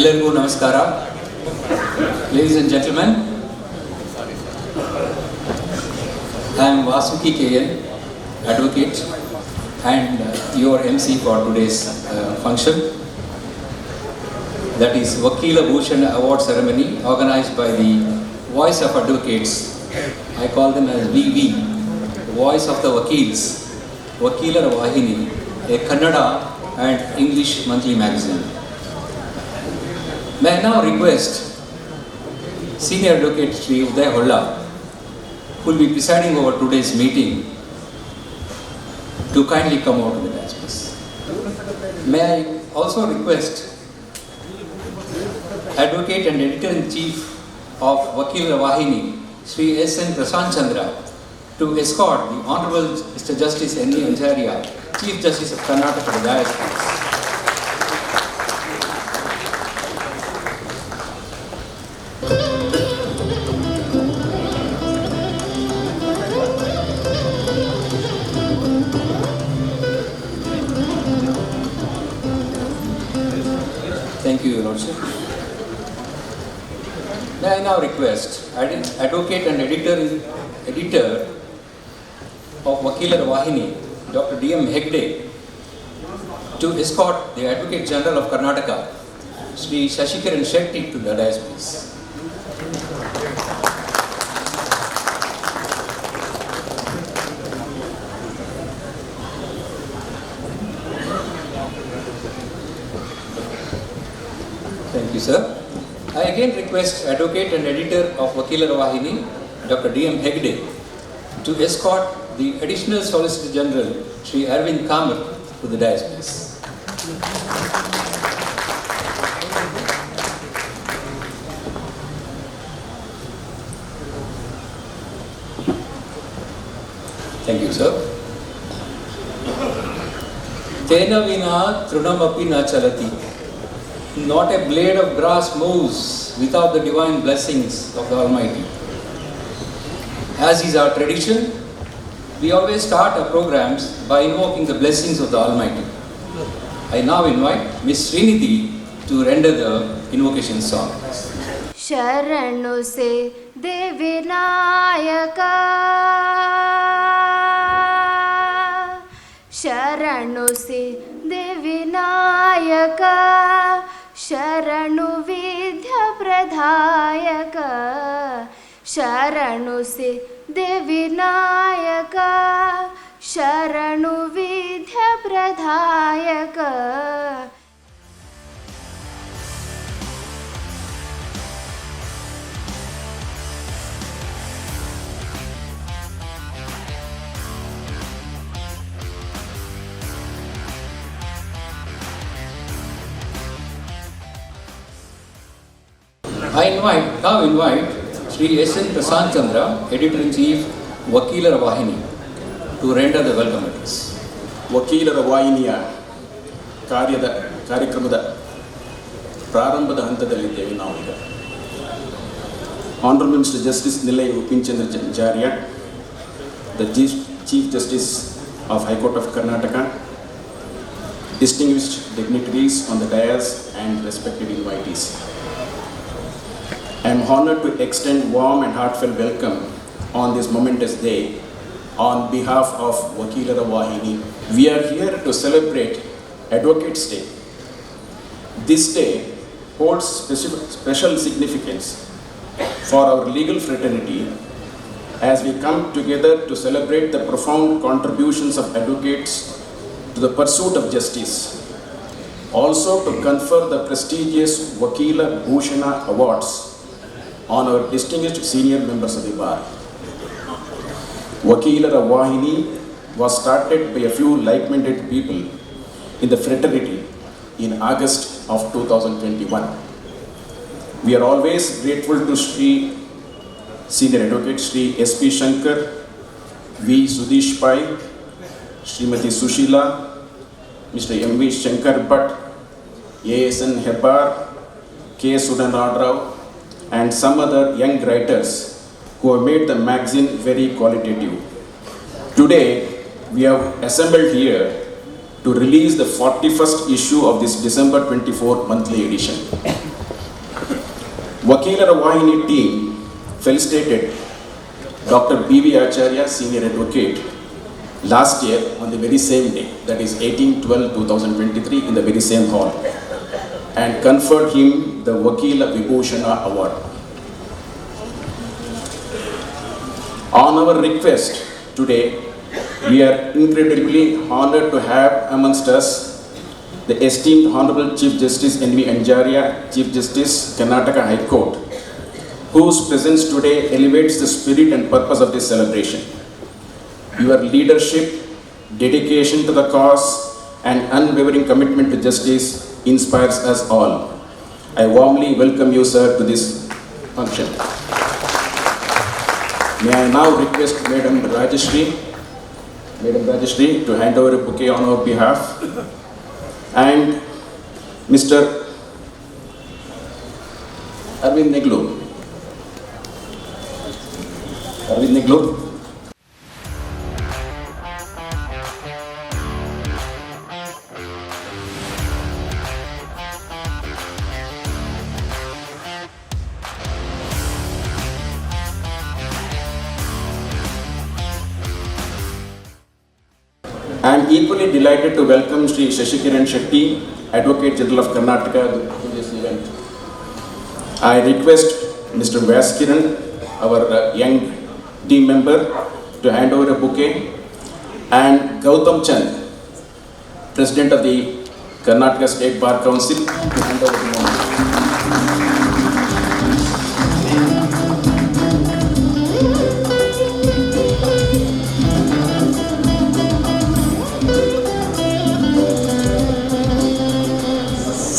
Ellargu Namaskara. Ladies and gentlemen, I am Vasuki KN, advocate and your MC for today's function. That is Vakeela Bhushana award ceremony organized by the Voice of Advocates. I call them as VV, Voice of the Vakeels, Vakeela Vaahini, a Kannada and English monthly magazine. May I now request Senior Advocate Sri Uday Holla, who will be presiding over today's meeting, to kindly come out to the dais, please. May I also request Advocate and Editor-in-Chief of Vakeela Vaahini, Sri S.N. Prasant Chandra, to escort the Honorable Mr. Justice N.E. Ancharia, Chief Justice of Karnataka, to the dais, please. Thank you, Your Lordship. May I now request Advocate and Editor of Vakeela Vaahini, Dr. D.M. Hegde, to escort the Advocate General of Karnataka, Sri Shashikaran Shetty, to the dais, please. Thank you, sir. I again request Advocate and Editor of Vakeela Vaahini, Dr. D.M. Hegde, to escort the Additional Solicitor General, Sri Arvind Kamar, to the dais, please. Thank you, sir. Tena vina trunamapi na chalati. Not a blade of grass moves without the divine blessings of the Almighty. As is our tradition, we always start our programs by invoking the blessings of the Almighty. I now invite Ms. Srinidhi to render the invocation song. Sharanu se Devinayaka, Sharanu se Devinayaka, Sharanu Vidya Pradhayaka, Sharanu se Devinayaka, Sharanu Vidya Pradhayaka. I now invite Sri S.N. Prasant Chandra, Editor-in-Chief, Vakeela Vaahini, to render the welcome address. ವಕೀಲರ ವಾಹಿನಿಯ ಕಾರ್ಯಕ್ರಮದ ಪ್ರಾರಂಭದ ಹಂತದಲ್ಲಿದ್ದೇವೆ ನಾವೀಗ. Honorable Mr. Justice Nilai Upinchandra Acharya, the Chief Justice of High Court of Karnataka, distinguished dignitaries on the dais and respected invitees. I am honored to extend warm and heartfelt welcome on this momentous day on behalf of Vakeela Vaahini. We are here to celebrate Advocates' Day. This day holds special significance for our legal fraternity as we come together to celebrate the profound contributions of advocates to the pursuit of justice. Also to confer the prestigious Vakeela Bhushana awards on our distinguished senior members of the bar. Vakeela Vaahini was started by a few like-minded people in the fraternity in August of 2021. We are always grateful to Senior Advocate Sri S.P. Shankar, V. Sudesh Pai, Srimati Sushila, Mr. M.V. Shankar Bhatt, A.S.N. Hebbar, K. Sudanarao, and some other young writers who have made the magazine very qualitative. Today, we have assembled here to release the 41st issue of this December 24 monthly edition. Vakeela Vaahini team felicitated Dr. B.V. Acharya, Senior Advocate, last year on the very same day, that is 18/12/2023, in the very same hall, and conferred him the Vakeela Vibhushana Award. On our request today, we are incredibly honored to have amongst us the esteemed Honorable Chief Justice N.V. Anjarya, Chief Justice, Karnataka High Court, whose presence today elevates the spirit and purpose of this celebration. Your leadership, dedication to the cause, and unwavering commitment to justice inspires us all. I warmly welcome you, sir, to this function. May I now request Madam Rajashri to hand over a bouquet on our behalf, and Mr. Arvind Neglu. I am equally delighted to welcome Sri Shashikiran Shetty, Advocate General of Karnataka, to this event. I request Mr. Vaskiran, our young team member, to hand over a bouquet, and Gautam Chand, President of the Karnataka State Bar Council, to hand over the moment.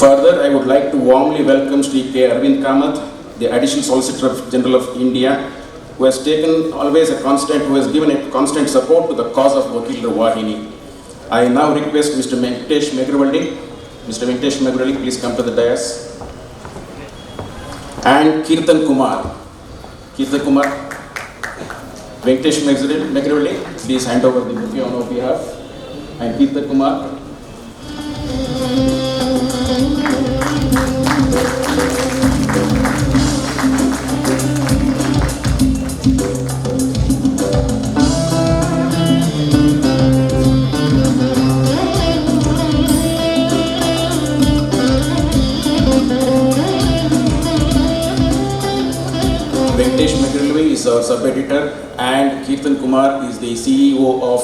Further, I would like to warmly welcome Sri K. Arvind Kamath, the Additional Solicitor General of India, who has given a constant support to the cause of Vakeela Vaahini. I now request Mr. Venkatesh Megrawalli. Mr. Venkatesh Megrawalli, please come to the dais. And Kirtan Kumar. Venkatesh Megrawalli, please hand over the bouquet on our behalf. And Kirtan Kumar. Venkatesh Megrawalli is our sub-editor, and Kirtan Kumar is the CEO of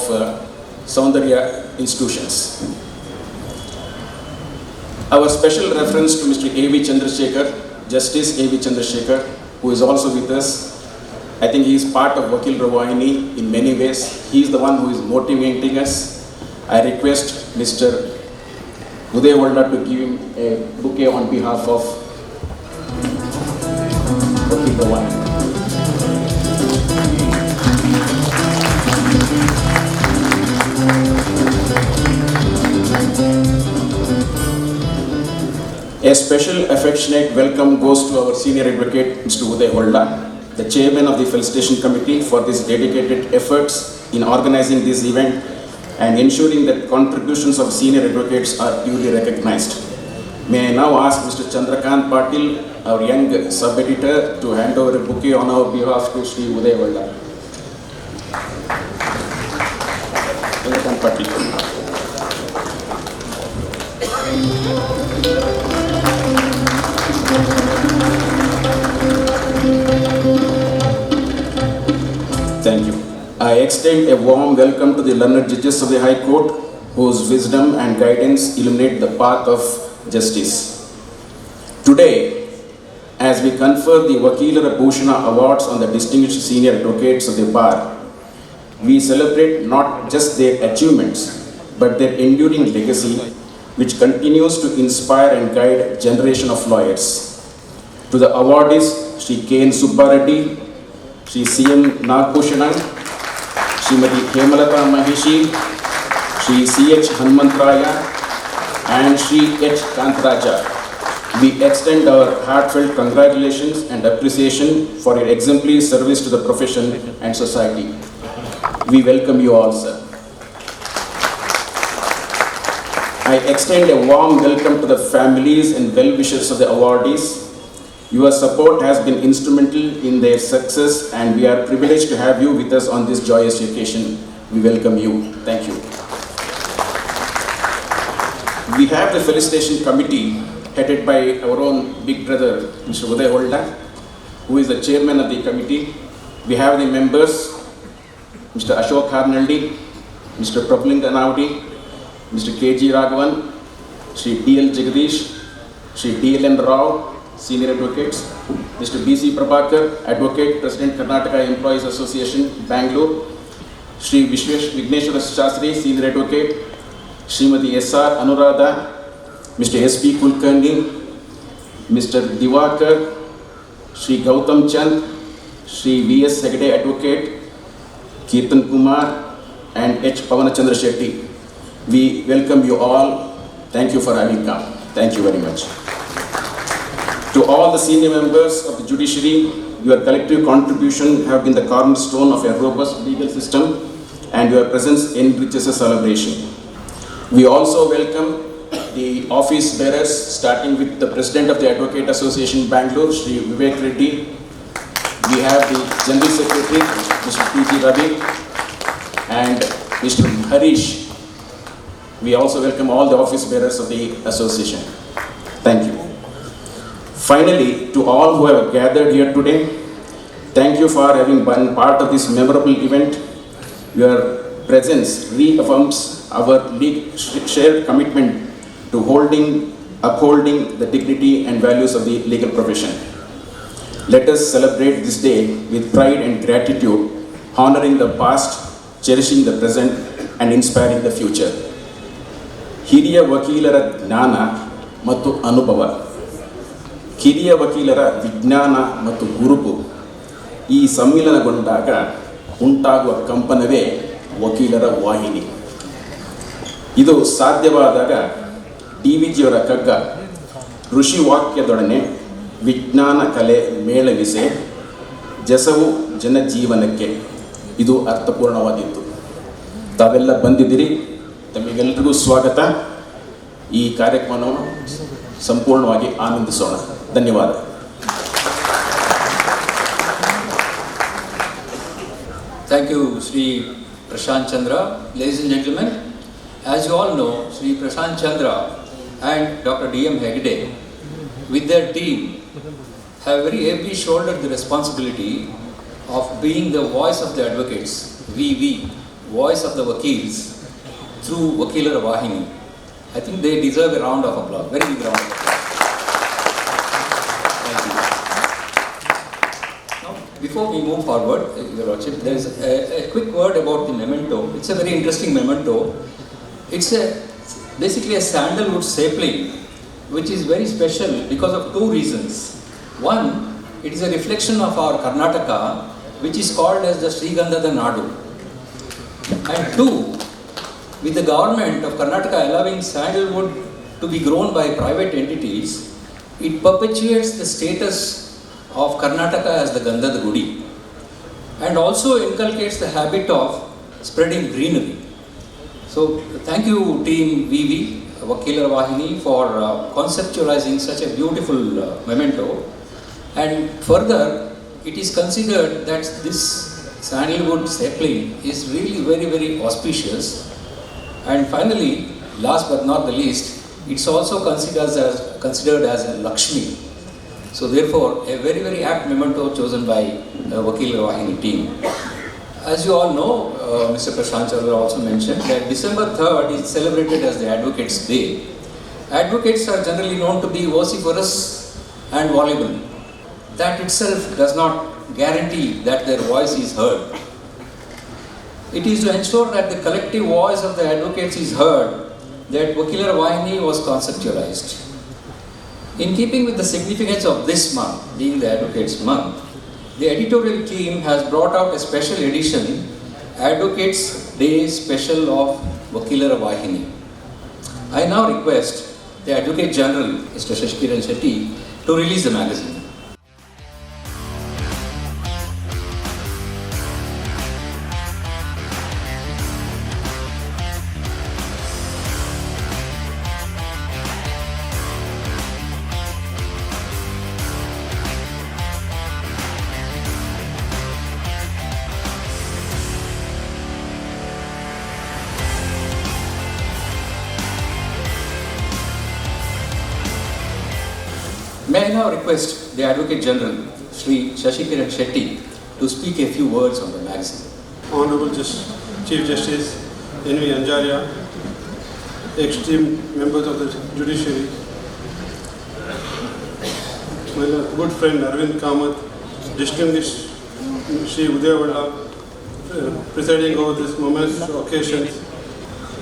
Saundarya Institutions. Our special reference to Mr. A.V. Chandrasekhar, Justice A.V. Chandrasekhar, who is also with us. I think he is part of Vakeela Vaahini in many ways. He is the one who is motivating us. I request Mr. Uday Walda to give him a bouquet on behalf of Vakeela Vaahini. A special affectionate welcome goes to our Senior Advocate, Mr. Uday Walda, the Chairman of the Felicitation Committee, for his dedicated efforts in organizing this event and ensuring that contributions of Senior Advocates are duly recognized. May I now ask Mr. Chandrakant Patil, our young sub-editor, to hand over a bouquet on our behalf to Sri Uday Walda. Chandrakant Patil. Thank you. I extend a warm welcome to the learned judges of the High Court, whose wisdom and guidance illuminate the path of justice. Today, as we confer the Vakeela Bhushana Awards on the distinguished senior advocates of the bar, we celebrate not just their achievements, but their enduring legacy, which continues to inspire and guide a generation of lawyers. To the awardees, Sri K.N. Subbareddy, Sri C.M. Nagbhushanan, Srimati Hemalata Maheshi, Sri C.H. Hanumantraya, and Sri H. Kantaraja, we extend our heartfelt congratulations and appreciation for your exemplary service to the profession and society. We welcome you all, sir. I extend a warm welcome to the families and well-wishers of the awardees. Your support has been instrumental in their success, and we are privileged to have you with us on this joyous occasion. We welcome you. Thank you. We have the felicitation committee headed by our own big brother, Mr. Uday Holda, who is the chairman of the committee. We have the members, Mr. Ashok Harnaldi, Mr. Prabhulinga Naudi, Mr. K.G. Raghavan, Sri D.L. Jagadish, Sri D.L.N. Rao, Senior Advocates, Mr. B.C. Prabhakar, Advocate, President Karnataka Employees Association, Bangalore, Sri Vigneshwara Shastri, Senior Advocate, Srimati S.R. Anuradha, Mr. S.P. Kulkarni, Mr. Divakar, Sri Gautam Chand, Sri V.S. Hegde Advocate, Kirtan Kumar, and H. Pavanachandra Shetty. We welcome you all. Thank you for having come. Thank you very much. To all the senior members of the judiciary, your collective contribution have been the cornerstone of a robust legal system, and your presence enriches a celebration. We also welcome the office bearers, starting with the President of the Advocate Association Bangalore, Sri Vivek Reddy. We have the General Secretary, Mr. P.G. Ravi, and Mr. Harish. We also welcome all the office bearers of the association. Thank you. Finally, to all who have gathered here today, thank you for having been part of this memorable event. Your presence reaffirms our shared commitment to upholding the dignity and values of the legal profession. Let us celebrate this day with pride and gratitude, honoring the past, cherishing the present, and inspiring the future. ಹಿರಿಯ ವಕೀಲರ ಜ್ಞಾನ ಮತ್ತು ಅನುಭವ, ಕಿರಿಯ ವಕೀಲರ ವಿಜ್ಞಾನ ಮತ್ತು ಗುರುಪು ಈ ಸಮ್ಮಿಲನಗೊಂಡಾಗ ಉಂಟಾಗುವ ಕಂಪನವೇ ವಕೀಲರ ವಾಹಿನಿ. ಇದು ಸಾಧ್ಯವಾದಾಗ ಡಿ.ವಿ.ಜಿಯವರ ಕಗ್ಗ ಋಷಿ ವಾಕ್ಯದೊಡನೆ ವಿಜ್ಞಾನ ಕಲೆ ಮೇಳವಿಸೆ ಜಸವು ಜನಜೀವನಕ್ಕೆ ಇದು ಅರ್ಥಪೂರ್ಣವಾದಿತ್ತು. ತಾವೆಲ್ಲ ಬಂದಿದ್ದೀರಿ, ತಮಗೆಲ್ಲರಿಗೂ ಸ್ವಾಗತ. ಈ ಕಾರ್ಯಕ್ರಮವನ್ನು ಸಂಪೂರ್ಣವಾಗಿ ಆನಂದಿಸೋಣ. ಧನ್ಯವಾದ. Thank you, Sri Prashant Chandra. Ladies and gentlemen, as you all know, Sri Prashant Chandra and Dr. D.M. Hegde, with their team, have very ably shouldered the responsibility of being the voice of the advocates, voice of the Vakeels, through Vakeela Vaahini. I think they deserve a round of applause, very big round of applause. Thank you. Now, before we move forward, Your Lordship, there is a quick word about the memento. It's a very interesting memento. It's basically a sandalwood sapling, which is very special because of two reasons. One, it is a reflection of our Karnataka, which is called as the Srigandhada Nadu. And two, with the government of Karnataka allowing sandalwood to be grown by private entities, it perpetuates the status of Karnataka as the Gandhada Gudi, and also inculcates the habit of spreading greenery. So thank you team Vakeela Vaahini for conceptualizing such a beautiful memento. And further, it is considered that this sandalwood sapling is really very, very auspicious. And finally, last but not the least, it's also considered as a Lakshmi. So therefore, a very, very apt memento chosen by Vakeela Vaahini team. As you all know, Mr. Prashant Chandra also mentioned that December 3rd is celebrated as the Advocates' Day. Advocates are generally known to be vociferous and voluble. That itself does not guarantee that their voice is heard. It is to ensure that the collective voice of the advocates is heard that Vakeela Vaahini was conceptualized. In keeping with the significance of this month, being the Advocates Month, the editorial team has brought out a special edition, Advocates Day Special of Vakeela Vaahini. I now request the Advocate General, Mr. Shashikiran Shetty, to release the magazine. May I now request the Advocate General, Sri Shashikiran Shetty, to speak a few words on the magazine. Honorable Chief Justice N.V. Anjaria, esteemed members of the judiciary, my good friend Arvind Kamath, distinguished Sri Udayavalla, presiding over this momentous occasion,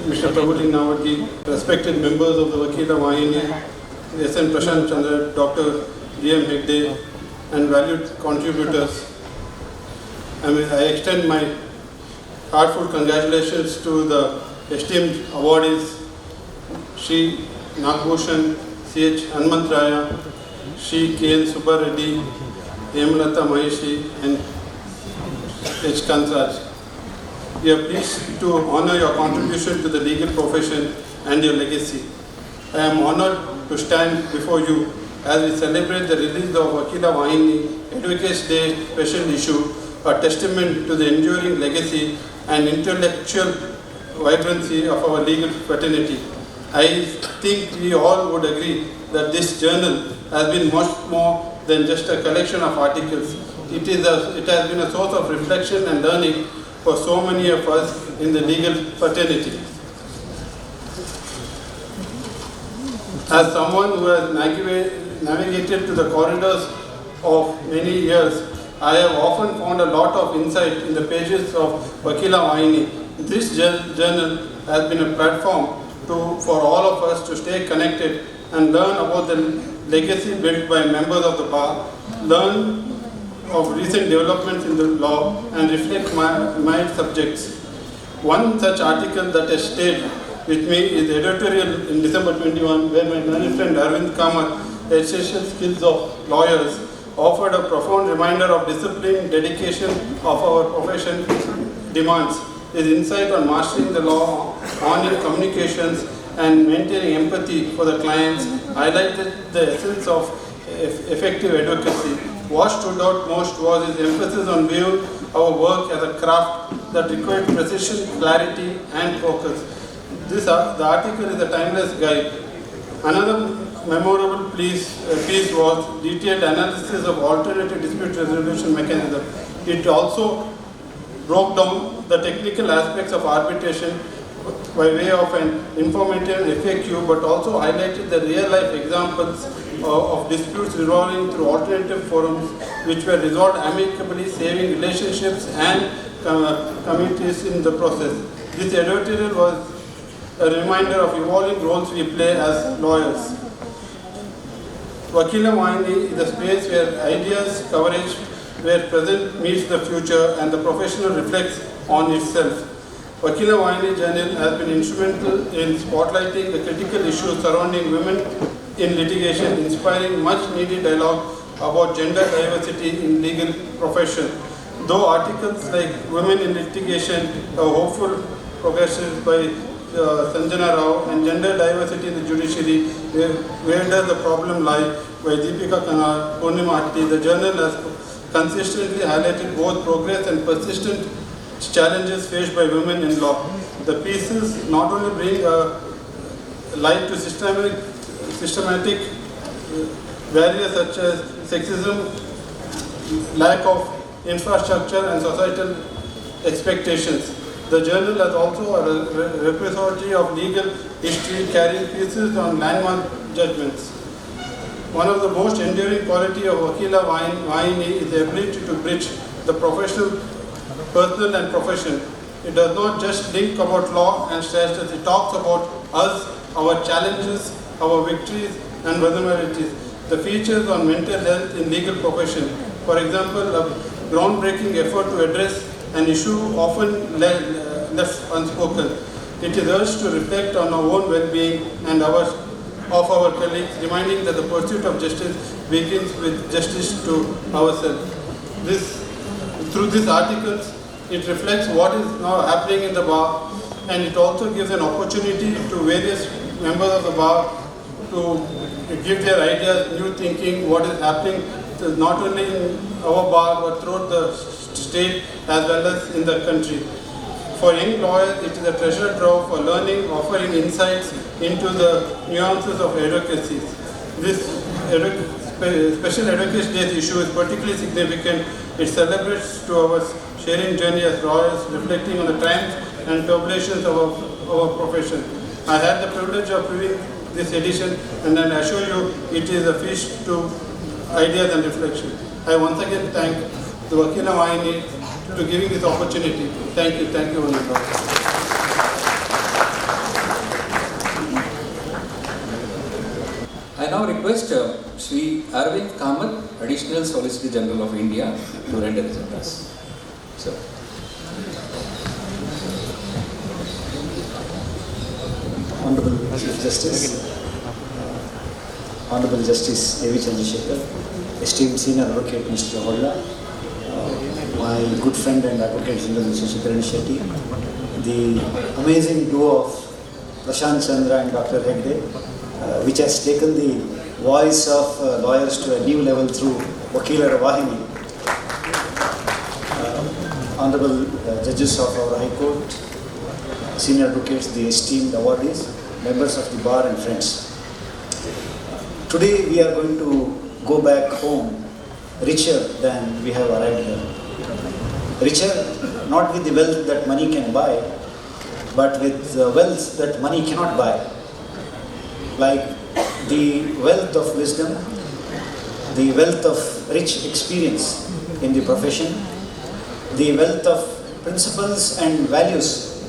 Mr. Prabhuji Nawati, respected members of the Vakeela Vaahini, S.N. Prashant Chandra, Dr. D.M. Hegde, and valued contributors. I extend my heartfelt congratulations to the esteemed awardees, Shri Nagbhushan, C.H. Hanmantraya, Shri K.N. Subbareddy, Hemalata Maheshi, and H. Kansraj. We are pleased to honor your contribution to the legal profession and your legacy. I am honored to stand before you as we celebrate the release of Vakeela Vaahini Advocates Day special issue, a testament to the enduring legacy and intellectual vibrancy of our legal fraternity. I think we all would agree that this journal has been much more than just a collection of articles. It has been a source of reflection and learning for so many of us in the legal fraternity. As someone who has navigated to the corridors of many years, I have often found a lot of insight in the pages of Vakeela Vaahini. This journal has been a platform for all of us to stay connected and learn about the legacy built by members of the bar, learn of recent developments in the law, and reflect my subjects. One such article that has stayed with me is the editorial in December 21, where my learned friend Arvind Kamath, the essential skills of lawyers, offered a profound reminder of discipline, dedication of our profession demands. His insight on mastering the law, honoring communications, and maintaining empathy for the clients highlighted the essence of effective advocacy. What stood out most was his emphasis on viewing our work as a craft that required precision, clarity, and focus. The article is a timeless guide. Another memorable piece was detailed analysis of alternative dispute resolution mechanism. It also broke down the technical aspects of arbitration by way of an informative FAQ, but also highlighted the real-life examples of disputes resolving through alternative forums, which were resolved amicably, saving relationships and communities in the process. This editorial was a reminder of evolving roles we play as lawyers. Vakeela Vaahini is a space where ideas coverage, where present meets the future and the professional reflects on itself. Vakeela Vaahini Journal has been instrumental in spotlighting the critical issues surrounding women in litigation, inspiring much needed dialogue about gender diversity in legal profession. Though articles like Women in Litigation, a hopeful progression by Sanjana Rao, and Gender Diversity in the Judiciary, where does the problem lie, by Deepika Kanar, Purnima Atti, the journal has consistently highlighted both progress and persistent challenges faced by women in law. The pieces not only bring light to systematic barriers such as sexism, lack of infrastructure, and societal expectations. The journal has also a repository of legal history carrying pieces on landmark judgments. One of the most enduring qualities of Vakeela Vaahini is the ability to bridge the professional, personal and profession. It does not just think about law and statutes, it talks about us, our challenges, our victories and vulnerabilities. The features on mental health in legal profession. For example, a groundbreaking effort to address an issue often left unspoken. It is urged to reflect on our own well-being and of our colleagues, reminding that the pursuit of justice begins with justice to ourselves. Through these articles, it reflects what is now happening in the bar, and it also gives an opportunity to various members of the bar to give their ideas, new thinking, what is happening not only in our bar but throughout the state as well as in the country. For young lawyers, it is a treasure trove for learning, offering insights into the nuances of advocacy. This Special Advocates Day issue is particularly significant. It celebrates to our sharing journey as lawyers, reflecting on the triumphs and tribulations of our profession. I had the privilege of reviewing this edition, and I assure you it is a feast to ideas and reflection. I once again thank the Vakeela Vaahini to giving this opportunity. Thank you, Honorable. I now request Sri Arvind Kamath, Additional Solicitor General of India, to render his address. So, Honorable Chief Justice, Honorable Justice A.V. Chandrasekhar, esteemed Senior Advocate Mr. Holla, my good friend and Advocate General Mr. Kiran Shetty, the amazing duo of Prashant Chandra and Dr. Hegde, which has taken the voice of lawyers to a new level through Vakeela Vaahini. Honorable judges of our High Court, senior advocates, the esteemed awardees, members of the bar and friends. Today we are going to go back home richer than we have arrived here. Richer not with the wealth that money can buy, but with the wealth that money cannot buy. Like the wealth of wisdom, the wealth of rich experience in the profession, the wealth of principles and values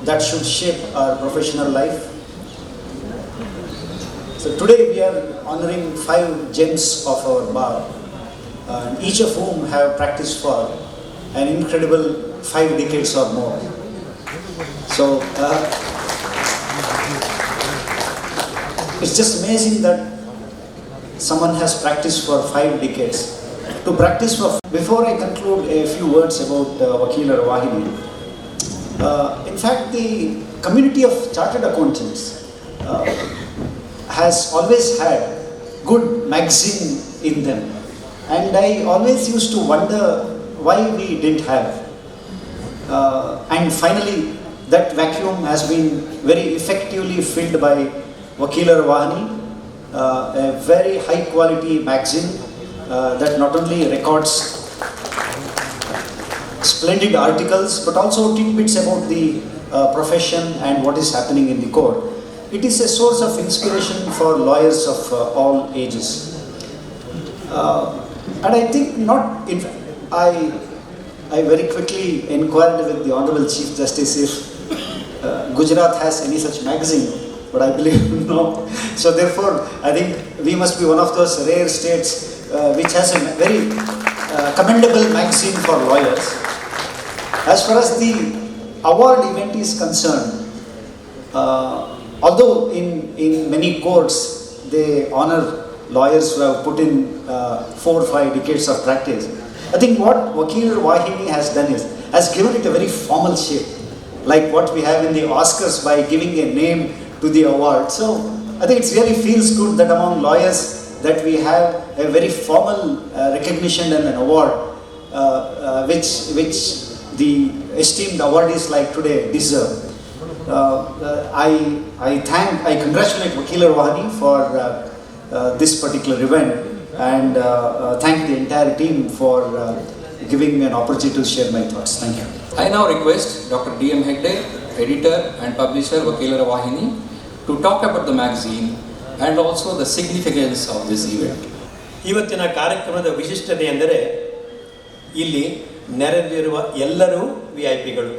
that should shape our professional life. So today we are honoring 5 gems of our bar, each of whom have practiced for an incredible 5 decades or more. So it's just amazing that someone has practiced for 5 decades. To practice for, before I conclude, a few words about Vakeela Vaahini. In fact, the community of chartered accountants has always had good magazine in them, and I always used to wonder why we didn't have. And finally, that vacuum has been very effectively filled by Vakeela Vaahini, a very high quality magazine that not only records splendid articles but also tidbits about the profession and what is happening in the court. It is a source of inspiration for lawyers of all ages. And I think I very quickly inquired with the Honorable Chief Justice if Gujarat has any such magazine, but I believe no. So therefore, I think we must be one of those rare states which has a very commendable magazine for lawyers. As far as the award event is concerned, although in many courts they honor lawyers who have put in 4 or 5 decades of practice, I think what Vakeela Vaahini has done is, has given it a very formal shape, like what we have in the Oscars by giving a name to the award. So I think it really feels good that among lawyers that we have a very formal recognition and an award which the esteemed awardees like today deserve. I congratulate Vakeela Vaahini for this particular event, and thank the entire team for giving me an opportunity to share my thoughts. Thank you. I now request Dr. D.M. Hegde, editor and publisher Vakeela Vaahini, to talk about the magazine and also the significance of this event. ಇವತ್ತಿನ ಕಾರ್ಯಕ್ರಮದ ವಿಶಿಷ್ಟತೆ ಎಂದರೆ ಇಲ್ಲಿ ನೆರೆದಿರುವ ಎಲ್ಲರೂ ವಿಐಪಿಗಳು,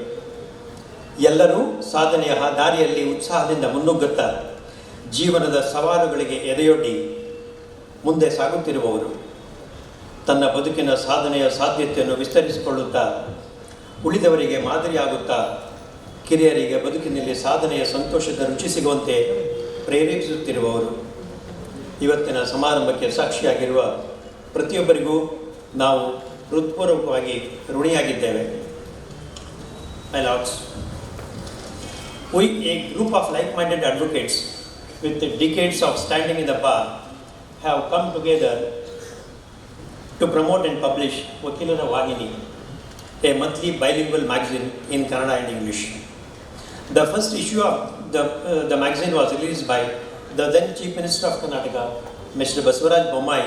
ಎಲ್ಲರೂ ಸಾಧನೆಯ ದಾರಿಯಲ್ಲಿ ಉತ್ಸಾಹದಿಂದ ಮುನ್ನುಗ್ಗುತ್ತಾ ಜೀವನದ ಸವಾಲುಗಳಿಗೆ ಎದೆಯೊಡ್ಡಿ ಮುಂದೆ ಸಾಗುತ್ತಿರುವವರು, ತನ್ನ ಬದುಕಿನ ಸಾಧನೆಯ ಸಾಧ್ಯತೆಯನ್ನು ವಿಸ್ತರಿಸಿಕೊಳ್ಳುತ್ತಾ ಉಳಿದವರಿಗೆ ಮಾದರಿಯಾಗುತ್ತಾ ಕಿರಿಯರಿಗೆ ಬದುಕಿನಲ್ಲಿ ಸಾಧನೆಯ ಸಂತೋಷದ ರುಚಿ ಸಿಗುವಂತೆ ಪ್ರೇರೇಪಿಸುತ್ತಿರುವವರು. ಇವತ್ತಿನ ಸಮಾರಂಭಕ್ಕೆ ಸಾಕ್ಷಿಯಾಗಿರುವ ಪ್ರತಿಯೊಬ್ಬರಿಗೂ ನಾವು ಹೃತ್ಪೂರ್ವಕವಾಗಿ ಋಣಿಯಾಗಿದ್ದೇವೆ. My lords, we, a group of like-minded advocates with decades of standing in the bar, have come together to promote and publish Vakeela Vaahini, a monthly bilingual magazine in Kannada and English. The first issue of the magazine was released by the then Chief Minister of Karnataka, Mr. Baswaraj Bommai,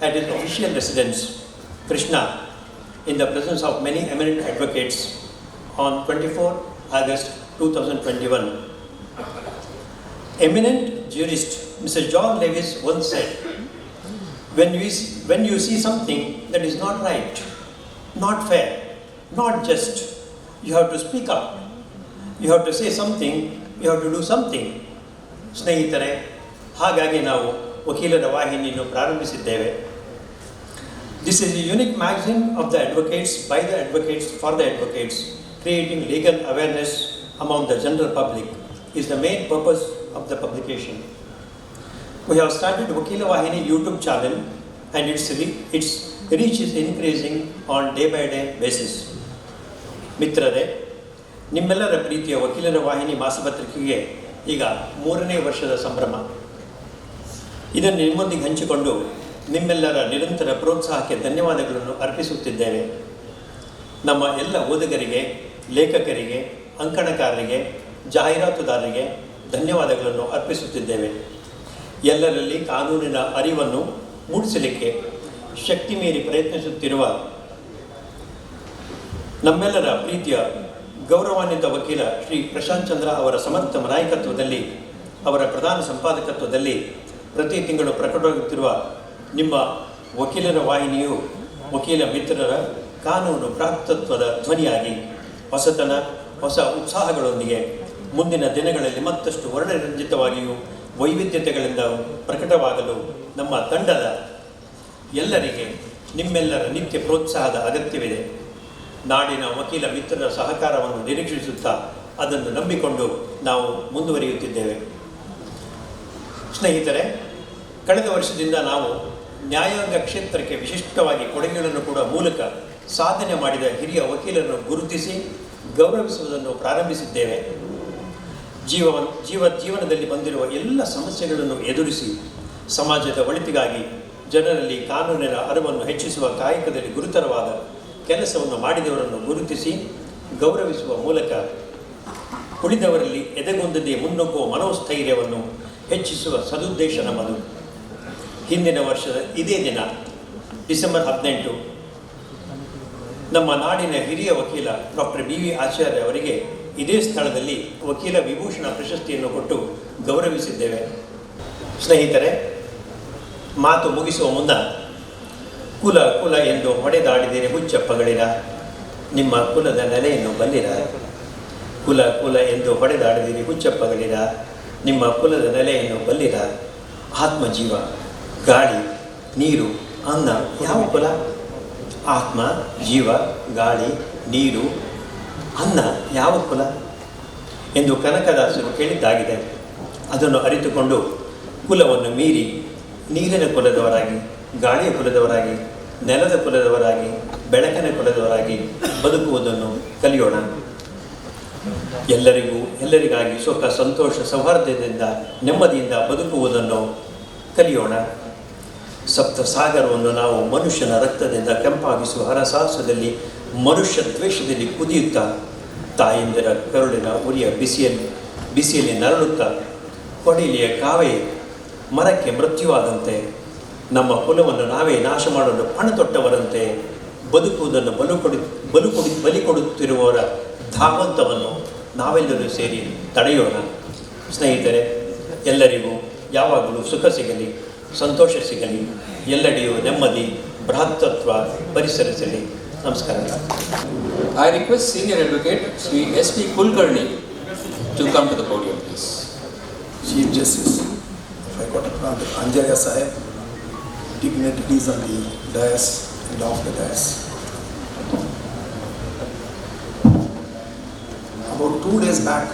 at his official residence, Krishna, in the presence of many eminent advocates on 24 August 2021. Eminent jurist Mr. John Lewis once said, when you see something that is not right, not fair, not just, you have to speak up. You have to say something, you have to do something. ಸ್ನೇಹಿತರೆ, ಹಾಗಾಗಿ ನಾವು ವಕೀಲರ ವಾಹಿನಿಯನ್ನು ಪ್ರಾರಂಭಿಸಿದ್ದೇವೆ. This is a unique magazine of the advocates, by the advocates, for the advocates, creating legal awareness among the general public is the main purpose of the publication. We have started Vakeela Vaahini YouTube channel and its reach is increasing on day by day basis. ಮಿತ್ರರೇ, ನಿಮ್ಮೆಲ್ಲರ ಪ್ರೀತಿಯ ವಕೀಲರ ವಾಹಿನಿ ಮಾಸಪತ್ರಿಕೆಗೆ ಈಗ 3ನೇ ವರ್ಷದ ಸಂಭ್ರಮ. ಇದನ್ನು ನಿಮ್ಮೊಂದಿಗೆ ಹಂಚಿಕೊಂಡು ನಿಮ್ಮೆಲ್ಲರ ನಿರಂತರ ಪ್ರೋತ್ಸಾಹಕ್ಕೆ ಧನ್ಯವಾದಗಳನ್ನು ಅರ್ಪಿಸುತ್ತಿದ್ದೇವೆ. ನಮ್ಮ ಎಲ್ಲ ಓದುಗರಿಗೆ, ಲೇಖಕರಿಗೆ, ಅಂಕಣಕಾರರಿಗೆ, ಜಾಹೀರಾತುದಾರರಿಗೆ ಧನ್ಯವಾದಗಳನ್ನು ಅರ್ಪಿಸುತ್ತಿದ್ದೇವೆ. ಎಲ್ಲರಲ್ಲಿ ಕಾನೂನಿನ ಅರಿವನ್ನು ಮೂಡಿಸಲಿಕ್ಕೆ ಶಕ್ತಿ ಮೀರಿ ಪ್ರಯತ್ನಿಸುತ್ತಿರುವ ನಮ್ಮೆಲ್ಲರ ಪ್ರೀತಿಯ ಗೌರವಾನ್ವಿತ ವಕೀಲ ಶ್ರೀ ಪ್ರಶಾಂತ್ ಚಂದ್ರ ಅವರ ಸಮರ್ಥ ನಾಯಕತ್ವದಲ್ಲಿ, ಅವರ ಪ್ರಧಾನ ಸಂಪಾದಕತ್ವದಲ್ಲಿ ಪ್ರತಿ ತಿಂಗಳು ಪ್ರಕಟವಾಗುತ್ತಿರುವ ನಿಮ್ಮ ವಕೀಲರ ವಾಹಿನಿಯು ವಕೀಲ ಮಿತ್ರರ ಕಾನೂನು ಭ್ರಾತೃತ್ವದ ಧ್ವನಿಯಾಗಿ ಹೊಸತನ, ಹೊಸ ಉತ್ಸಾಹಗಳೊಂದಿಗೆ ಮುಂದಿನ ದಿನಗಳಲ್ಲಿ ಮತ್ತಷ್ಟು ವರ್ಣರಂಜಿತವಾಗಿಯೂ ವೈವಿಧ್ಯತೆಗಳಿಂದ ಪ್ರಕಟವಾಗಲು ನಮ್ಮ ತಂಡದ ಎಲ್ಲರಿಗೆ ನಿಮ್ಮೆಲ್ಲರ ನಿತ್ಯ ಪ್ರೋತ್ಸಾಹದ ಅಗತ್ಯವಿದೆ. ನಾಡಿನ ವಕೀಲ ಮಿತ್ರರ ಸಹಕಾರವನ್ನು ನಿರೀಕ್ಷಿಸುತ್ತಾ ಅದನ್ನು ನಂಬಿಕೊಂಡು ನಾವು ಮುಂದುವರಿಯುತ್ತಿದ್ದೇವೆ. ಸ್ನೇಹಿತರೆ, ಕಳೆದ ವರ್ಷದಿಂದ ನಾವು ನ್ಯಾಯಾಂಗ ಕ್ಷೇತ್ರಕ್ಕೆ ವಿಶಿಷ್ಟವಾಗಿ ಕೊಡುಗೆಗಳನ್ನು ಕೊಡುವ ಮೂಲಕ ಸಾಧನೆ ಮಾಡಿದ ಹಿರಿಯ ವಕೀಲರನ್ನು ಗುರುತಿಸಿ ಗೌರವಿಸುವುದನ್ನು ಪ್ರಾರಂಭಿಸಿದ್ದೇವೆ. ಜೀವನದಲ್ಲಿ ಬಂದಿರುವ ಎಲ್ಲ ಸಮಸ್ಯೆಗಳನ್ನು ಎದುರಿಸಿ ಸಮಾಜದ ಒಳಿತಿಗಾಗಿ ಜನರಲ್ಲಿ ಕಾನೂನಿನ ಅರಿವನ್ನು ಹೆಚ್ಚಿಸುವ ಕಾಯಕದಲ್ಲಿ ಗುರುತರವಾದ ಕೆಲಸವನ್ನು ಮಾಡಿದವರನ್ನು ಗುರುತಿಸಿ ಗೌರವಿಸುವ ಮೂಲಕ ಉಳಿದವರಲ್ಲಿ ಎದೆಗೊಂದದೆ ಮುನ್ನುಗ್ಗುವ ಮನೋಸ್ಥೈರ್ಯವನ್ನು ಹೆಚ್ಚಿಸುವ ಸದುದ್ದೇಶ ನಮ್ಮದು. ಹಿಂದಿನ ವರ್ಷದ ಇದೇ ದಿನ ಡಿಸೆಂಬರ್ 18 ನಮ್ಮ ನಾಡಿನ ಹಿರಿಯ ವಕೀಲ ಡಾಕ್ಟರ್ BV ಆಚಾರ್ಯ ಅವರಿಗೆ ಇದೇ ಸ್ಥಳದಲ್ಲಿ ವಕೀಲ ವಿಭೂಷಣ ಪ್ರಶಸ್ತಿಯನ್ನು ಕೊಟ್ಟು ಗೌರವಿಸಿದ್ದೇವೆ. ಸ್ನೇಹಿತರೆ, ಮಾತು ಮುಗಿಸುವ ಮುನ್ನ ಕುಲ ಕುಲ ಎಂದು ಹೊಡೆದಾಡಿದಿರಿ ಹುಚ್ಚಪ್ಪಗಳಿರ, ನಿಮ್ಮ ಕುಲದ ನೆಲೆಯನ್ನು ಬಲ್ಲಿರ. ಕುಲ ಕುಲ ಎಂದು ಹೊಡೆದಾಡಿದಿರಿ ಹುಚ್ಚಪ್ಪಗಳಿರ, ನಿಮ್ಮ ಕುಲದ ನೆಲೆಯನ್ನು ಬಲ್ಲಿರ. ಆತ್ಮಜೀವ, ಗಾಳಿ, ನೀರು, ಅನ್ನ ಯಾವ ಕುಲ? ಆತ್ಮ, ಜೀವ, ಗಾಳಿ, ನೀರು, ಅನ್ನ ಯಾವ ಕುಲ ಎಂದು ಕನಕದಾಸರು ಕೇಳಿದ್ದಾಗಿದೆ. ಅದನ್ನು ಅರಿತುಕೊಂಡು ಕುಲವನ್ನು ಮೀರಿ ನೀರಿನ ಕುಲದವರಾಗಿ, ಗಾಳಿಯ ಕುಲದವರಾಗಿ, ನೆಲದ ಕುಲದವರಾಗಿ, ಬೆಳಕಿನ ಕುಲದವರಾಗಿ ಬದುಕುವುದನ್ನು ಕಲಿಯೋಣ. ಎಲ್ಲರಿಗಾಗಿ ಸುಖ, ಸಂತೋಷ, ಸೌಹಾರ್ದದಿಂದ, ನೆಮ್ಮದಿಯಿಂದ ಬದುಕುವುದನ್ನು ಕಲಿಯೋಣ. ಸಪ್ತ ಸಾಗರವನ್ನು ನಾವು ಮನುಷ್ಯನ ರಕ್ತದಿಂದ ಕೆಂಪಾಗಿಸುವ ಹರಸಾಹಸದಲ್ಲಿ, ಮನುಷ್ಯ ದ್ವೇಷದಲ್ಲಿ ಕುದಿಯುತ್ತಾ, ತಾಯಂದಿರ ಕರುಳಿನ ಉರಿಯ ಬಿಸಿಯಲ್ಲಿ ನರಳುತ್ತಾ, ಕೊಡಿಲಿಯ ಕಾವೇ ಮರಕ್ಕೆ ಮೃತ್ಯುವಾದಂತೆ, ನಮ್ಮ ಕುಲವನ್ನು ನಾವೇ ನಾಶ ಮಾಡಲು ಪಣ ತೊಟ್ಟವರಂತೆ ಬದುಕುವುದನ್ನು ಬಲಿ ಕೊಡುತ್ತಿರುವವರ ಧಾವಂತವನ್ನು ನಾವೆಲ್ಲರೂ ಸೇರಿ ತಡೆಯೋಣ. ಸ್ನೇಹಿತರೆ, ಎಲ್ಲರಿಗೂ ಯಾವಾಗಲೂ ಸುಖ ಸಿಗಲಿ, ಸಂತೋಷ ಸಿಗಲಿ, ಎಲ್ಲೆಡೆಯೂ ನೆಮ್ಮದಿ, ಭ್ರಾತೃತ್ವ ಪರಿಸರಿಸಲಿ. ನಮಸ್ಕಾರ. I request Senior Advocate Sri S.P. Kulkarni to come to the podium, please. Chief Justice, High Court of Anjaya Sahib, dignitaries on the dais and off the dais. About 2 days back,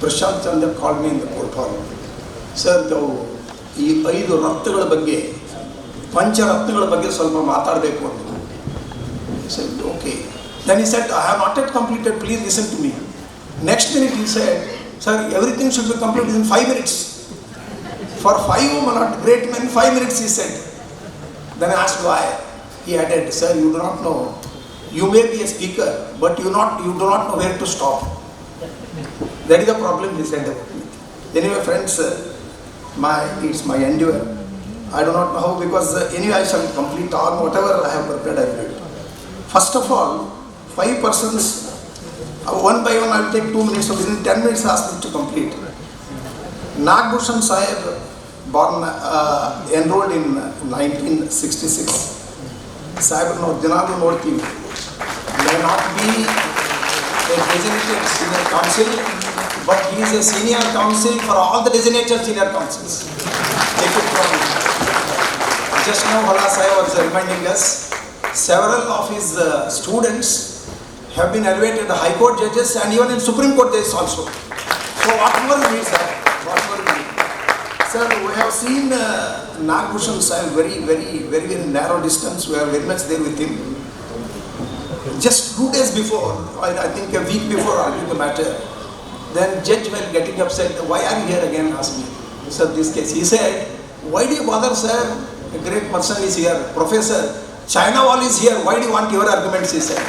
Prashant Chandra called me in the court hall. Sir, ಈ 5 ರತ್ನಗಳ ಬಗ್ಗೆ, ಪಂಚರತ್ನಗಳ ಬಗ್ಗೆ ಸ್ವಲ್ಪ ಮಾತಾಡಬೇಕು ಅಂತ. I said, okay. Then he said, I have not yet completed, please listen to me. Next minute he said, sir, everything should be completed in 5 minutes. For 5 women are great men, 5 minutes he said. Then I asked why. He added, sir, you do not know. You may be a speaker, but you do not know where to stop. That is the problem, he said. Anyway, friends, it's my endeavor I do not know how, because anyway I shall complete all whatever I have prepared, I will do it. First of all, 5 persons, one by one I will take 2 minutes, so within 10 minutes I ask me to complete. Bhushana Sahib, born, enrolled in 1966. Sahib no Dinalu Norti may not be a designated senior council, but he is a senior council for all the designated senior councils. Take it from him. Just now Bhala Sahib was reminding us, several of his students have been elevated High Court judges and even in Supreme Court judges also. So what more we need, sir? What more we need? Sir, we have seen Bhushana Sahib very narrow distance. We are very much there with him. Just 2 days before, I think a week before arguing the matter, then judge while getting upset, why are you here again, asked me. Sir, this case. He said, why do you bother, sir? A great person is here. Professor, China wall is here. Why do you want your arguments, he said.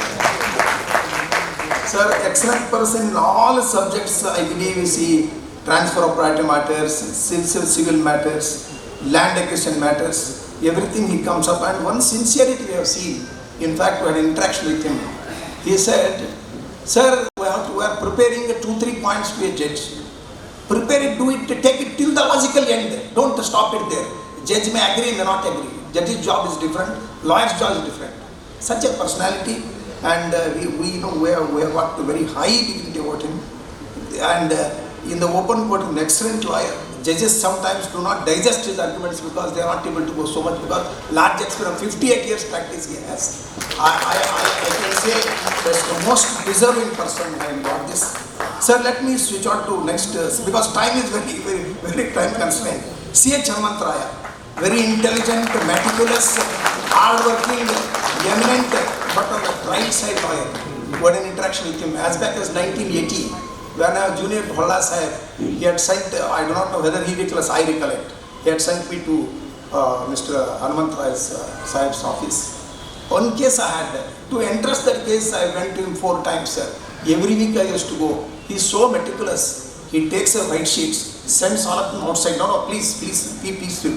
Sir, excellent person in all subjects. I believe you see transfer of property matters, civil matters, land acquisition matters, everything he comes up, and one sincerity we have seen. In fact, we had interaction with him. He said, sir, we are preparing 2-3 points to a judge. Prepare it, do it, take it till the logical end. Don't stop it there. Judge may agree, may not agree. Judge's job is different, lawyer's job is different. Such a personality, and we have got a very high dignity about him. And in the open court, an excellent lawyer. Judges sometimes do not digest his arguments because they are not able to go so much, because large experience, 58 years practice he has. I can say that's the most deserving person I have got this. Sir, let me switch on to next, because time is very time constrained. C.H. Hanumantraya, very intelligent, meticulous, hard-working, eminent, but on the right side lawyer. What an interaction with him. As back as 1980, when I was junior to Bhala Sahib, he had sent, I do not know whether he recalls, I recollect, he had sent me to Mr. Hanumantraya's Sahib's office. One case I had, to entrust that case, I went to him 4 times, sir. Every week I used to go. He is so meticulous. He takes a white sheet, sends all of them outside. No, please, be peaceful.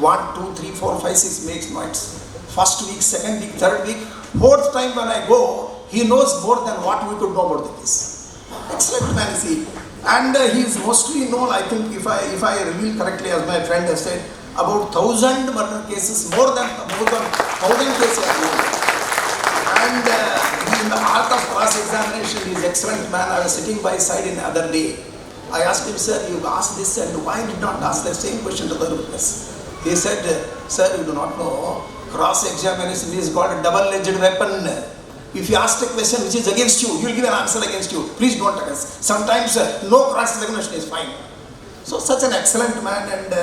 1, 2, 3, 4, 5, 6 makes noise. First week, second week, third week, 4th time when I go, he knows more than what we could know about the case. Excellent man is he. And he is mostly known, I think, if I reveal correctly, as my friend has said, about 1,000 murder cases, more than 1,000 cases. And in the art of cross-examination, he is excellent man. I was sitting by his side in the other day. I asked him, sir, you asked this, and why did not ask the same question to the other witness? He said, sir, you do not know, cross-examination is called a double-edged weapon. If you ask a question which is against you, you will give an answer against you. Please don't ask. Sometimes no cross-examination is fine. So such an excellent man. And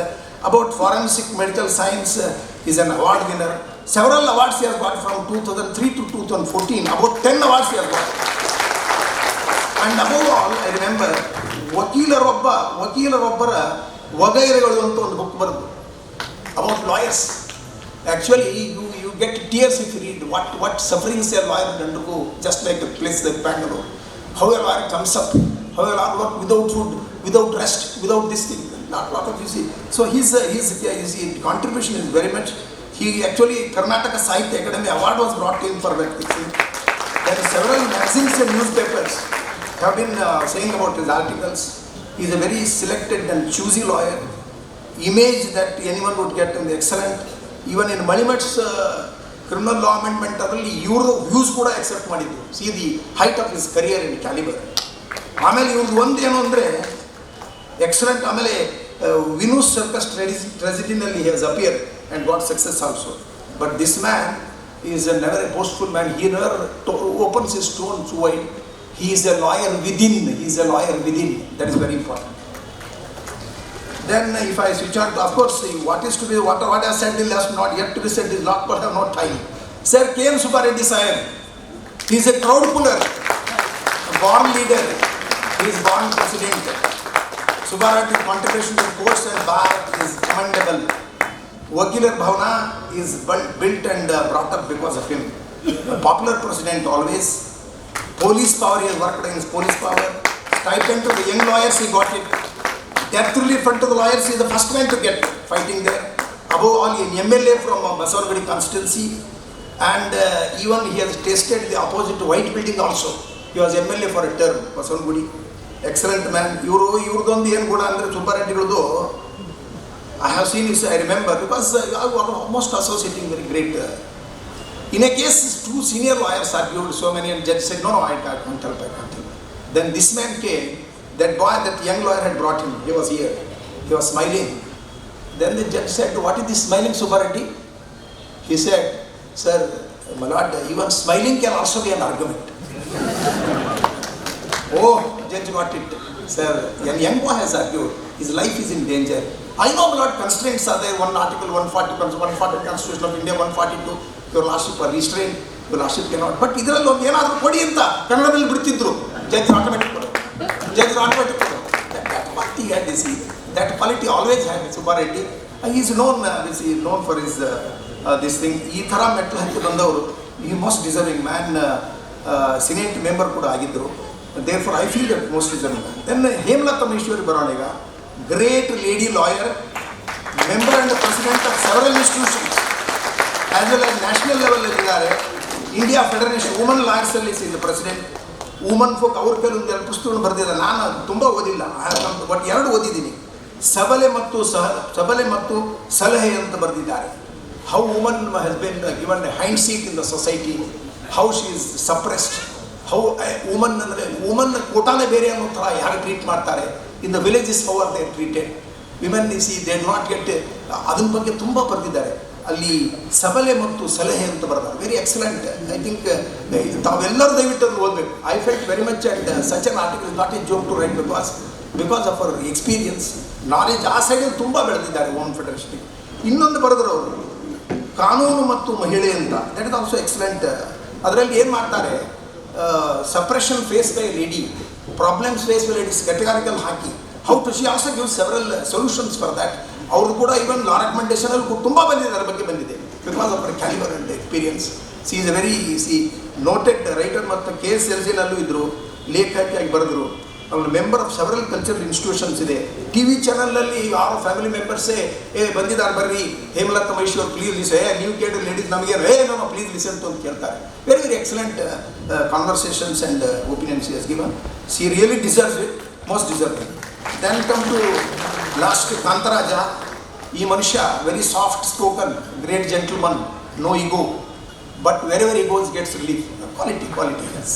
about forensic medical science, he is an award winner. Several awards he has got from 2003 to 2014. About 10 awards he has got. And above all, I remember, Vakeela Vaahini Vagairegalu anta ಒಂದು book ಬರೆದು about lawyers. Actually, you get tears if you read what sufferings a lawyer undergo, just like a place like Bangalore. How a lawyer comes up, how a lawyer works without food, without rest, without this thing. Not lot of, you see. So his contribution is very much. He actually, Karnataka Sahitya Academy award was brought to him for that thing. There are several magazines and newspapers have been saying about his articles. He is a very selected and choosy lawyer. Image that anyone would get in the excellent. Even in Manimat's criminal law amendment, euro views kuda accept madidru. See the height of his career and caliber. ಆಮೇಲೆ ಇವ್ರದ್ದು ಒಂದು ಏನು ಅಂದರೆ excellent. ಆಮೇಲೆ ವಿನೂಸ್ circus ಟ್ರೆಜಿಡಿನಲ್ಲಿ he has appeared and got success also. But this man is never a boastful man. He never opens his tone too wide. He is a lawyer within. He is a lawyer within. That is very important. Then if I switch on, of course, what is to be, what I have said is not yet to be said is not, but I have no time. Sir, K.M. Subbareddy Sahib, he is a crowd puller, a born leader. He is born president. Subbareddy's contribution to courts and bar is commendable. Vakeela Vaahini is built and brought up because of him. A popular president always. Police power, he has worked in his police power. Stipend to the young lawyers, he got it. Death relief fund to the lawyers, he is the first man to get fighting there. above all an MLA from Basavagadi constituency, and even he has tasted the opposite white building also. He was MLA for a term, Basavagadi. Excellent man. Ivrudondu ಏನು ಕೂಡ ಅಂದರೆ ಸುಬ್ಬಾರೆಡ್ಡಿಗಳದು I have seen this, I remember, because I was almost associating very great. In a case, two senior lawyers argued so many, and judge said, no, I can't help. Then this man came, that boy, that young lawyer had brought him, he was here, he was smiling. Then the judge said, what is this smiling, Subbareddy? He said, sir, my lord, even smiling can also be an argument. Oh, judge got it. Sir, a young boy has argued, his life is in danger. I know, my lord, constraints are there, one article 140 Constitution of India, 142, your lordship are restrained, your lordship cannot. But ಇದರಲ್ಲಿ ಒಂದು ಏನಾದರೂ ಕೊಡಿ ಅಂತ ಕನ್ನಡದಲ್ಲಿ ಬಿಡ್ತಿದ್ರು, judge automatic ಕೊಡು. What he had this, that quality always had Subbareddy. He is known for his this thing. ಈ ಥರ ಮೆಟ್ಲು ಹತ್ತಿ ಬಂದವರು, ಈ ಮೋಸ್ಟ್ ಡಿಸರ್ವಿಂಗ್ ಮ್ಯಾನ್, ಸಿನೇಟ್ ಮೆಂಬರ್ ಕೂಡ ಆಗಿದ್ದರು. Therefore, I feel that most deserving man. Then Hemlata Maheshwari ಬರೋಣ ಈಗ. Great lady lawyer, member and president of several institutions, as well as national level ಇದ್ದಾರೆ. India Federation Women Lawyers ಅಲ್ಲಿ is the president. Woman folk ಅವ್ರ ಕೆಲವೊಂದು ಎರಡು ಪುಸ್ತಕಗಳು ಬರೆದಿದ್ದಾರೆ. ನಾನು ತುಂಬ ಓದಿಲ್ಲ, ಬಟ್ ಎರಡು ಓದಿದ್ದೀನಿ. ಸಬಲೆ ಮತ್ತು ಸಲಹೆ ಅಂತ ಬರೆದಿದ್ದಾರೆ. How woman has been given A hind seat in the society, how she is suppressed, how woman ಅಂದರೆ ವುಮನ್ ಕೋಟಾನೇ ಬೇರೆ ಅನ್ನೋ ಥರ ಯಾರು ಟ್ರೀಟ್ ಮಾಡ್ತಾರೆ. In the villages how are they treated, women is they not get, ಅದ್ರ ಬಗ್ಗೆ ತುಂಬ ಬರೆದಿದ್ದಾರೆ. ಅಲ್ಲಿ ಸಬಲೆ ಮತ್ತು ಸಲಹೆ ಅಂತ ಬರ್ತಾರೆ. Very excellent. ಐ ಥಿಂಕ್ ತಾವೆಲ್ಲರೂ ದಯವಿಟ್ಟು ಅದನ್ನು ಓದಬೇಕು. I felt very much at such an article is not a joke to write because of our experience, knowledge ಆ ಸೈಡಲ್ಲಿ ತುಂಬ ಬೆಳೆದಿದ್ದಾರೆ ವುಮನ್ ಫೆಡರೇಷನ್. ಇನ್ನೊಂದು ಬರೆದ್ರು ಅವರು, ಕಾನೂನು ಮತ್ತು ಮಹಿಳೆ ಅಂತ. That is also excellent. ಅದರಲ್ಲಿ ಏನು ಮಾಡ್ತಾರೆ, suppression face by lady, problems face by ladies categorical ಹಾಕಿ, how to she also give several solutions for that. ಅವ್ರು ಕೂಡ ಈವನ್ ಲಾ ರೆಕಮೆಂಡೇಷನಲ್ಲಿ ತುಂಬ ಬಂದಿದೆ, ಅದರ ಬಗ್ಗೆ ಬಂದಿದೆ, because of hour calibre and experience. C is A very noted writer. ಮತ್ತು KSLC-ನಲ್ಲೂ ಇದ್ದರು, ಲೇಖಕಿಯಾಗಿ ಬರೆದರು. ಅವನು member of several cultural institutions ಇದೆ. TV ಚಾನಲ್ನಲ್ಲಿ ಯಾರು ಫ್ಯಾಮಿಲಿ ಮೆಂಬರ್ಸೇ ಬಂದಿದ್ದಾರೆ ಬರ್ರಿ, ಹೇಮಲತಾ ಮಹೇಶ್ವರ್ ಪ್ಲೀಸ್ ಲಿಸನ್, ನೀವು ಕೇಳಿ ಲೇಡೀಸ್ ನಮಗೆ ನಮ್ಮ ಪ್ಲೀಸ್ ಲಿಸನ್ ಅಂತ ಕೇಳ್ತಾರೆ. Very very excellent conversations and opinions he has given. She really deserves it, most deserving. Then come to last Kantharaja. ಈ ಮನುಷ್ಯ very soft spoken, great gentleman, no ego, but very very egos gets relief. Quality ಎಸ್.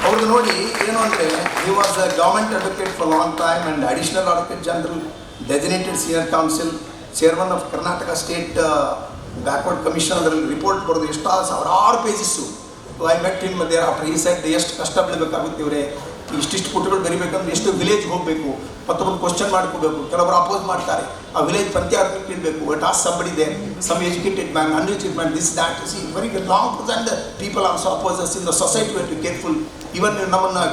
ಅವ್ರದ್ದು ನೋಡಿ ಏನು ಅಂದರೆ, he was the government advocate for long time and additional advocate general, designated senior counsel, chairman of Karnataka state backward commission. ಅದರಲ್ಲಿ report ಬರೋದು ಎಷ್ಟು ಸಾವಿರಾರು pages. I met him there after. ಈ ಸೈಡ್ ಎಷ್ಟು ಕಷ್ಟ ಬೀಳಬೇಕಾಗುತ್ತೆ ಇವರೇ, ಇಷ್ಟಿಷ್ಟು ಪುಟಗಳು ಬರೀಬೇಕಂದ್ರೆ ಎಷ್ಟು ವಿಲೇಜ್ ಹೋಗಬೇಕು, ಮತ್ತೊಬ್ಬರು ಕ್ವಶನ್ ಮಾಡ್ಕೋಬೇಕು, ಕೆಲವರು ಅಪೋಸ್ ಮಾಡ್ತಾರೆ, ಆ ವಿಲೇಜ್ ಪಂಚಾಯತ್ ಇಡಬೇಕು, ಟಾಸ್ ಸಂಬಡಿ ಇದೆ, some educated man, uneducated man, this that. See very long and people also opposes in the society were too careful. Even ನಮ್ಮನ್ನು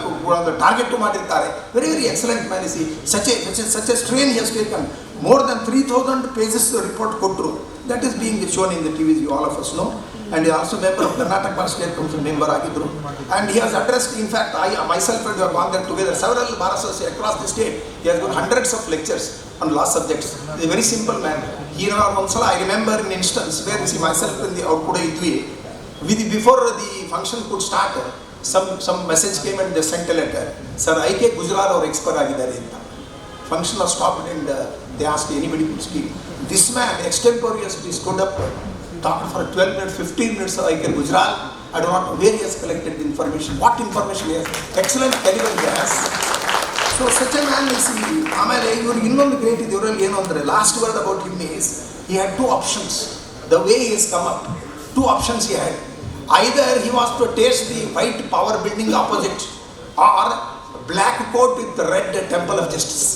ಟಾರ್ಗೆಟು ಮಾಡಿರ್ತಾರೆ. Very very excellent man. See such a strain he has taken. More than 3000 pages report ಕೊಟ್ಟರು. That is being shown in the TVs, you all of us know. And he also member of Karnataka State Council member ಆಗಿದ್ರು. And he has addressed, in fact, I myself and we have gone there together, several bar associates across the state. He has given hundreds of lectures on law subjects. He is a very simple man. He once I remember an instance where see myself and the output idvi, before the function could start, some message came and they sent a letter. Sir, I.K. Gujral or expert ಆಗಿದ್ದಾರೆ ಅಂತ. Function was stopped and they asked anybody could speak. This man extemporaneously stood up, talked for 12 minutes, 15 minutes of I.K. Gujral. I don't know where he has collected the information, what information he has. Excellent caliber he has. So such a man is he. ಆಮೇಲೆ ಇವರು ಇನ್ನೊಂದು great ಇದೆ ಇವರಲ್ಲಿ ಏನು ಅಂದರೆ, last word about him is, he had two options. The way he has come up, two options he had. Either he was to taste the white power building opposite, or black coat with the red temple of justice.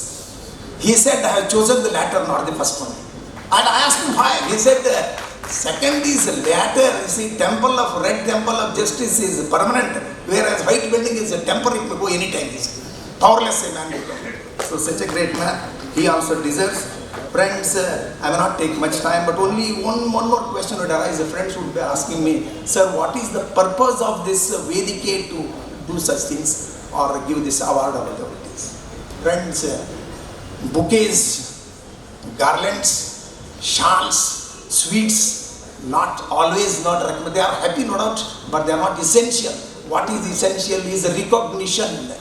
He said, I have chosen the latter, not the first one. And I asked him why. He said, second is latter. You see, temple of red temple of justice is permanent, whereas white building is a temporary, it may go anytime. Powerless a man become. So such a great man, he also deserves. Friends, I will not take much time, but only one more question would arise. The friends would be asking me, sir, what is the purpose of this Vedike to do such things or give this award of authorities? Friends, bouquets, garlands, shawls, sweets, not always not recommended. They are happy, no doubt, but they are not essential. What is essential is recognition.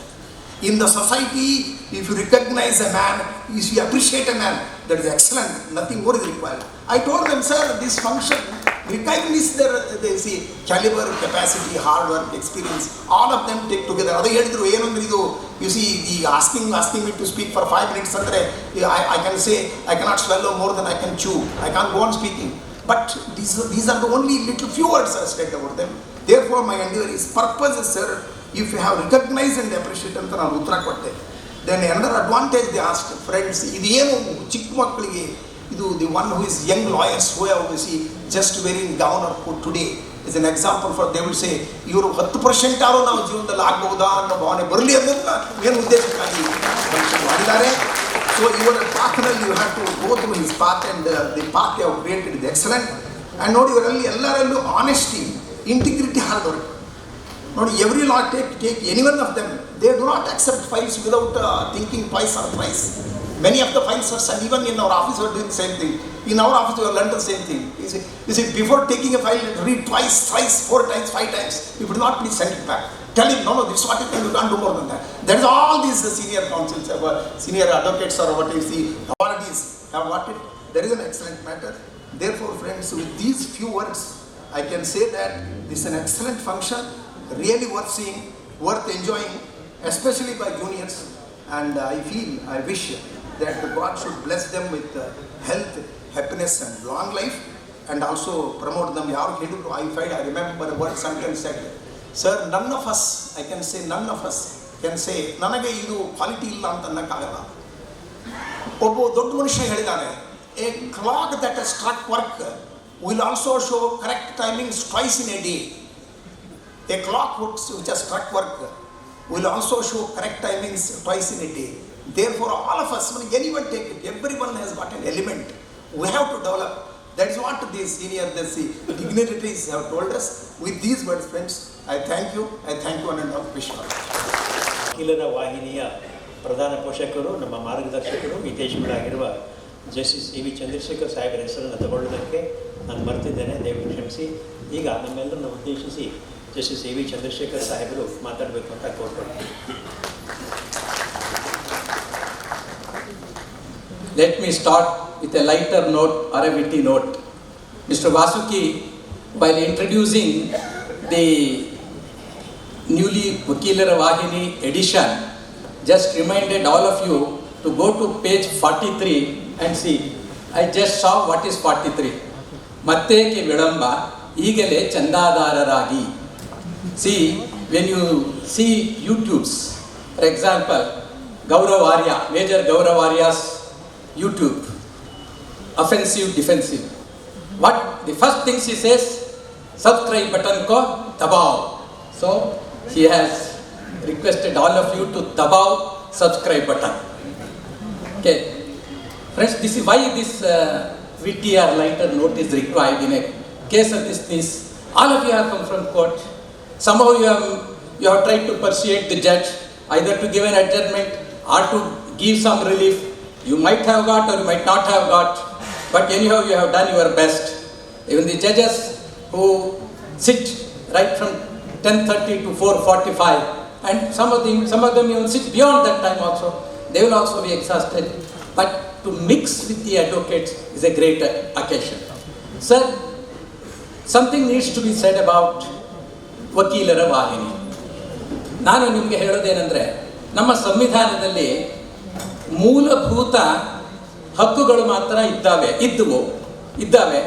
In the society, if you recognize a man, if you appreciate a man, that is excellent, nothing more is required. I told them, sir, this function recognize their caliber, capacity, hard work, experience, all of them take together. You see, asking me to speak for 5 minutes, I can say, I cannot swallow more than I can chew. I can't go on speaking. But these are the only little few words I said about them. Therefore, my endeavor is, purpose is, sir, if you have recognized and appreciated, then another advantage they asked, friends, the one who is young lawyers who have just wearing gown or coat today is an example for, they will say, you are 10% aro now ಜೀವನದಲ್ಲಿ ಆಗಬಹುದಾ ಅನ್ನೋ ಭಾವನೆ ಬರಲಿ ಅನ್ನೋದನ್ನ ಏನು ಉದ್ದೇಶಕ್ಕಾಗಿ ಮಾಡಿದ್ದಾರೆ. So your pathನಲ್ಲಿ you have to go through his path, and the path they have created is excellent. And ನೋಡಿ ಇವರಲ್ಲಿ ಎಲ್ಲರಲ್ಲೂ honesty, integrity hard work. Not every law take any one of them. They do not accept files without thinking twice or thrice. Many of the files are sent. Even in our office we are doing the same thing. In our office we have learned the same thing. You see, before taking a file, read twice, thrice, 4 times, 5 times. If you do not, please send it back. Tell him, no, this is what it is, you can't do more than that. That is all these senior counsels, senior advocates or what you see, authorities have what it. There is an excellent matter. Therefore, friends, with these few words, I can say that this is an excellent function, really worth seeing, worth enjoying, especially by juniors. And I wish that God should bless them with health, happiness and long life, and also promote them. I remember one sentence said, sir, none of us, I can say none of us can say, ನನಗೆ ಇದು quality ಇಲ್ಲ ಅಂತ ಅನ್ನಕ್ಕಾಗಲ್ಲ. ಒಬ್ಬ ದೊಡ್ಡ ಮನುಷ್ಯ ಹೇಳಿದ್ದಾನೆ, a clock that has struck work will also show correct timings twice in a day. A clock which has struck work will also show correct timings twice in a day. Therefore, all of us, when anyone take it, everyone has got an element. We have to develop. That is what the senior, dignitaries have told us. With these words, friends, I thank you and wish you all. ವಕೀಲರ ವಾಹಿನಿಯ ಪ್ರಧಾನ ಪೋಷಕರು, ನಮ್ಮ ಮಾರ್ಗದರ್ಶಕರು, ಹಿತೈಷಿಗಳಾಗಿರುವ justice C V Chandrashekhar ಸಾಹೇಬರ ಹೆಸರನ್ನು ತಗೊಳ್ಳೋದಕ್ಕೆ ನಾನು ಮರೆತಿದ್ದೇನೆ, ದಯವಿಟ್ಟು ಕ್ಷಮಿಸಿ. ಈಗ ನಮ್ಮೆಲ್ಲರನ್ನು ಉದ್ದೇಶಿಸಿ ಜಸ್ಟಿಸ್ ಸಿ ವಿ ಚಂದ್ರಶೇಖರ್ ಸಾಹೇಬರು ಮಾತಾಡಬೇಕು ಅಂತ ಕೋರ್ಕೊಳ್ತೀನಿ. Let me start with a lighter note or a witty note. Mr. Vasuki, while introducing the newly Vakeela Vaahini edition, just reminded all of you to go to page 43 and see. I just saw what is 43. Matteke Vidamba, Igale Chandadararagi. See, when you see YouTubes, for example, Gauravarya, Major Gauravarya's YouTube, offensive, defensive. What the first thing she says, subscribe button ko dabao. So he has requested all of you to dabao subscribe button. Okay, friends, this is why this witty or lighter note is required in a case of this. All of you have come from court. Somehow you have tried to persuade the judge either to give an adjournment or to give some relief. You might have got or you might not have got, but anyhow you have done your best. Even the judges who sit right from 10:30 to 4:45, and some of them even sit beyond that time also, they will also be exhausted. But to mix with the advocates is a great occasion. Sir, something needs to be said about ವಕೀಲರ ವಾಹಿನಿ. ನಾನು ನಿಮಗೆ ಹೇಳೋದೇನೆಂದರೆ, ನಮ್ಮ ಸಂವಿಧಾನದಲ್ಲಿ ಮೂಲಭೂತ ಹಕ್ಕುಗಳು ಮಾತ್ರ ಇದ್ದಾವೆ.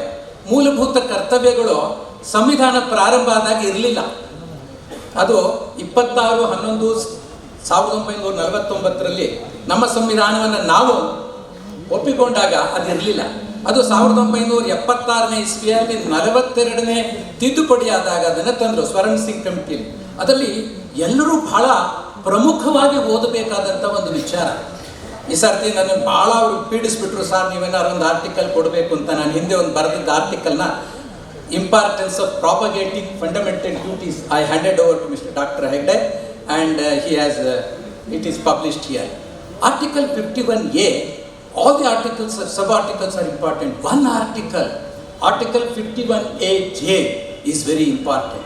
ಮೂಲಭೂತ ಕರ್ತವ್ಯಗಳು ಸಂವಿಧಾನ ಪ್ರಾರಂಭ ಆದಾಗ ಇರಲಿಲ್ಲ. ಅದು 26/11/1949 ನಮ್ಮ ಸಂವಿಧಾನವನ್ನು ನಾವು ಒಪ್ಪಿಕೊಂಡಾಗ ಅದಿರಲಿಲ್ಲ. ಅದು 1976ನೇ ಇಸ್ವಿಯಲ್ಲಿ 42ನೇ ತಿದ್ದುಪಡಿ ಆದಾಗ ಅದನ್ನು ತಂದರು ಸ್ವರಣ್ ಸಿಂಗ್ ಕಮಿಟಿಯಲ್ಲಿ. ಅದರಲ್ಲಿ ಎಲ್ಲರೂ ಬಹಳ ಪ್ರಮುಖವಾಗಿ ಓದಬೇಕಾದಂಥ ಒಂದು ವಿಚಾರ. ಈ ಸರ್ತಿ ನನಗೆ ಭಾಳ ಅವರು ಪೀಡಿಸ್ಬಿಟ್ರು, ಸರ್ ನೀವೇನಾದ್ರು ಒಂದು ಆರ್ಟಿಕಲ್ ಕೊಡಬೇಕು ಅಂತ. ನಾನು ಹಿಂದೆ ಒಂದು ಬರೆದಿದ್ದ ಆರ್ಟಿಕಲ್ನ importance of propagating fundamental duties I handed over to Mister Doctor Hegde and it is published here. Article 51A All the articles or sub-articles are important. One article, Article 51AJ, is very important.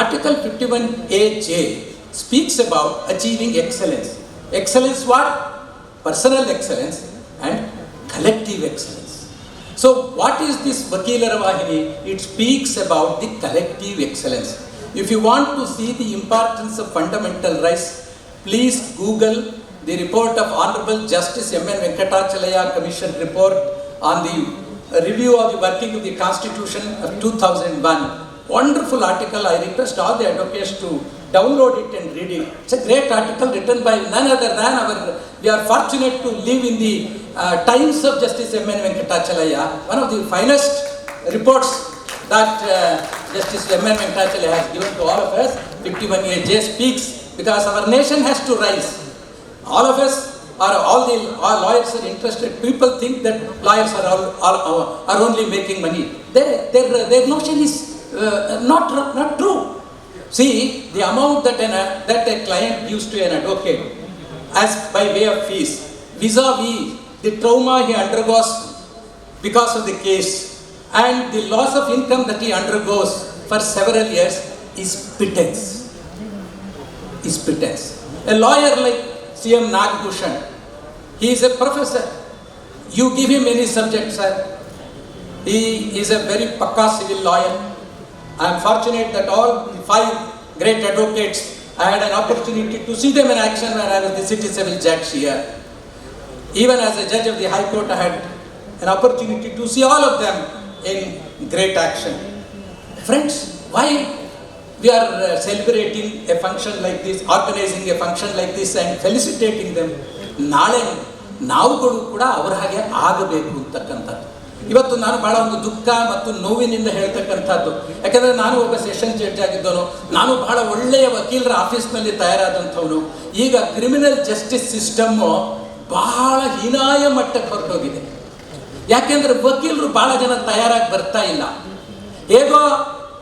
Article 51AJ speaks about achieving excellence. Excellence what? Personal excellence and collective excellence. So what is this Vakeela Vaahini? It speaks about the collective excellence. If you want to see the importance of fundamental rights, please Google the report of Honorable Justice M.N. Venkatachalaya Commission report on the review of the working of the Constitution of 2001. Wonderful article. I request all the advocates to download it and read it. It's a great article written by none other than we are fortunate to live in the times of Justice M.N. Venkatachalaya. One of the finest reports that Justice M.N. Venkatachalaya has given to all of us. 51AJ speaks because our nation has to rise. All of us all lawyers are interested. People think that lawyers are only making money. Their notion is not true. See, the amount that a client gives to an advocate as by way of fees, vis-a-vis the trauma he undergoes because of the case and the loss of income that he undergoes for several years is pittance. A lawyer like C.M. Bhushana, he is a professor. You give him any subject, sir. He is a very pakka civil lawyer. I am fortunate that all the 5 great advocates, I had an opportunity to see them in action when I was the city civil judge here. Even as a judge of the High Court, I had an opportunity to see all of them in great action. Friends, why we are celebrating a function like this, organizing a function like this and felicitating them? ನಾಳೆ ನಾವುಗಳು ಕೂಡ ಅವರ ಹಾಗೆ ಆಗಬೇಕು ಅಂತಕ್ಕಂಥದ್ದು. ಇವತ್ತು ನಾನು ಬಹಳ ಒಂದು ದುಃಖ ಮತ್ತು ನೋವಿನಿಂದ ಹೇಳ್ತಕ್ಕಂಥದ್ದು. ಯಾಕಂದರೆ ನಾನು ಒಬ್ಬ ಸೆಷನ್ ಜಡ್ಜ್ ಆಗಿದ್ದವನು, ನಾನು ಬಹಳ ಒಳ್ಳೆಯ ವಕೀಲರ ಆಫೀಸ್ನಲ್ಲಿ ತಯಾರಾದಂಥವನು. ಈಗ ಕ್ರಿಮಿನಲ್ ಜಸ್ಟಿಸ್ ಸಿಸ್ಟಮ್ಮು ಬಹಳ ಹೀನಾಯ ಮಟ್ಟಕ್ಕೆ ಹೊರಟೋಗಿದೆ. ಯಾಕೆಂದರೆ ವಕೀಲರು ಬಹಳ ಜನ ತಯಾರಾಗಿ ಬರ್ತಾ ಇಲ್ಲ. ಹೇಗೋ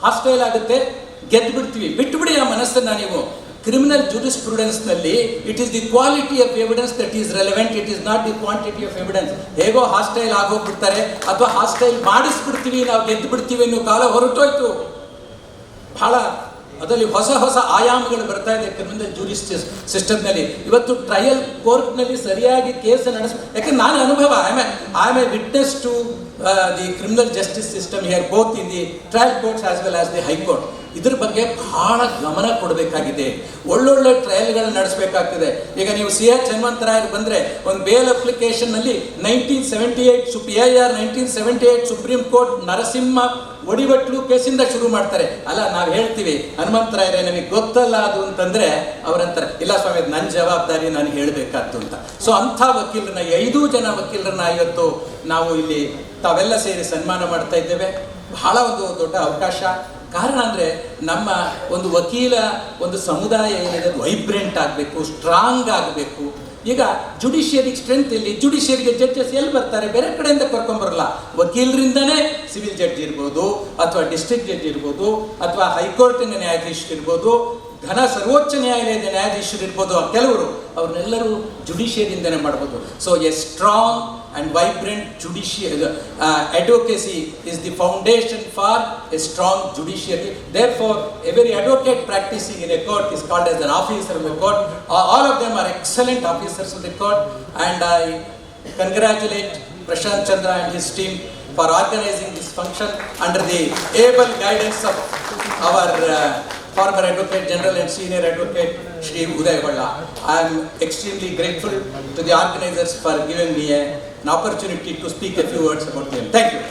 ಹಾಸ್ಟೈಲ್ ಆಗುತ್ತೆ, ಗೆದ್ದು ಬಿಡ್ತೀವಿ. ಬಿಟ್ಟುಬಿಡಿ ಆ ಮನಸ್ಸನ್ನು ನೀವು. ಕ್ರಿಮಿನಲ್ ಜೂರಿಸ್ಪ್ರುಡೆನ್ಸ್ನಲ್ಲಿ it is the quality of evidence that is relevant, it is not the quantity of evidence. ಹೇಗೋ ಹಾಸ್ಟೈಲ್ ಆಗೋಗ್ಬಿಡ್ತಾರೆ ಅಥವಾ ಹಾಸ್ಟೈಲ್ ಮಾಡಿಸ್ಬಿಡ್ತೀವಿ, ನಾವು ಗೆದ್ದು ಬಿಡ್ತೀವಿ ಅನ್ನೋ ಕಾಲ ಹೊರಟೋಯ್ತು. ಬಹಳ ಅದರಲ್ಲಿ ಹೊಸ ಹೊಸ ಆಯಾಮಗಳು ಬರ್ತಾ ಇದೆ ಕ್ರಿಮಿನಲ್ ಜೂರಿಸ್ಟಿಸ್ ಸಿಸ್ಟಮ್ನಲ್ಲಿ. ಇವತ್ತು ಟ್ರಯಲ್ ಕೋರ್ಟ್ನಲ್ಲಿ ಸರಿಯಾಗಿ ಕೇಸ್ ಯಾಕೆ ನಾನು ಅನುಭವ, I am a witness to the criminal justice system here, both in the trial courts as well as the high court. ಇದ್ರ ಬಗ್ಗೆ ಬಹಳ ಗಮನ ಕೊಡಬೇಕಾಗಿದೆ. ಒಳ್ಳೊಳ್ಳೆ ಟ್ರಯಲ್ಗಳನ್ನ ನಡೆಸಬೇಕಾಗ್ತದೆ. ಈಗ ನೀವು C.H. ಹನುಮಂತರಾಯರು ಬಂದರೆ ಒಂದು ಬೇಲ್ ಅಪ್ಲಿಕೇಶನ್ನಲ್ಲಿ 1978 ಸುಪ್ರೀಂ ಕೋರ್ಟ್ ನರಸಿಂಹ ಒಡಿಬಟ್ಲು ಕೇಸಿಂದ ಶುರು ಮಾಡ್ತಾರೆ. ಅಲ್ಲ, ನಾವು ಹೇಳ್ತೀವಿ ಹನುಮಂತರಾಯರೇ ನಮಗೆ ಗೊತ್ತಲ್ಲ ಅದು ಅಂತಂದರೆ ಅವರಂತಾರೆ ಇಲ್ಲ ಸ್ವಾಮಿ, ಅದು ನನ್ನ ಜವಾಬ್ದಾರಿ, ನಾನು ಹೇಳಬೇಕಾದ್ದು ಅಂತ. ಸೊ ಅಂಥ ವಕೀಲರನ್ನ 5 ಜನ ವಕೀಲರನ್ನ ಇವತ್ತು ನಾವು ಇಲ್ಲಿ ತಾವೆಲ್ಲ ಸೇರಿ ಸನ್ಮಾನ ಮಾಡ್ತಾ ಇದ್ದೇವೆ. ಬಹಳ ಒಂದು ದೊಡ್ಡ ಅವಕಾಶ. ಕಾರಣ ಅಂದರೆ ನಮ್ಮ ಒಂದು ವಕೀಲ ಒಂದು ಸಮುದಾಯ ಏನಿದೆ ಅದು ವೈಬ್ರೆಂಟ್ ಆಗಬೇಕು, ಸ್ಟ್ರಾಂಗ್ ಆಗಬೇಕು. ಈಗ ಜುಡಿಷಿಯರಿಗೆ ಸ್ಟ್ರೆಂತ್ ಇಲ್ಲಿ, ಜುಡಿಷಿಯರಿಗೆ ಜಡ್ಜಸ್ ಎಲ್ಲಿ ಬರ್ತಾರೆ? ಬೇರೆ ಕಡೆಯಿಂದ ಕರ್ಕೊಂಬರಲ್ಲ. ವಕೀಲರಿಂದನೇ ಸಿವಿಲ್ ಜಡ್ಜ್ ಇರ್ಬೋದು, ಅಥವಾ ಡಿಸ್ಟ್ರಿಕ್ಟ್ ಜಡ್ಜ್ ಇರ್ಬೋದು, ಅಥವಾ ಹೈಕೋರ್ಟಿನ ನ್ಯಾಯಾಧೀಶರು ಇರ್ಬೋದು, ಘನ ಸರ್ವೋಚ್ಚ ನ್ಯಾಯಾಲಯದ ನ್ಯಾಯಾಧೀಶರು ಇರ್ಬೋದು. ಕೆಲವರು ಅವ್ರನ್ನೆಲ್ಲರೂ ಜುಡಿಷಿಯರಿಂದನೇ ಮಾಡ್ಬೋದು. So A strong and vibrant advocacy is the foundation for a strong judiciary. Therefore, every advocate practicing in a court is called as an officer of the court. All of them are excellent officers of the court, and I congratulate Prashant Chandra and his team for organizing this function under the able guidance of our former Advocate General and Senior Advocate Shri Uday Valla. I am extremely grateful to the organizers for giving me an opportunity to speak a few words about them. Thank you.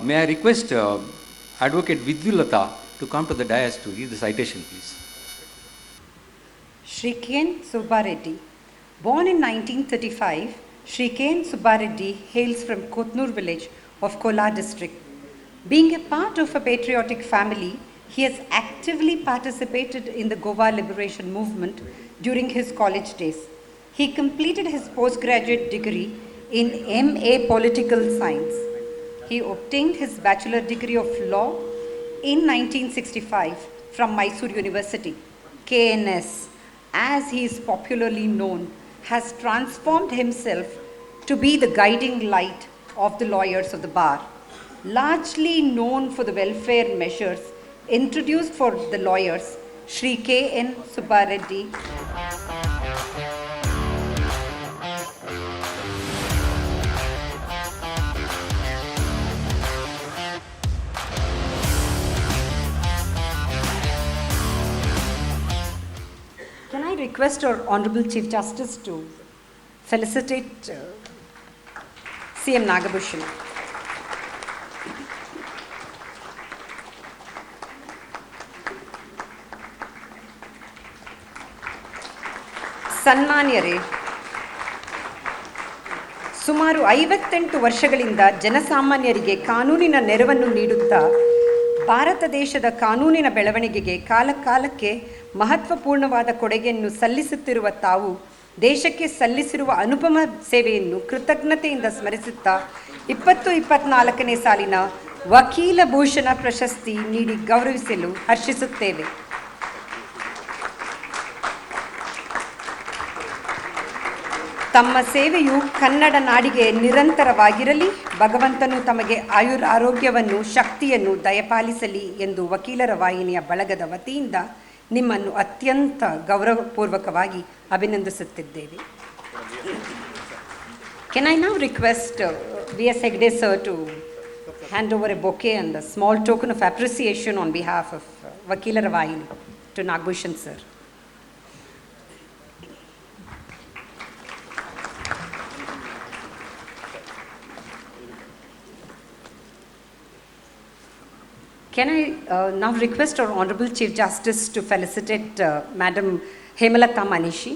May I request Advocate Vidyulata to come to the dais to give the citation, please. Shri K.N. Subbareddy. Born in 1935, Shri K.N. Subbareddy hails from Kotnur village of Kolar district. Being a part of a patriotic family, he has actively participated in the Goa liberation movement during his college days. He completed his postgraduate degree in MA Political Science. He obtained his bachelor degree of law in 1965 from Mysore University, KNS, as he is popularly known, has transformed himself to be the guiding light of the lawyers of the bar. Largely known for the welfare measures introduced for the lawyers, Shri K.N. Subbareddy Can I request our Honorable Chief Justice to felicitate CM Nagabhushan? ಸನ್ಮಾನ್ಯರೇ, ಸುಮಾರು 58 ವರ್ಷಗಳಿಂದ ಜನಸಾಮಾನ್ಯರಿಗೆ ಕಾನೂನಿನ ನೆರವನ್ನು ನೀಡುತ್ತಾ ಭಾರತ ದೇಶದ ಕಾನೂನಿನ ಬೆಳವಣಿಗೆಗೆ ಕಾಲಕಾಲಕ್ಕೆ ಮಹತ್ವಪೂರ್ಣವಾದ ಕೊಡುಗೆಯನ್ನು ಸಲ್ಲಿಸುತ್ತಿರುವ ತಾವು ದೇಶಕ್ಕೆ ಸಲ್ಲಿಸಿರುವ ಅನುಪಮ ಸೇವೆಯನ್ನು ಕೃತಜ್ಞತೆಯಿಂದ ಸ್ಮರಿಸುತ್ತಾ 2024ನೇ ಸಾಲಿನ ವಕೀಲ ಭೂಷಣ ಪ್ರಶಸ್ತಿ ನೀಡಿ ಗೌರವಿಸಲು ಹರ್ಷಿಸುತ್ತೇವೆ. ತಮ್ಮ ಸೇವೆಯು ಕನ್ನಡ ನಾಡಿಗೆ ನಿರಂತರವಾಗಿರಲಿ, ಭಗವಂತನು ತಮಗೆ ಆರೋಗ್ಯವನ್ನು ಶಕ್ತಿಯನ್ನು ದಯಪಾಲಿಸಲಿ ಎಂದು ವಕೀಲರ ವಾಹಿನಿಯ ಬಳಗದ ವತಿಯಿಂದ ನಿಮ್ಮನ್ನು ಅತ್ಯಂತ ಗೌರವಪೂರ್ವಕವಾಗಿ ಅಭಿನಂದಿಸುತ್ತಿದ್ದೇವೆ. Can I now request V.S. Hegde sir to hand over a bouquet and a small token of appreciation on behalf of Vakeela Vaahini to Nagbhushan sir. Can I now request our Honorable Chief Justice to felicitate Madam Hemalata Manishi.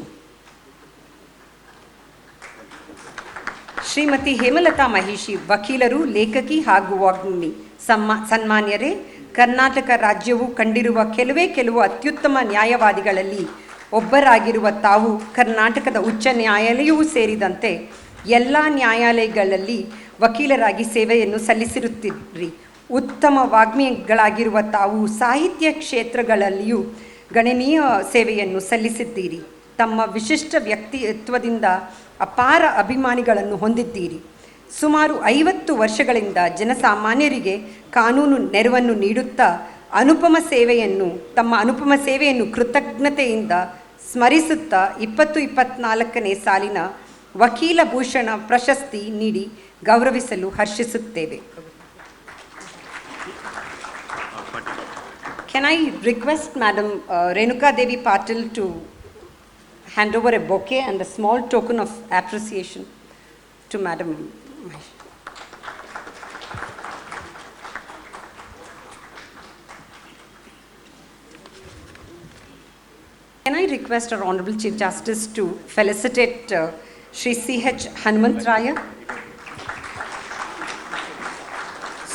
Shrimati Hemalatha ಮಹಿಷಿ ವಕೀಲರು, ಲೇಖಕಿ ಹಾಗೂ ವಾಗ್ಮಿ. ಸನ್ಮಾನ್ಯರೇ, ಕರ್ನಾಟಕ ರಾಜ್ಯವು ಕಂಡಿರುವ ಕೆಲವು ಅತ್ಯುತ್ತಮ ನ್ಯಾಯವಾದಿಗಳಲ್ಲಿ ಒಬ್ಬರಾಗಿರುವ ತಾವು ಕರ್ನಾಟಕದ ಉಚ್ಚ ನ್ಯಾಯಾಲಯವೂ ಸೇರಿದಂತೆ ಎಲ್ಲ ನ್ಯಾಯಾಲಯಗಳಲ್ಲಿ ವಕೀಲರಾಗಿ ಸೇವೆಯನ್ನು ಸಲ್ಲಿಸಿರುತ್ತಿರಿ. ಉತ್ತಮ ವಾಗ್ಮಿಗಳಾಗಿರುವ ತಾವು ಸಾಹಿತ್ಯ ಕ್ಷೇತ್ರಗಳಲ್ಲಿಯೂ ಗಣನೀಯ ಸೇವೆಯನ್ನು ಸಲ್ಲಿಸಿದ್ದೀರಿ. ತಮ್ಮ ವಿಶಿಷ್ಟ ವ್ಯಕ್ತಿತ್ವದಿಂದ ಅಪಾರ ಅಭಿಮಾನಿಗಳನ್ನು ಹೊಂದಿದ್ದೀರಿ. ಸುಮಾರು 50 ವರ್ಷಗಳಿಂದ ಜನಸಾಮಾನ್ಯರಿಗೆ ಕಾನೂನು ನೆರವನ್ನು ನೀಡುತ್ತಾ ತಮ್ಮ ಅನುಪಮ ಸೇವೆಯನ್ನು ಕೃತಜ್ಞತೆಯಿಂದ ಸ್ಮರಿಸುತ್ತಾ 2024ನೇ ಸಾಲಿನ ವಕೀಲ ಭೂಷಣ ಪ್ರಶಸ್ತಿ ನೀಡಿ ಗೌರವಿಸಲು ಹರ್ಷಿಸುತ್ತೇವೆ. Can I request Madam Renuka Devi Patil to hand over a bouquet and a small token of appreciation to Madam. Can I request our Honorable Chief Justice to felicitate Shri C.H. Hanumantraya?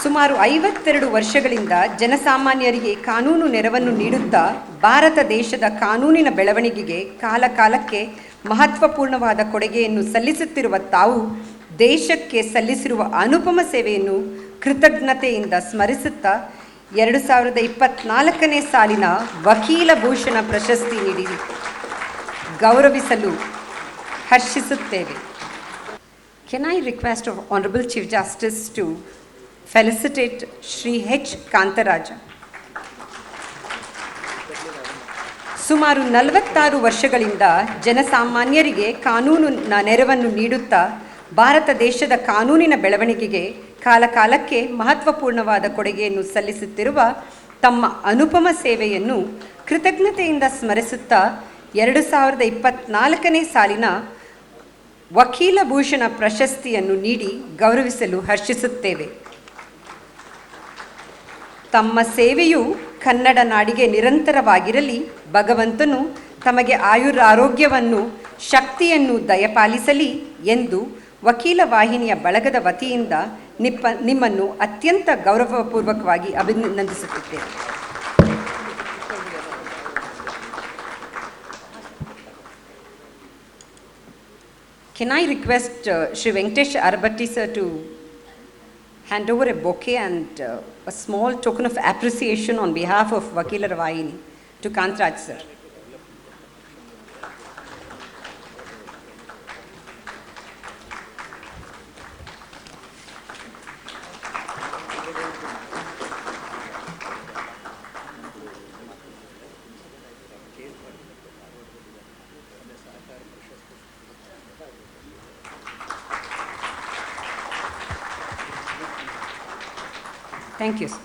ಸುಮಾರು 52 ವರ್ಷಗಳಿಂದ ಜನಸಾಮಾನ್ಯರಿಗೆ ಕಾನೂನು ನೆರವನ್ನು ನೀಡುತ್ತಾ ಭಾರತ ದೇಶದ ಕಾನೂನಿನ ಬೆಳವಣಿಗೆಗೆ ಕಾಲಕಾಲಕ್ಕೆ ಮಹತ್ವಪೂರ್ಣವಾದ ಕೊಡುಗೆಯನ್ನು ಸಲ್ಲಿಸುತ್ತಿರುವ ತಾವು ದೇಶಕ್ಕೆ ಸಲ್ಲಿಸಿರುವ ಅನುಪಮ ಸೇವೆಯನ್ನು ಕೃತಜ್ಞತೆಯಿಂದ ಸ್ಮರಿಸುತ್ತಾ 2024ನೇ ಸಾಲಿನ ವಕೀಲ ಭೂಷಣ ಪ್ರಶಸ್ತಿ ನೀಡಿ ಗೌರವಿಸಲು ಹರ್ಷಿಸುತ್ತೇವೆ. Can I request our Honorable Chief Justice to felicitate Shri H. Kantaraja. ಸುಮಾರು 46 ವರ್ಷಗಳಿಂದ ಜನಸಾಮಾನ್ಯರಿಗೆ ಕಾನೂನಿನ ನೆರವನ್ನು ನೀಡುತ್ತಾ ಭಾರತ ದೇಶದ ಕಾನೂನಿನ ಬೆಳವಣಿಗೆಗೆ ಕಾಲಕಾಲಕ್ಕೆ ಮಹತ್ವಪೂರ್ಣವಾದ ಕೊಡುಗೆಯನ್ನು ಸಲ್ಲಿಸುತ್ತಿರುವ ತಮ್ಮ ಅನುಪಮ ಸೇವೆಯನ್ನು ಕೃತಜ್ಞತೆಯಿಂದ ಸ್ಮರಿಸುತ್ತಾ 2024ನೇ ಸಾಲಿನ ವಕೀಲ ಭೂಷಣ ಪ್ರಶಸ್ತಿಯನ್ನು ನೀಡಿ ಗೌರವಿಸಲು ಹರ್ಷಿಸುತ್ತೇವೆ. ತಮ್ಮ ಸೇವೆಯು ಕನ್ನಡ ನಾಡಿಗೆ ನಿರಂತರವಾಗಿರಲಿ, ಭಗವಂತನು ತಮಗೆ ಆರೋಗ್ಯವನ್ನು ಶಕ್ತಿಯನ್ನು ದಯಪಾಲಿಸಲಿ ಎಂದು ವಕೀಲ ವಾಹಿನಿಯ ಬಳಗದ ವತಿಯಿಂದ ನಿಮ್ಮನ್ನು ಅತ್ಯಂತ ಗೌರವಪೂರ್ವಕವಾಗಿ ಅಭಿನಂದಿಸುತ್ತಿದ್ದೇವೆ. Can I request Shri Venkatesh Arbatti sir to hand over a bouquet and a small token of appreciation on behalf of Vakeela Vaahini to Kantraj sir. Thank you, sir.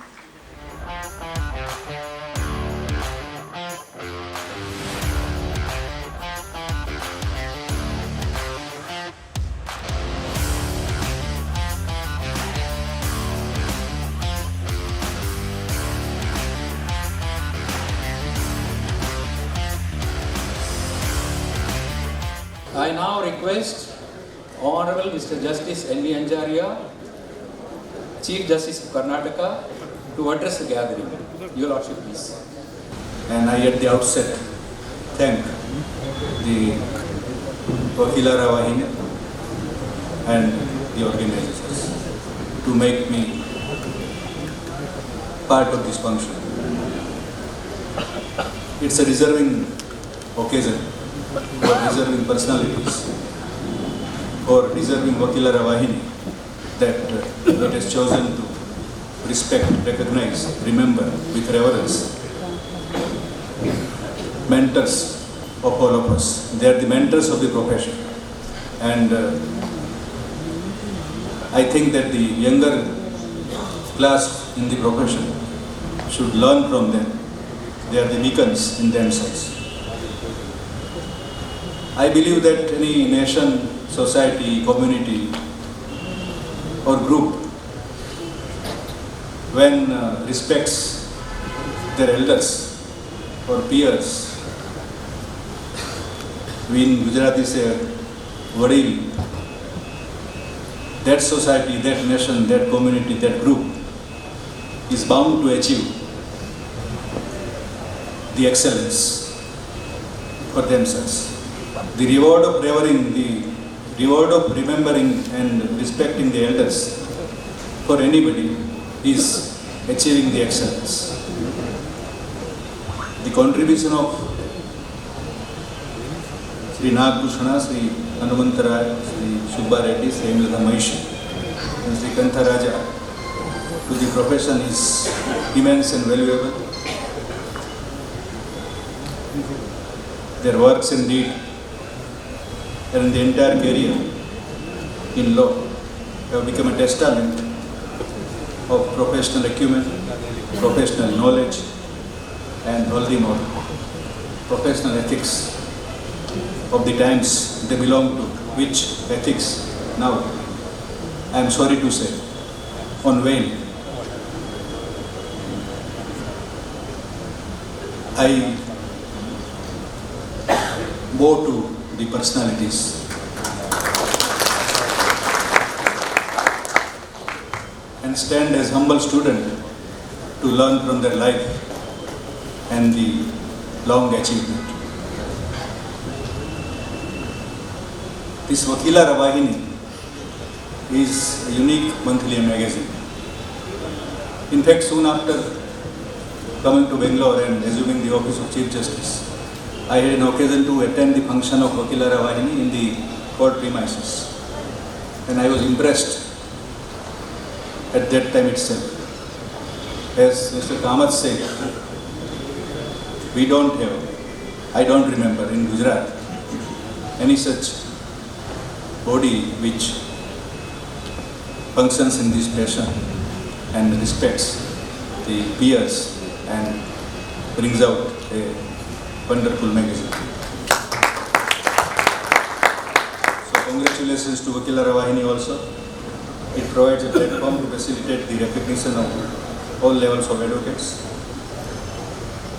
I now request Honorable Mr. Justice N.V. Anjaria, Chief Justice of Karnataka, to address the gathering. Your Lordship, please. And I at the outset thank the Vakeela Vaahini and the organizers to make me part of this function. It's a deserving occasion for deserving personalities, for deserving Vakeela Vaahini, that it has chosen to respect, recognize, remember with reverence mentors of all of us. They are the mentors of the profession. And I think that the younger class in the profession should learn from them. They are the beacons in themselves. I believe that any nation, society, community or group, when respects their elders or peers, we in Gujarati say vadil, that society, that nation, that community, that group is bound to achieve the excellence for themselves. The reward of revering, the reward of remembering and respecting the elders for anybody is achieving the excellence. The contribution of Sri Bhushana, Sri Hanumantaraya, Sri Subba Reddy, Sri Emilada Maishi, and Sri Kantharaja to the profession is immense and valuable. Their works indeed and the entire career in law have become a testament of professional acumen, professional knowledge, and all the more professional ethics of the times they belong to, which ethics now, I am sorry to say, on wane. I bow to the personalities and stand as humble student to learn from their life and the long achievement. This Vakeela Vaahini is a unique monthly magazine. In fact, soon after coming to Bangalore and assuming the office of Chief Justice, I had an occasion to attend the function of Vakeela Vaahini in the court premises, and I was impressed at that time itself. As Mr. Kamath said, we don't have, I don't remember in Gujarat, any such body which functions in this fashion and respects the peers and brings out a wonderful magazine. So congratulations to Vakeela Vaahini also. It provides a platform to facilitate the recognition of all levels of advocates.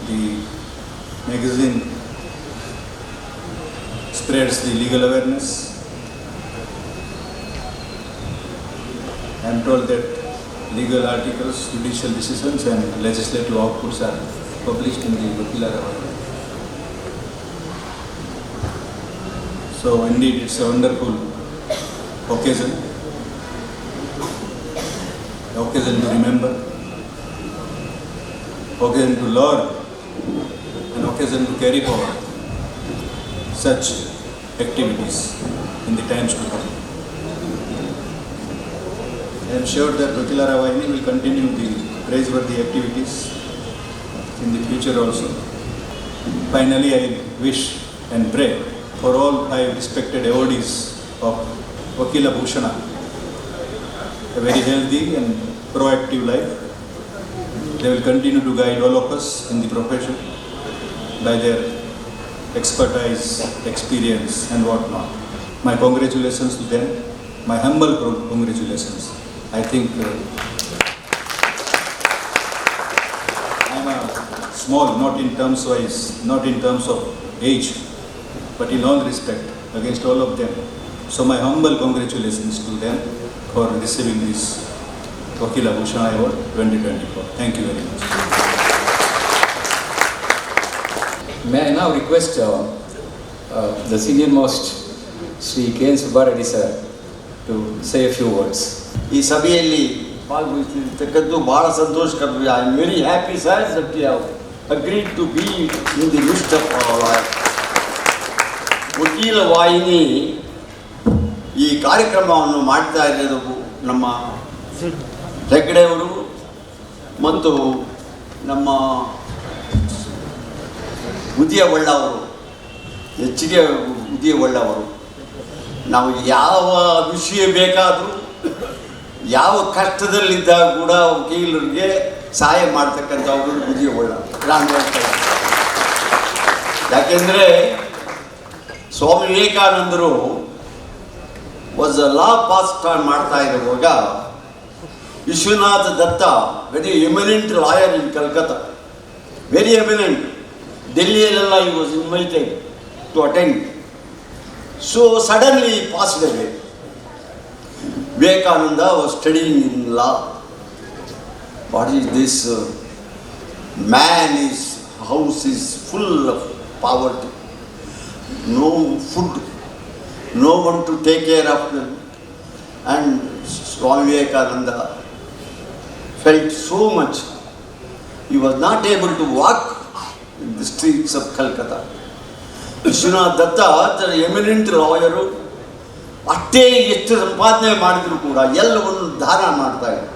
The magazine spreads the legal awareness. I am told that legal articles, judicial decisions and legislative outputs are published in the Vakeela Vaahini. So indeed it's a wonderful occasion to remember, occasion to learn, an occasion to carry forward such activities in the times to come. I am sure that Vakeela Vaahini will continue the praiseworthy activities in the future also. Finally, I wish and pray for all my respected devotees of Vakeela Bhushana a very healthy and proactive life. They will continue to guide all of us in the profession by their expertise, experience and whatnot. My congratulations to them, my humble congratulations. I think I am a small, not in terms wise, not in terms of age, but in all respect against all of them. So my humble congratulations to them for receiving this Vakeela Bhushana Award 2024. Thank you very much. May I now request the senior most Sri K.N. Subbareddy sir to say a few words. ಈ ಸಭೆಯಲ್ಲಿ ಭಾಗವಹಿಸಿರ್ತಕ್ಕದ್ದು ಬಹಳ ಸಂತೋಷಕರ. I am very happy sir that you have agreed to be in the list of Vakeela Vaahini ಈ ಕಾರ್ಯಕ್ರಮವನ್ನು ಮಾಡ್ತಾ ಇರೋದು ನಮ್ಮ ಹೆಗ್ಡೆಯವರು ಮತ್ತು ನಮ್ಮ ಉದಯವಳ್ಳ ಅವರು, ಹೆಚ್ಚಿಗೆ ಉದಯವಳ್ಳ ಅವರು. ನಾವು ಯಾವ ವಿಷಯ ಬೇಕಾದರೂ ಯಾವ ಕಷ್ಟದಲ್ಲಿದ್ದಾಗ ಕೂಡ ವಕೀಲರಿಗೆ ಸಹಾಯ ಮಾಡ್ತಕ್ಕಂಥವ್ರು ಉದಯವಳ್ಳ. ನಾನು ಹೇಳ್ತೇನೆ, ಯಾಕೆಂದರೆ ಸ್ವಾಮಿ ವಿವೇಕಾನಂದರು ವಾಸ್ ಅ ಲಾ ಪಾಸ್ ಮಾಡ್ತಾ ಇರುವಾಗ Vishwanath Datta, very eminent lawyer in Calcutta, very eminent. ಡೆಲ್ಲಿಯಲ್ಲೆಲ್ಲ ಈ was invited to attend. So suddenly passed away. Vivekananda was studying in law. What is this? His house is full of poverty. No food, no one to take care of them. And Swami Vivekananda felt so much. He was not able to walk in the streets of Calcutta. Vishwanath Datta, the eminent lawyer, ಅಷ್ಟೇ ಎಷ್ಟು ಸಂಪಾದನೆ ಮಾಡಿದ್ರು ಕೂಡ ಎಲ್ಲವನ್ನು ದಾನ ಮಾಡ್ತಾ ಇದ್ರು.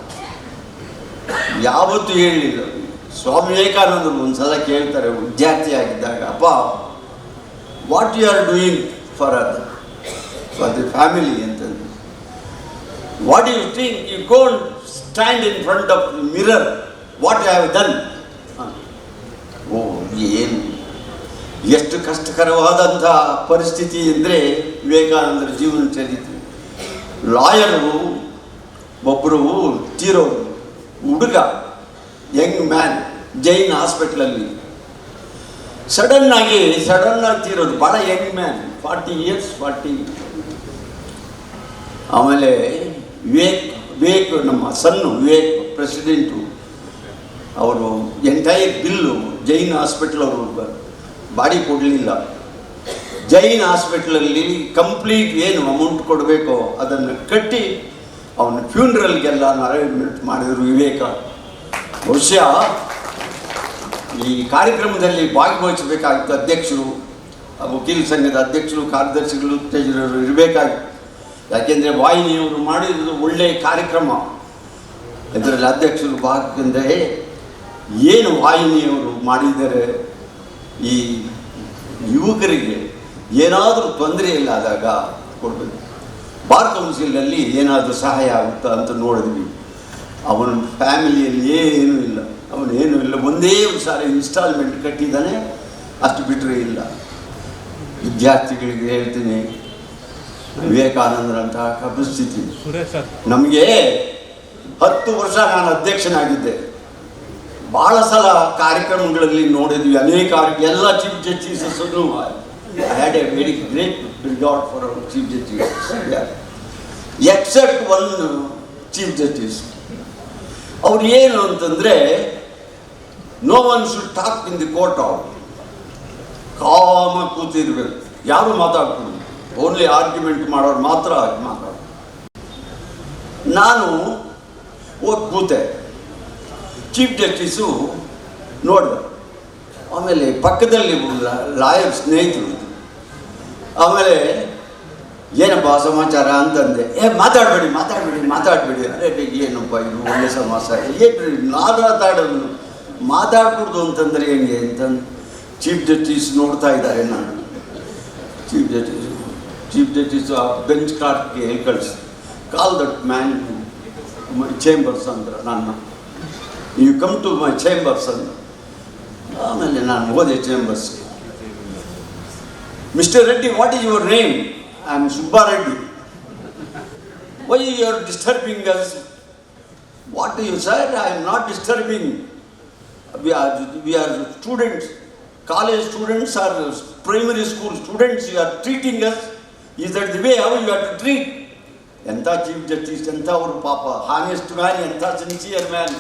ಯಾವತ್ತೂ ಹೇಳಲಿಲ್ಲ. ಸ್ವಾಮಿ ವಿವೇಕಾನಂದರು ಒಂದು ಸಲ ಕೇಳ್ತಾರೆ ವಿದ್ಯಾರ್ಥಿಯಾಗಿದ್ದಾಗ, ಅಪ್ಪ what you are doing for the family ಅಂತಂದು. What you think you go and stand in front of the mirror what you have done. Oh ಏನು ಎಷ್ಟು ಕಷ್ಟಕರವಾದಂಥ ಪರಿಸ್ಥಿತಿ ಅಂದರೆ ವಿವೇಕಾನಂದರ ಜೀವನ ಚರಿತ್ರೆ. ಲಾಯರು ಒಬ್ಬರು ತೀರೋರು, ಹುಡುಗ, ಯಂಗ್ ಮ್ಯಾನ್, ಜೈನ್ ಹಾಸ್ಪಿಟ್ಲಲ್ಲಿ ಸಡನ್ನಾಗಿ ತೀರೋದು. ಭಾಳ ಯಂಗ್ ಮ್ಯಾನ್, 40 years. ಆಮೇಲೆ ವಿವೇಕ್ ನಮ್ಮ ಸನ್ನು ವಿವೇಕ್ ಪ್ರೆಸಿಡೆಂಟು, ಅವರು ಎಂಟೈರ್ ಬಿಲ್ಲು ಜೈನ್ ಹಾಸ್ಪಿಟ್ಲ್ ಅವರು ಬಾಡಿ ಕೊಡಲಿಲ್ಲ. ಜೈನ್ ಹಾಸ್ಪಿಟ್ಲಲ್ಲಿ ಕಂಪ್ಲೀಟ್ ಏನು ಅಮೌಂಟ್ ಕೊಡಬೇಕೋ ಅದನ್ನು ಕಟ್ಟಿ ಅವನ ಫ್ಯೂನ್ರಲ್ಗೆಲ್ಲ ಅರೇಂಜ್ಮೆಂಟ್ ಮಾಡಿದರು ವಿವೇಕ. ಬಹುಶಃ ಈ ಕಾರ್ಯಕ್ರಮದಲ್ಲಿ ಭಾಗವಹಿಸಬೇಕಾಗಿತ್ತು ಅಧ್ಯಕ್ಷರು, ವಕೀಲ ಸಂಘದ ಅಧ್ಯಕ್ಷರು, ಕಾರ್ಯದರ್ಶಿಗಳು, ಟ್ರೆಜರರು ಇರಬೇಕಾಗಿತ್ತು. ಯಾಕೆಂದರೆ ವಾಹಿನಿಯವರು ಮಾಡಿದ್ದು ಒಳ್ಳೆಯ ಕಾರ್ಯಕ್ರಮ. ಇದರಲ್ಲಿ ಅಧ್ಯಕ್ಷರು ಭಾಗಂದರೆ ಏನು ವಾಹಿನಿಯವರು ಮಾಡಿದರೆ ಈ ಯುವಕರಿಗೆ ಏನಾದರೂ ತೊಂದರೆ ಇಲ್ಲದಾಗ ಕೊಡಬೇಕು. ಬಾರ್ ಕೌನ್ಸಿಲಲ್ಲಿ ಏನಾದರೂ ಸಹಾಯ ಆಗುತ್ತಾ ಅಂತ ನೋಡಿದ್ವಿ. ಅವನ ಫ್ಯಾಮಿಲಿಯಲ್ಲಿ ಏನೂ ಇಲ್ಲ, ಒಂದೇ ಒಂದು ಸಾರಿ ಇನ್ಸ್ಟಾಲ್ಮೆಂಟ್ ಕಟ್ಟಿದ್ದಾನೆ, ಅಷ್ಟು ಬಿಟ್ಟರೆ ಇಲ್ಲ. ವಿದ್ಯಾರ್ಥಿಗಳಿಗೆ ಹೇಳ್ತೀನಿ, ವಿವೇಕಾನಂದರಂತಹ ಪರಿಸ್ಥಿತಿ ನಮಗೆ 10 ವರ್ಷ ನಾನು ಅಧ್ಯಕ್ಷನಾಗಿದ್ದೆ. ಭಾಳ ಸಲ ಕಾರ್ಯಕ್ರಮಗಳಲ್ಲಿ ನೋಡಿದ್ವಿ, ಅನೇಕ ಎಲ್ಲ ಚೀಫ್ ಜಸ್ಟಿಸಸ್ಸನ್ನು. I had a very great regard for our chief justice, except one chief justice. ಅವ್ರು ಏನು ಅಂತಂದರೆ, no one should talk in the court of. ಕಾಮಾಗಿ ಕೂತಿರ್ಬೇಕು, ಯಾರು ಮಾತಾಡ್ಕೊಂಡು, ಓನ್ಲಿ ಆರ್ಗ್ಯುಮೆಂಟ್ ಮಾಡೋರು ಮಾತ್ರ ಮಾತಾಡೋದು. ನಾನು ಹೋಗಿ ಕೂತೆ, ಚೀಫ್ ಜಸ್ಟಿಸು ನೋಡಿದೆ. ಆಮೇಲೆ ಪಕ್ಕದಲ್ಲಿ ಲಾಯರ್ ಸ್ನೇಹಿತರು. ಆಮೇಲೆ ಏನಪ್ಪ ಸಮಾಚಾರ ಅಂತಂದೆ. ಮಾತಾಡಬೇಡಿ ಅರೆ ಏನಪ್ಪ ಇದು ಒಳ್ಳೆ ಸಮಾಚಾರ, ಏನು ಮಾತಾಡೋದು ಮಾತಾಡ್ಕೊಡ್ದು ಅಂತಂದರೆ ಹೆಂಗೆ ಅಂತಂದು ಚೀಫ್ ಜಸ್ಟಿಸ್ ನೋಡ್ತಾ ಇದ್ದಾರೆ ನಾನು. ಚೀಫ್ ಜಸ್ಟಿಸ್ ಆ ಬೆಂಚ್ ಕಾರ್ಡ್ಗೆ ಹೇಳಿ ಕಳಿಸಿ, call that man my chambers ಅಂದ್ರೆ ನಾನು, you come to my chambers ಅಂತ. ಆಮೇಲೆ ನಾನು ಹೋದೆ ಚೇಂಬರ್ಸ್ಗೆ. Mister Reddy, what is your name? I am Subbareddy. Why you are disturbing us? What do you say? I am not disturbing. We are students, college students or primary school students. You are treating us. Is that the way how you have to treat? Enta chief justice, enta avaru papa, honest man, enta sincere man,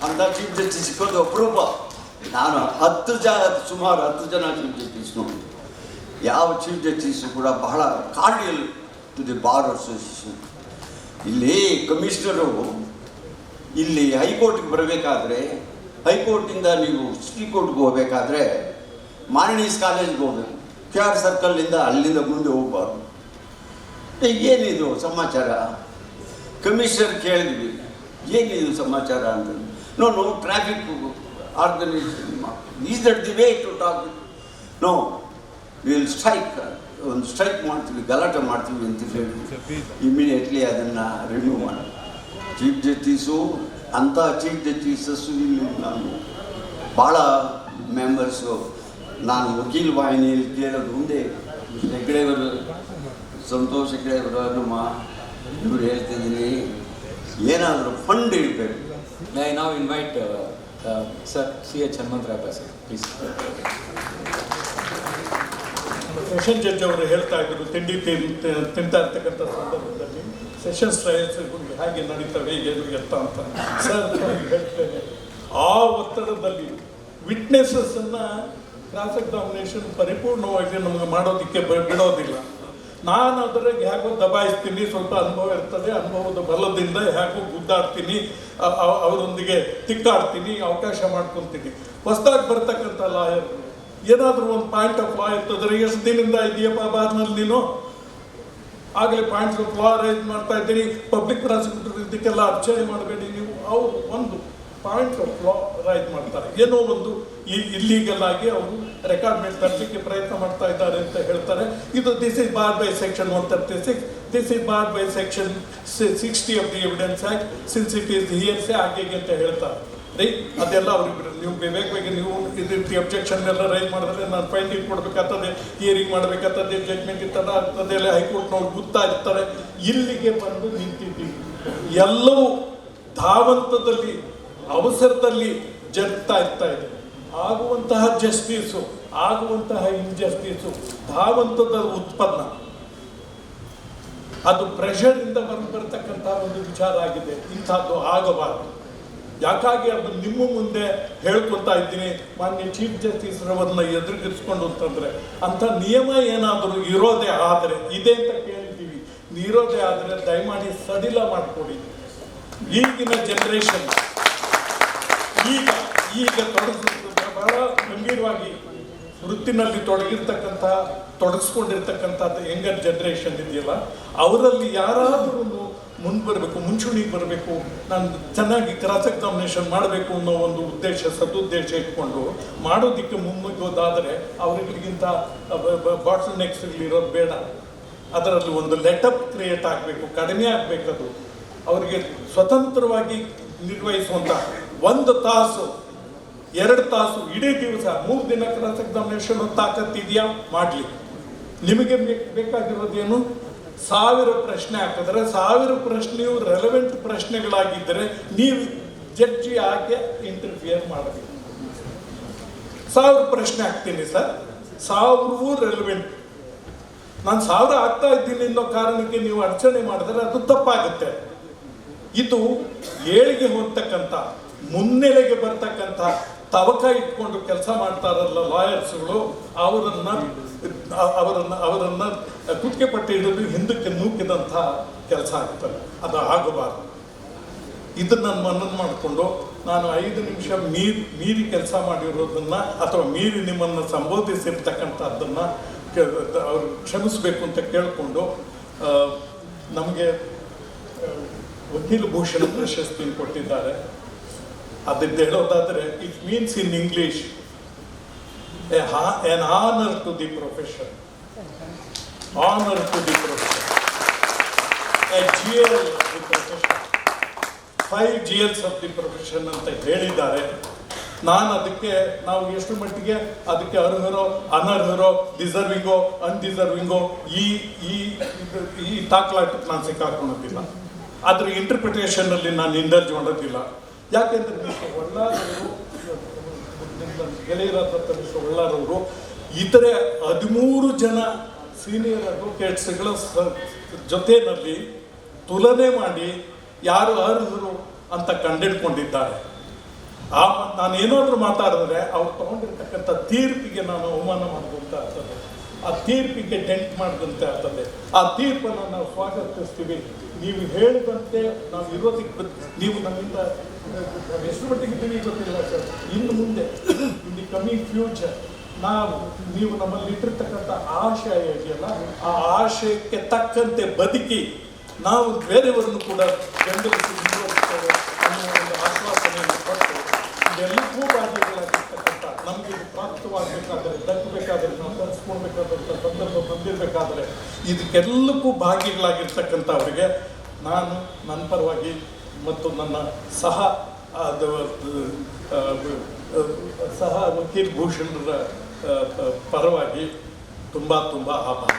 anta chief justice sikkodu ಅಪರೂಪ. ನಾನು 10 ಜನ chief justice ನೋಡಿ. ಯಾವ chief justice ಕೂಡ ಬಹಳ cordial to the bar association. ಇಲ್ಲಿ commissioner ಇಲ್ಲಿ ಹೈಕೋರ್ಟ್ಗೆ ಬರಬೇಕಾದ್ರೆ, ಹೈಕೋರ್ಟಿಂದ ನೀವು ಸಿಟಿ ಕೋರ್ಟ್ಗೆ ಹೋಗಬೇಕಾದ್ರೆ ಮಾರ್ನಿಸ್ ಕಾಲೇಜ್ಗೆ ಹೋಗಬೇಕು. ಕೆ ಆರ್ ಸರ್ಕಲ್ಲಿಂದ ಅಲ್ಲಿಂದ ಮುಂದೆ ಹೋಗಬಾರ್ದು. ಏನಿದು ಸಮಾಚಾರ? ಕಮಿಷನರ್ ಕೇಳಿದ್ವಿ, ಏನಿದು ಸಮಾಚಾರ ಅಂತ. No traffic organisation, is that the way to talk? No, will strike, ಒಂದು ಸ್ಟ್ರೈಕ್ ಮಾಡ್ತೀವಿ, ಗಲಾಟೆ ಮಾಡ್ತೀವಿ ಅಂತ ಹೇಳಿ ಇಮಿಡಿಯೇಟ್ಲಿ ಅದನ್ನು ರಿಮೂವ್ ಮಾಡಿ. ಚೀಫ್ ಜಸ್ಟಿಸು ಅಂಥ ಚೀಫ್ ಜಸ್ಟಿಸಸ್ಸು ಇಲ್ಲಿ ನಾನು ಭಾಳ ಮೆಂಬರ್ಸು. ನಾನು ವಕೀಲ್ ವಾಹಿನಿಯಲ್ಲಿ ಕೇಳೋದು ಒಂದೇ, ಹೆಗ್ಡೆಯವರು, ಸಂತೋಷ್ ಹೆಗ್ಡೆಯವರು, ನಮ್ಮ ಇವರು ಹೇಳ್ತಿದ್ದೀನಿ, ಏನಾದರೂ ಫಂಡ್ ಇಡಬೇಕು. ಐ ನಾವ್ invite sir C.H. Hanumantharaya sir, please. Session judge ಅವರು ಹೇಳ್ತಾ ಇದ್ರು, ತಿಂತಾ ಇರ್ತಕ್ಕಂಥ ಸಂದರ್ಭದಲ್ಲಿ ಸೆಷನ್ಸ್ ಟ್ರಯಲ್ಸ್ಗಳು ಹೇಗೆ ನಡೀತವೆ, ಏನು ಎತ್ತ ಅಂತ. ಸರ್ ಹೇಳ್ತೇನೆ, ಆ ಒತ್ತಡದಲ್ಲಿ ವಿಟ್ನೆಸಸ್ಸನ್ನು ಕ್ರಾಸ್ ಎಕ್ಸಾಮಿನೇಷನ್ ಪರಿಪೂರ್ಣವಾಗಿ ನಮಗೆ ಮಾಡೋದಕ್ಕೆ ಬಿಡೋದಿಲ್ಲ. ನಾನು ಅದರಾಗೆ ಹೇಗೋ ದಬಾಯಿಸ್ತೀನಿ, ಸ್ವಲ್ಪ ಅನುಭವ ಇರ್ತದೆ, ಅನುಭವದ ಬಲದಿಂದ ಹೇಗೋ ಗುದ್ದಾಡ್ತೀನಿ, ಅವರೊಂದಿಗೆ ತಿಕ್ಕಾಡ್ತೀನಿ, ಅವಕಾಶ ಮಾಡ್ಕೊತೀನಿ. ಹೊಸದಾಗಿ ಬರ್ತಕ್ಕಂಥ ಲಾಯರ್ ಏನಾದರೂ ಒಂದು ಪಾಯಿಂಟ್ ಆಫ್ ಲಾ ಇರ್ತದ್ರೆ, ಎಷ್ಟು ದಿನದಿಂದ ಇದೆಯಪ್ಪ ಬಾದ್ನಲ್ಲಿ ನೀನು, ಆಗಲೇ ಪಾಯಿಂಟ್ಸ್ ಆಫ್ ಲಾ ರೈಸ್ ಮಾಡ್ತಾ ಇದ್ದೀನಿ, ಪಬ್ಲಿಕ್ ಪ್ರಾಸಿಕ್ಯೂಟರ್ ಇದಕ್ಕೆಲ್ಲ ಅರ್ಚನೆ ಮಾಡಬೇಡಿ ನೀವು. ಅವರು ಒಂದು ಪಾಯಿಂಟ್ಸ್ ಆಫ್ ಲಾ ರೈಸ್ ಮಾಡ್ತಾರೆ, ಏನೋ ಒಂದು ಇಲ್ಲೀಗಲ್ ಆಗಿ ಅವರು ರೆಕಾರ್ಡ್ ಮೇಲೆ ತರಲಿಕ್ಕೆ ಪ್ರಯತ್ನ ಮಾಡ್ತಾ ಇದ್ದಾರೆ ಅಂತ ಹೇಳ್ತಾರೆ. ಇದು this is bar by section 136, this is bar by section 60 of the evidence act, since it is hearsay ಹಾಗೆ ಅಂತ ಹೇಳ್ತಾರೆ. ಅದೆಲ್ಲ ಅವ್ರಿಗೆ ನೀವು ಬೇಕಾಗಿ ನೀವು ಇದೇ ರೀತಿ ಅಬ್ಜೆಕ್ಷನ್ ಎಲ್ಲ ರೈಸ್ ಮಾಡಿದ್ರೆ ನಾನು ಫೈಂಡಿಂಗ್ ಕೊಡಬೇಕಾಗ್ತದೆ, ಹಿಯರಿಂಗ್ ಮಾಡಬೇಕಾಗ್ತದೆ, ಜಡ್ಜ್ಮೆಂಟ್ ಇರ್ತದೆ, ಅದೆಲ್ಲ ಹೈಕೋರ್ಟ್ನವ್ರು ಗೊತ್ತಾ ಇರ್ತಾರೆ. ಇಲ್ಲಿಗೆ ಬಂದು ನಿಂತಿದ್ದೀವಿ, ಎಲ್ಲವೂ ಧಾವಂತದಲ್ಲಿ ಅವಸರದಲ್ಲಿ ಜರುಗ್ತಾ ಇರ್ತಾ ಇದೆ. ಆಗುವಂತಹ ಜಸ್ಟಿಸು, ಆಗುವಂತಹ ಇಂಜಸ್ಟಿಸು ಧಾವಂತದ ಉತ್ಪನ್ನ. ಅದು ಪ್ರೆಷರಿಂದ ಬರ್ತಕ್ಕಂಥ ಒಂದು ವಿಚಾರ ಆಗಿದೆ. ಇಂಥದ್ದು ಆಗಬಾರದು. ಯಾಕಾಗಿ ಅದು ನಿಮ್ಮ ಮುಂದೆ ಹೇಳ್ಕೊತಾ ಇದ್ದೀನಿ, ಮಾನ್ಯ ಚೀಫ್ ಜಸ್ಟಿಸ್ ರವರನ್ನ ಎದುರಿಗಿಸ್ಕೊಂಡು ಅಂತಂದರೆ, ಅಂಥ ನಿಯಮ ಏನಾದರೂ ಇರೋದೇ ಆದರೆ, ಇದೆ ಅಂತ ಕೇಳಿದ್ದೀವಿ, ಇರೋದೇ ಆದರೆ ದಯಮಾಡಿ ಸಡಿಲ ಮಾಡಿಕೊಡಿ. ಈಗಿನ ಜನ್ರೇಷನ್ ಈಗ ಬಹಳ ಗಂಭೀರವಾಗಿ ವೃತ್ತಿನಲ್ಲಿ ತೊಡಗಿಸ್ಕೊಂಡಿರ್ತಕ್ಕಂಥದ್ದು ಯಂಗರ್ ಜನ್ರೇಷನ್ ಇದೆಯಲ್ಲ, ಅವರಲ್ಲಿ ಯಾರಾದರೂ ಮುಂದೆ ಬರಬೇಕು, ಮುಂಚೂಣಿಗೆ ಬರಬೇಕು, ನಾನು ಚೆನ್ನಾಗಿ ಕ್ರಾಸ್ ಎಕ್ಸಾಮಿನೇಷನ್ ಮಾಡಬೇಕು ಅನ್ನೋ ಒಂದು ಉದ್ದೇಶ, ಸದುದ್ದೇಶ ಇಟ್ಕೊಂಡು ಮಾಡೋದಕ್ಕೆ ಮುನ್ನುಗ್ಗೋದಾದರೆ ಅವರಿಗಿಂತ ಬಾಟ್ಲ್ ನೆಕ್ಸ್ಟ್ಗಳಿರೋದು ಬೇಡ. ಅದರಲ್ಲಿ ಒಂದು ಲೆಟಪ್ ಕ್ರಿಯೇಟ್ ಆಗಬೇಕು, ಕಡಿಮೆ ಆಗಬೇಕದು. ಅವರಿಗೆ ಸ್ವತಂತ್ರವಾಗಿ ನಿರ್ವಹಿಸುವಂಥ 1 ತಾಸು 2 ತಾಸು ಇಡೀ ದಿವಸ 3 ದಿನ ಕ್ರಾಸ್ ಎಕ್ಸಾಮಿನೇಷನ್ ತಾಕತ್ತಿದೆಯಾ ಮಾಡಲಿ. ನಿಮಗೆ ಬೇಕಾಗಿರೋದೇನು? 1000 ಪ್ರಶ್ನೆ ಹಾಕಿದ್ರೆ 1000 ಪ್ರಶ್ನೆಯು ರೆಲೆವೆಂಟ್ ಪ್ರಶ್ನೆಗಳಾಗಿದ್ದರೆ ನೀವು ಜಡ್ಜಿ ಆಗಿ ಇಂಟರ್ಫಿಯರ್ ಮಾಡಬೇಕು. 1000 ಪ್ರಶ್ನೆ ಹಾಕ್ತೀನಿ ಸರ್, 1000 ರೆಲೆವೆಂಟ್. ನಾನು 1000 ಆಗ್ತಾ ಇದ್ದೀನಿ ಅನ್ನೋ ಕಾರಣಕ್ಕೆ ನೀವು ಅರ್ಚನೆ ಮಾಡಿದ್ರೆ ಅದು ತಪ್ಪಾಗುತ್ತೆ. ಇದು ಏಳಿಗೆ ಹೋಗ್ತಕ್ಕಂಥ, ಮುನ್ನೆಲೆಗೆ ಬರ್ತಕ್ಕಂಥ, ತವಕ ಇಟ್ಕೊಂಡು ಕೆಲಸ ಮಾಡ್ತಾರಲ್ಲ ಲಾಯರ್ಸ್ಗಳು, ಅವರನ್ನ ಕುತ್ತಿಗೆ ಪಟ್ಟಿ ಹಿಡಿದು ಹಿಂದಕ್ಕೆ ನೂಕಿದಂಥ ಕೆಲಸ ಆಗ್ತದೆ. ಅದು ಆಗಬಾರ್ದು. ಇದನ್ನು ಮನನ ಮಾಡಿಕೊಂಡು ನಾನು 5 ನಿಮಿಷ ಮೀರಿ ಕೆಲಸ ಮಾಡಿರೋದನ್ನ ಅಥವಾ ಮೀರಿ ನಿಮ್ಮನ್ನು ಸಂಬೋಧಿಸಿರ್ತಕ್ಕಂಥದ್ದನ್ನು ಅವ್ರು ಕ್ಷಮಿಸಬೇಕು ಅಂತ ಕೇಳಿಕೊಂಡು, ನಮಗೆ ವಕೀಲ ಭೂಷಣ ಪ್ರಶಸ್ತಿ ಕೊಟ್ಟಿದ್ದಾರೆ. ಅದನ್ನು ಹೇಳೋದಾದರೆ, it means in English an honor to the profession. Honor to the profession. A jewel of the profession. 5 jewels of the profession ಅಂತ ಹೇಳಿದ್ದಾರೆ. ನಾನು ಅದಕ್ಕೆ ನಾವು ಎಷ್ಟು ಮಟ್ಟಿಗೆ ಅದಕ್ಕೆ ಅರ್ಹರೋ ಅನರ್ಹರೋ ಡಿಸರ್ವಿಂಗೋ ಅನ್ಡಿಸರ್ವಿಂಗೋ ಈ ಈ ಈ ತಾಕ್ಲಾಟಕ್ಕೆ ನಾನು ಸಿಕ್ಕಾಕೊಳ್ಳೋದಿಲ್ಲ. ಅದ್ರ ಇಂಟರ್ಪ್ರಿಟೇಷನಲ್ಲಿ ನಾನು ಇಂಡಲ್ಜ್ ಮಾಡೋದಿಲ್ಲ. ಯಾಕೆಂದರೆ ಮಿಸ್ಟರ್ ಒಳ್ಳಾರವರು ಗೆಳೆಯರಾದ ಮಿಸ್ಟರ್ ಒಳ್ಳಾರವರು ಇತರೆ 13 ಜನ ಸೀನಿಯರ್ ಅಡ್ವೊಕೇಟ್ಸ್ಗಳ ಜೊತೆಯಲ್ಲಿ ತುಲನೆ ಮಾಡಿ ಯಾರು ಅರ್ಹರು ಅಂತ ಕಂಡಿಡ್ಕೊಂಡಿದ್ದಾರೆ. ನಾನು ಏನಾದರೂ ಮಾತಾಡಿದ್ರೆ ಅವ್ರು ತಗೊಂಡಿರ್ತಕ್ಕಂಥ ತೀರ್ಪಿಗೆ ನಾನು ಅವಮಾನ ಮಾಡಿದಂತೆ ಆಗ್ತದೆ, ಆ ತೀರ್ಪಿಗೆ ಡೆಂಟ್ ಮಾಡಿದಂತೆ ಆಗ್ತದೆ. ಆ ತೀರ್ಪನ್ನು ನಾವು ಸ್ವಾಗತಿಸ್ತೀವಿ. ನೀವು ಹೇಳಿದಂತೆ ನಾವು ಇರೋದಕ್ಕೆ ನೀವು ನಮ್ಮಿಂದ ಎಷ್ಟು ಮಟ್ಟಿಗೆ ಇದ್ದೀವಿ ಗೊತ್ತಿಲ್ಲ ಸರ್. ಇನ್ನು ಮುಂದೆ ಇನ್ ದಿ ಕಮಿಂಗ್ ಫ್ಯೂಚರ್ ನೀವು ನಮ್ಮಲ್ಲಿ ಇಟ್ಟಿರ್ತಕ್ಕಂಥ ಆಶಯ ಇದೆಯಲ್ಲ, ಆ ಆಶಯಕ್ಕೆ ತಕ್ಕಂತೆ ಬದುಕಿ ನಾವು ಬೇರೆಯವರನ್ನು ಕೂಡ ಬೆಂಬಲಿಸಿ ಮುಂದುವರಿಸ್ತೇವೆ ಅನ್ನೋ ಒಂದು ಆಶ್ವಾಸನೆಯನ್ನು ಕೊಟ್ಟು ಇದೆಲ್ಲಕ್ಕೂ ಭಾಗಿಗಳಾಗಿರ್ತಕ್ಕಂಥ ನಮಗೆ ಇದು ಪ್ರಾಪ್ತವಾಗಬೇಕಾದರೆ ದಕ್ಕಬೇಕಾದರೆ ನಾವು ಕಲಿಸ್ಕೊಳ್ಬೇಕಾದಂಥ ಸಂದರ್ಭ ಬಂದಿರಬೇಕಾದ್ರೆ ಇದಕ್ಕೆಲ್ಲಕ್ಕೂ ಭಾಗಿಗಳಾಗಿರ್ತಕ್ಕಂಥವರಿಗೆ ನಾನು ನನ್ನ ಪರವಾಗಿ ಮತ್ತು ನನ್ನ ಸಹ ವಕೀಲ್ ಭೂಷಣರ ಪರವಾಗಿ ತುಂಬ ತುಂಬ ಆಭಾರ.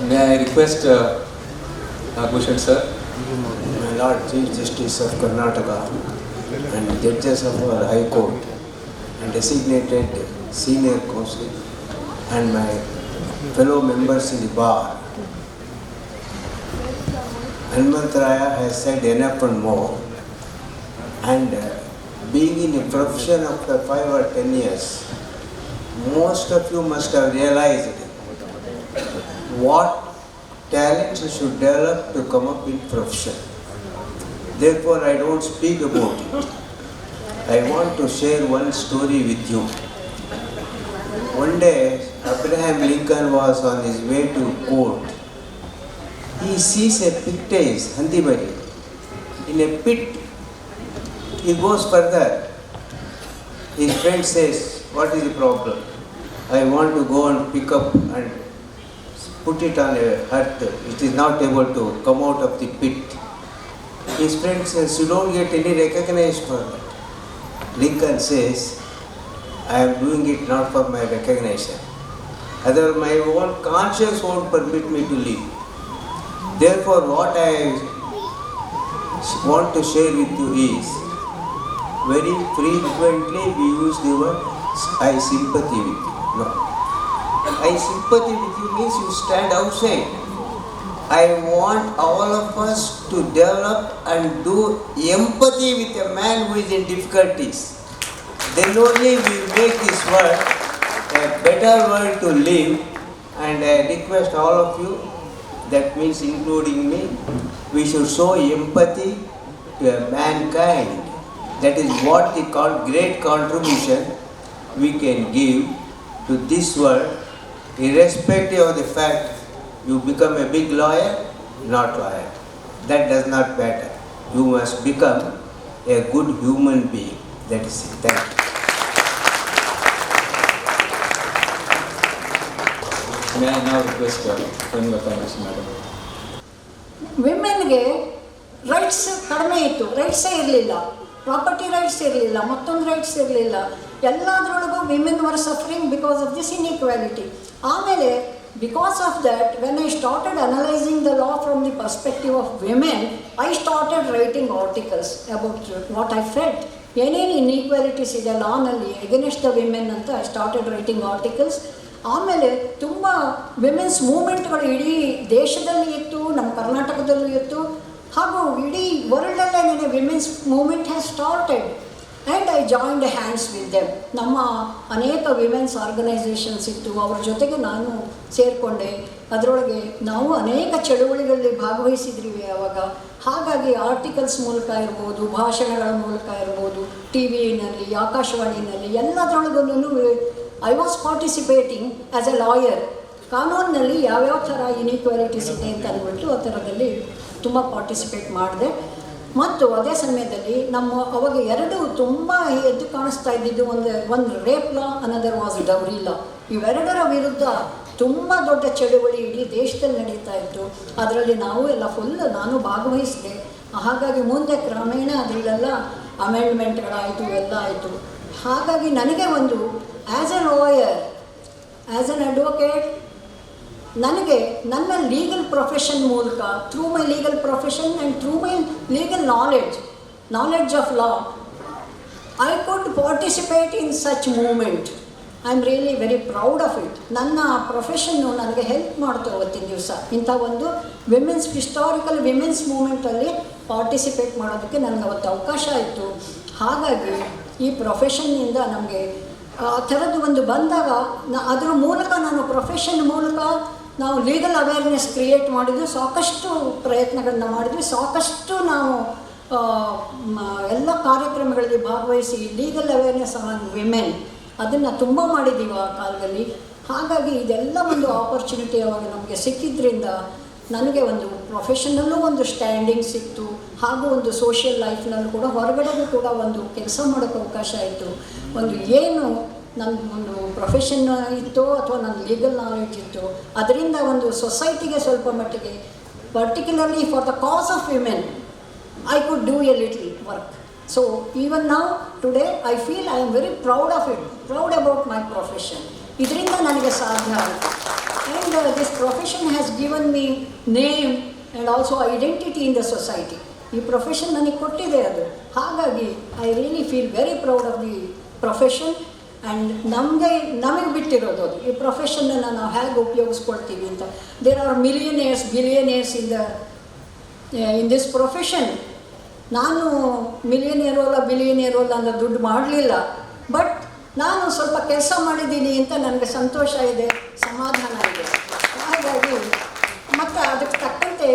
May I request Bhushan sir? My Lord Chief Justice of Karnataka and judges of our High Court and designated senior counsel and my fellow members in the bar. Hanmantaraya has said enough and more, and being in a profession after 5 or 10 years, most of you must have realized what talents you should develop to come up in profession. Therefore, I don't speak about it. I want to share one story with you. One day, Abraham Lincoln was on his way to court. He sees a pit Handibari, in a pit. He goes further. His friend says, "What is the problem?" "I want to go and pick up and put it on a earth. It is not able to come out of the pit." His friend says, "You don't get any recognition for that." Lincoln says, "I am doing it not for my recognition. Otherwise my own conscience won't permit me to live. Therefore what I want to share with you is, very frequently we use the word, I sympathy with you." No. I sympathy with you means you stand outside. I want all of us to develop and do empathy with a man who is in difficulties. Then only we make this world a better world to live. And I request all of you, that means including me, we should show empathy to mankind. That is what we call great contribution we can give to this world, irrespective of the fact you become a big lawyer, not lawyer. That does not matter. You must become a good human being. That is it. Thank you. May I now request Vakeela Vaahini madam? ವಿಮೆನ್ಗೆ rights ಕಡಿಮೆ ಇತ್ತು, ರೈಟ್ಸೇ ಇರಲಿಲ್ಲ, property rights ಇರಲಿಲ್ಲ, ಮತ್ತೊಂದು rights ಇರಲಿಲ್ಲ. ಎಲ್ಲದರೊಳಗೂ women were suffering because of this inequality. ಆಮೇಲೆ because of that when I started analysing the law from the perspective of women, I started writing articles about what I felt. ಏನೇನು inequalities ಇದೆ ಲಾನಲ್ಲಿ against the women ಅಂತ I started writing articles. ಆಮೇಲೆ ತುಂಬ women's ಮೂಮೆಂಟ್ಗಳು ಇಡೀ ದೇಶದಲ್ಲಿ ಇತ್ತು, ನಮ್ಮ ಕರ್ನಾಟಕದಲ್ಲೂ ಇತ್ತು, ಹಾಗೂ ಇಡೀ ವರ್ಲ್ಡಲ್ಲೇ women's movement has started. And I joined hands with them. ನಮ್ಮ ಅನೇಕ ವಿಮೆನ್ಸ್ ಆರ್ಗನೈಸೇಷನ್ಸ್ ಇತ್ತು, ಅವ್ರ ಜೊತೆಗೆ ನಾನು ಸೇರಿಕೊಂಡೆ. ಅದರೊಳಗೆ ನಾವು ಅನೇಕ ಚಳುವಳಿಗಳಲ್ಲಿ ಭಾಗವಹಿಸಿದ್ರಿ ಆವಾಗ. ಹಾಗಾಗಿ ಆರ್ಟಿಕಲ್ಸ್ ಮೂಲಕ ಇರ್ಬೋದು, ಭಾಷಣಗಳ ಮೂಲಕ ಇರ್ಬೋದು, ಟಿ ವಿನಲ್ಲಿ, ಆಕಾಶವಾಣಿನಲ್ಲಿ, ಎಲ್ಲದರೊಳಗೂ I was participating as a lawyer. ಕಾನೂನಿನಲ್ಲಿ ಯಾವ್ಯಾವ ಥರ ಇನ್ಇಕ್ವಾಲಿಟೀಸ್ ಇದೆ ಅಂತ ಅಂದ್ಬಿಟ್ಟು ಆ ಥರದಲ್ಲಿ ತುಂಬ ಪಾರ್ಟಿಸಿಪೇಟ್ ಮಾಡಿದೆ. ಮತ್ತು ಅದೇ ಸಮಯದಲ್ಲಿ ಅವಾಗ ಎರಡು ತುಂಬ ಎದ್ದು ಕಾಣಿಸ್ತಾ ಇದ್ದಿದ್ದು, ಒಂದು rape law, another was dowry law. ಇವೆರಡರ ವಿರುದ್ಧ ತುಂಬ ದೊಡ್ಡ ಚಳುವಳಿ ಇಡೀ ದೇಶದಲ್ಲಿ ನಡೀತಾ ಇತ್ತು. ಅದರಲ್ಲಿ ನಾವು ಎಲ್ಲ ನಾನು ಭಾಗವಹಿಸಿದೆ. ಹಾಗಾಗಿ ಮುಂದೆ ಕ್ರಮೇಣ ಅದರಲ್ಲೆಲ್ಲ ಅಮೆಂಡ್ಮೆಂಟ್ಗಳಾಯಿತು, ಎಲ್ಲ ಆಯಿತು. ಹಾಗಾಗಿ ನನಗೆ ಒಂದು as a lawyer, as an advocate, ನನಗೆ ನನ್ನ ಲೀಗಲ್ ಪ್ರೊಫೆಷನ್ ಮೂಲಕ, through my legal profession and through my legal knowledge of law, I could participate in such movement. I am really very proud of it. ನನ್ನ ಪ್ರೊಫೆಷನ್ನು ನನಗೆ help ಮಾಡ್ತು ಅವತ್ತಿನ ದಿವಸ. ಇಂಥ ಒಂದು ಹಿಸ್ಟಾರಿಕಲ್ ವಿಮೆನ್ಸ್ ಮೂಮೆಂಟಲ್ಲಿ ಪಾರ್ಟಿಸಿಪೇಟ್ ಮಾಡೋದಕ್ಕೆ ನನಗೆ ಅವತ್ತು ಅವಕಾಶ ಆಯಿತು. ಹಾಗಾಗಿ ಈ ಪ್ರೊಫೆಷನ್ನಿಂದ ನಮಗೆ ಆ ಥರದ್ದು ಒಂದು ಬಂದಾಗ ಅದರ ಮೂಲಕ ನಾನು ಪ್ರೊಫೆಷನ್ ಮೂಲಕ ನಾವು ಲೀಗಲ್ ಅವೇರ್ನೆಸ್ ಕ್ರಿಯೇಟ್ ಮಾಡಿದ್ವಿ. ಸಾಕಷ್ಟು ಪ್ರಯತ್ನಗಳನ್ನ ಮಾಡಿದ್ವಿ. ಸಾಕಷ್ಟು ನಾವು ಎಲ್ಲ ಕಾರ್ಯಕ್ರಮಗಳಲ್ಲಿ ಭಾಗವಹಿಸಿ ಲೀಗಲ್ ಅವೇರ್ನೆಸ್ ಆನ್ ವಿಮೆನ್ ಅದನ್ನು ತುಂಬ ಮಾಡಿದ್ದೀವಿ ಆ ಕಾಲದಲ್ಲಿ. ಹಾಗಾಗಿ ಇದೆಲ್ಲ ಒಂದು ಆಪರ್ಚುನಿಟಿ ಅವಾಗ ನಮಗೆ ಸಿಕ್ಕಿದ್ರಿಂದ ನನಗೆ ಒಂದು ಪ್ರೊಫೆಷನಲ್ಲೂ ಒಂದು ಸ್ಟ್ಯಾಂಡಿಂಗ್ ಸಿಕ್ತು, ಹಾಗೂ ಒಂದು ಸೋಷಿಯಲ್ ಲೈಫ್ನಲ್ಲೂ ಕೂಡ ಹೊರಗಡೆಗೂ ಕೂಡ ಒಂದು ಕೆಲಸ ಮಾಡೋಕ್ಕೆ ಅವಕಾಶ ಆಯಿತು. ಏನು ಒಂದು ಪ್ರೊಫೆಷನ್ ಇತ್ತು ಅಥವಾ ನನ್ನ ಲೀಗಲ್ ನಾಲೆಡ್ಜ್ ಇತ್ತು, ಅದರಿಂದ ಒಂದು ಸೊಸೈಟಿಗೆ ಸ್ವಲ್ಪ ಮಟ್ಟಿಗೆ, particularly for the cos of women, I could do a little work. So even now, today, I feel I am very proud of it, proud about my profession. ಇದರಿಂದ ನನಗೆ ಸಾಧ್ಯ ಆಯಿತು. And this profession has given me name and also identity in the society. ಈ profession ನನಗೆ ಕೊಟ್ಟಿದೆ ಅದು. ಹಾಗಾಗಿ I really feel very proud of the profession. And ನಮಗೆ ಬಿಟ್ಟಿರೋದು ಅದು, ಈ ಪ್ರೊಫೆಷನನ್ನು ನಾವು ಹೇಗೆ ಉಪಯೋಗಿಸ್ಕೊಳ್ತೀವಿ ಅಂತ. There are millionaires, billionaires in this profession. ನಾನು ಮಿಲಿಯನೇರೋ ಅಲ್ಲ, ಬಿಲಿಯನೇರೋ ಅಲ್ಲ ಅಂದರೆ ದುಡ್ಡು ಮಾಡಲಿಲ್ಲ, ಬಟ್ ನಾನು ಸ್ವಲ್ಪ ಕೆಲಸ ಮಾಡಿದ್ದೀನಿ ಅಂತ ನನಗೆ ಸಂತೋಷ ಇದೆ, ಸಮಾಧಾನ ಇದೆ. ಹಾಗಾಗಿ ಮತ್ತು ಅದಕ್ಕೆ ತಕ್ಕಂತೆ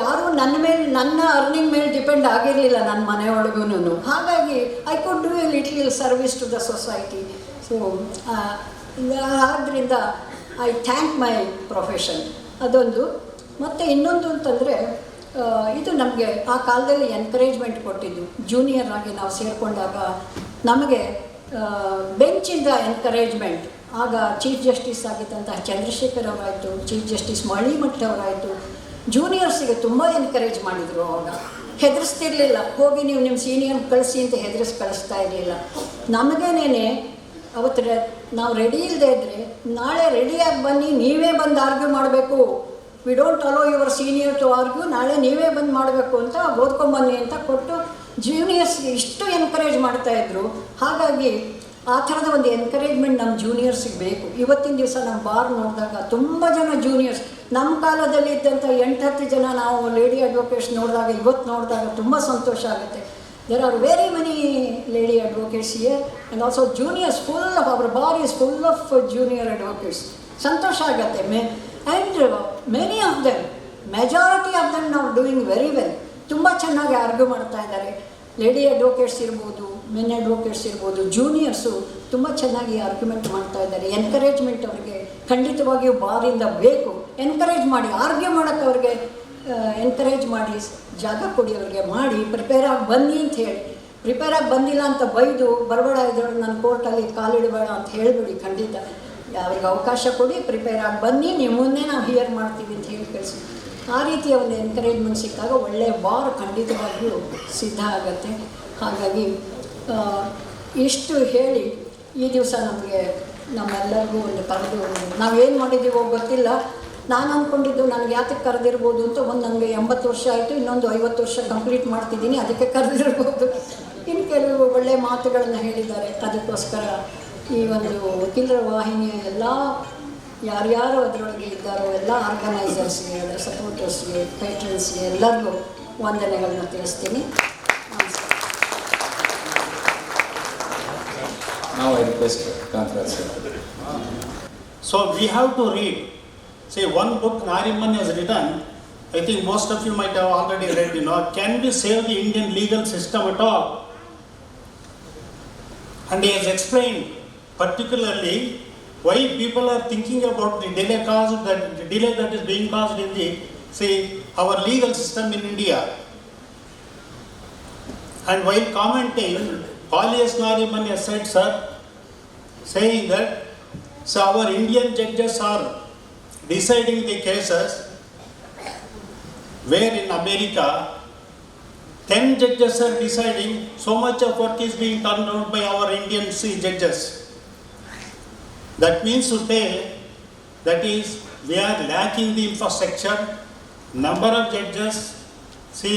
ಯಾರೂ ನನ್ನ ಅರ್ನಿಂಗ್ ಮೇಲೆ ಡಿಪೆಂಡ್ ಆಗಿರಲಿಲ್ಲ ನನ್ನ ಮನೆಯೊಳಗೂ. ಹಾಗಾಗಿ I could do a little service to the society. So ಆದ್ದರಿಂದ ಐ ಥ್ಯಾಂಕ್ ಮೈ ಪ್ರೊಫೆಷನ್. ಅದೊಂದು. ಮತ್ತು ಇನ್ನೊಂದು ಅಂತಂದರೆ, ಇದು ನಮಗೆ ಆ ಕಾಲದಲ್ಲಿ ಎನ್ಕರೇಜ್ಮೆಂಟ್ ಕೊಟ್ಟಿದ್ದು. ಜೂನಿಯರ್ ಆಗಿ ನಾವು ಸೇರಿಕೊಂಡಾಗ ನಮಗೆ ಬೆಂಚಿಂದ ಎನ್ಕರೇಜ್ಮೆಂಟ್. ಆಗ ಚೀಫ್ ಜಸ್ಟಿಸ್ ಆಗಿದ್ದಂತಹ ಚಂದ್ರಶೇಖರ್ ಅವರಾಯಿತು, ಚೀಫ್ ಜಸ್ಟಿಸ್ ಮಳಿಮಠ್ ಅವರಾಯಿತು, ಜೂನಿಯರ್ಸಿಗೆ ತುಂಬ ಎನ್ಕರೇಜ್ ಮಾಡಿದರು. ಆವಾಗ ಹೆದರಿಸ್ತಿರ್ಲಿಲ್ಲ, ಹೋಗಿ ನೀವು ನಿಮ್ಮ ಸೀನಿಯರ್ ಕಳಿಸಿ ಅಂತ ಕಳಿಸ್ತಾ ಇರಲಿಲ್ಲ. ನಮಗೇನೇ ಅವತ್ತು ನಾವು ರೆಡಿ ಇಲ್ಲದೆ ಇದ್ದರೆ, ನಾಳೆ ರೆಡಿಯಾಗಿ ಬನ್ನಿ, ನೀವೇ ಬಂದು ಆರ್ಗ್ಯೂ ಮಾಡಬೇಕು, we don't allow your senior to argue, ನಾಳೆ ನೀವೇ ಬಂದು ಮಾಡಬೇಕು ಅಂತ ಓದ್ಕೊಂಬನ್ನಿ ಅಂತ ಕೊಟ್ಟು ಜೂನಿಯರ್ಸ್ಗೆ ಇಷ್ಟು ಎನ್ಕರೇಜ್ ಮಾಡ್ತಾಯಿದ್ರು. ಹಾಗಾಗಿ ಆ ಥರದ ಒಂದು ಎನ್ಕರೇಜ್ಮೆಂಟ್ ನಮ್ಮ ಜೂನಿಯರ್ಸಿಗೆ ಬೇಕು. ಇವತ್ತಿನ ದಿವಸ ನಮ್ಮ ಬಾರ್ ನೋಡಿದಾಗ ತುಂಬ ಜನ ಜೂನಿಯರ್ಸ್, ನಮ್ಮ ಕಾಲದಲ್ಲಿ ಇದ್ದಂಥ 8-10 ಜನ ನಾವು ಲೇಡಿ ಅಡ್ವೊಕೇಟ್ಸ್ ನೋಡಿದಾಗ, ಇವತ್ತು ನೋಡಿದಾಗ ತುಂಬ ಸಂತೋಷ ಆಗುತ್ತೆ. There are very many lady advocates here and also juniors. Full of our bar is full of junior advocates. ಸಂತೋಷ ಆಗುತ್ತೆ. And many of them, majority of them ನಾವು ಡೂಯಿಂಗ್ ವೆರಿ ವೆಲ್. ತುಂಬ ಚೆನ್ನಾಗಿ ಆರ್ಗ್ಯೂ ಮಾಡ್ತಾ ಇದ್ದಾರೆ. ಲೇಡಿ ಅಡ್ವೊಕೇಟ್ಸ್ ಇರ್ಬೋದು, men advocates ಇರ್ಬೋದು, juniors ತುಂಬ ಚೆನ್ನಾಗಿ ಆರ್ಗ್ಯುಮೆಂಟ್ ಮಾಡ್ತಾ ಇದ್ದಾರೆ. ಎನ್ಕರೇಜ್ಮೆಂಟ್ ಅವ್ರಿಗೆ ಖಂಡಿತವಾಗಿಯೂ ಬಾರಿಂದ ಬೇಕು. ಎನ್ಕರೇಜ್ ಮಾಡಿ, ಆರ್ಗ್ಯೂ ಮಾಡೋಕ್ಕೆ ಅವ್ರಿಗೆ ಎನ್ಕರೇಜ್ ಮಾಡಿ, ಜಾಗ ಕೊಡಿ, ಅವ್ರಿಗೆ ಮಾಡಿ, ಪ್ರಿಪೇರ್ ಆಗಿ ಬನ್ನಿ ಅಂತ ಹೇಳಿ. ಪ್ರಿಪೇರ್ ಆಗಿ ಬಂದಿಲ್ಲ ಅಂತ ಬೈದು ಬರಬೇಡ, ಇದ್ರೊಳಗೆ ನನ್ನ ಕೋರ್ಟಲ್ಲಿ ಕಾಲಿಡಬೇಡ ಅಂತ ಹೇಳಿಬಿಡಿ. ಖಂಡಿತ ಅವ್ರಿಗೆ ಅವಕಾಶ ಕೊಡಿ, ಪ್ರಿಪೇರ್ ಆಗಿ ಬನ್ನಿ, ನೀವು ಮುಂದೆ ನಾವು ಹಿಯರ್ ಮಾಡ್ತೀವಿ ಅಂತ ಹೇಳಿ ಕಳಿಸಿ. ಆ ರೀತಿಯ ಒಂದು ಎನ್ಕರೇಜ್ಮೆಂಟ್ ಸಿಕ್ಕಾಗ ಒಳ್ಳೆಯ ಬಾರ್ ಖಂಡಿತವಾಗಿಯೂ ಸಿದ್ಧ ಆಗುತ್ತೆ. ಹಾಗಾಗಿ ಇಷ್ಟು ಹೇಳಿ ಈ ದಿವಸ ನಮಗೆ ನಮ್ಮೆಲ್ಲರಿಗೂ ಒಂದು ಕರೆದು, ನಾವೇನು ಮಾಡಿದ್ದೀವೋ ಗೊತ್ತಿಲ್ಲ. ನಾನು ಅಂದ್ಕೊಂಡಿದ್ದು ನನಗೆ ಯಾತಕ್ಕೆ ಕರೆದಿರ್ಬೋದು ಅಂತ. ನನಗೆ 80 ವರ್ಷ ಆಯಿತು, ಇನ್ನೊಂದು 50 ವರ್ಷ ಕಂಪ್ಲೀಟ್ ಮಾಡ್ತಿದ್ದೀನಿ, ಅದಕ್ಕೆ ಕರೆದಿರ್ಬೋದು. ಇನ್ನು ಕೆಲವು ಒಳ್ಳೆಯ ಮಾತುಗಳನ್ನು ಹೇಳಿದ್ದಾರೆ. ಅದಕ್ಕೋಸ್ಕರ ಈ ಒಂದು ವಕೀಲರ ವಾಹಿನಿಯ ಎಲ್ಲ ಯಾರ್ಯಾರು ಅದರೊಳಗೆ ಇದ್ದಾರೋ ಎಲ್ಲ ಆರ್ಗನೈಸರ್ಸ್ಗೆ, ಅದರ ಸಪೋರ್ಟರ್ಸ್ಗೆ, ಪೇಟ್ರನ್ಸ್ಗೆ ಎಲ್ಲರಿಗೂ ವಂದನೆಗಳನ್ನ ತಿಳಿಸ್ತೀನಿ. Now I request Kantaraj. So we have to read. Say one book Nariman has written, I think most of you might have already read, can we save the Indian legal system at all? And he has explained particularly why people are thinking about the delay that is being caused in our legal system in India. And while commenting, Palias Nariman has said, sir, saying that so our Indian judges are deciding the cases where in America 10 judges are deciding, so much of work is being turned out by our Indian judges. That means to say, that is, we are lacking the infrastructure, number of judges,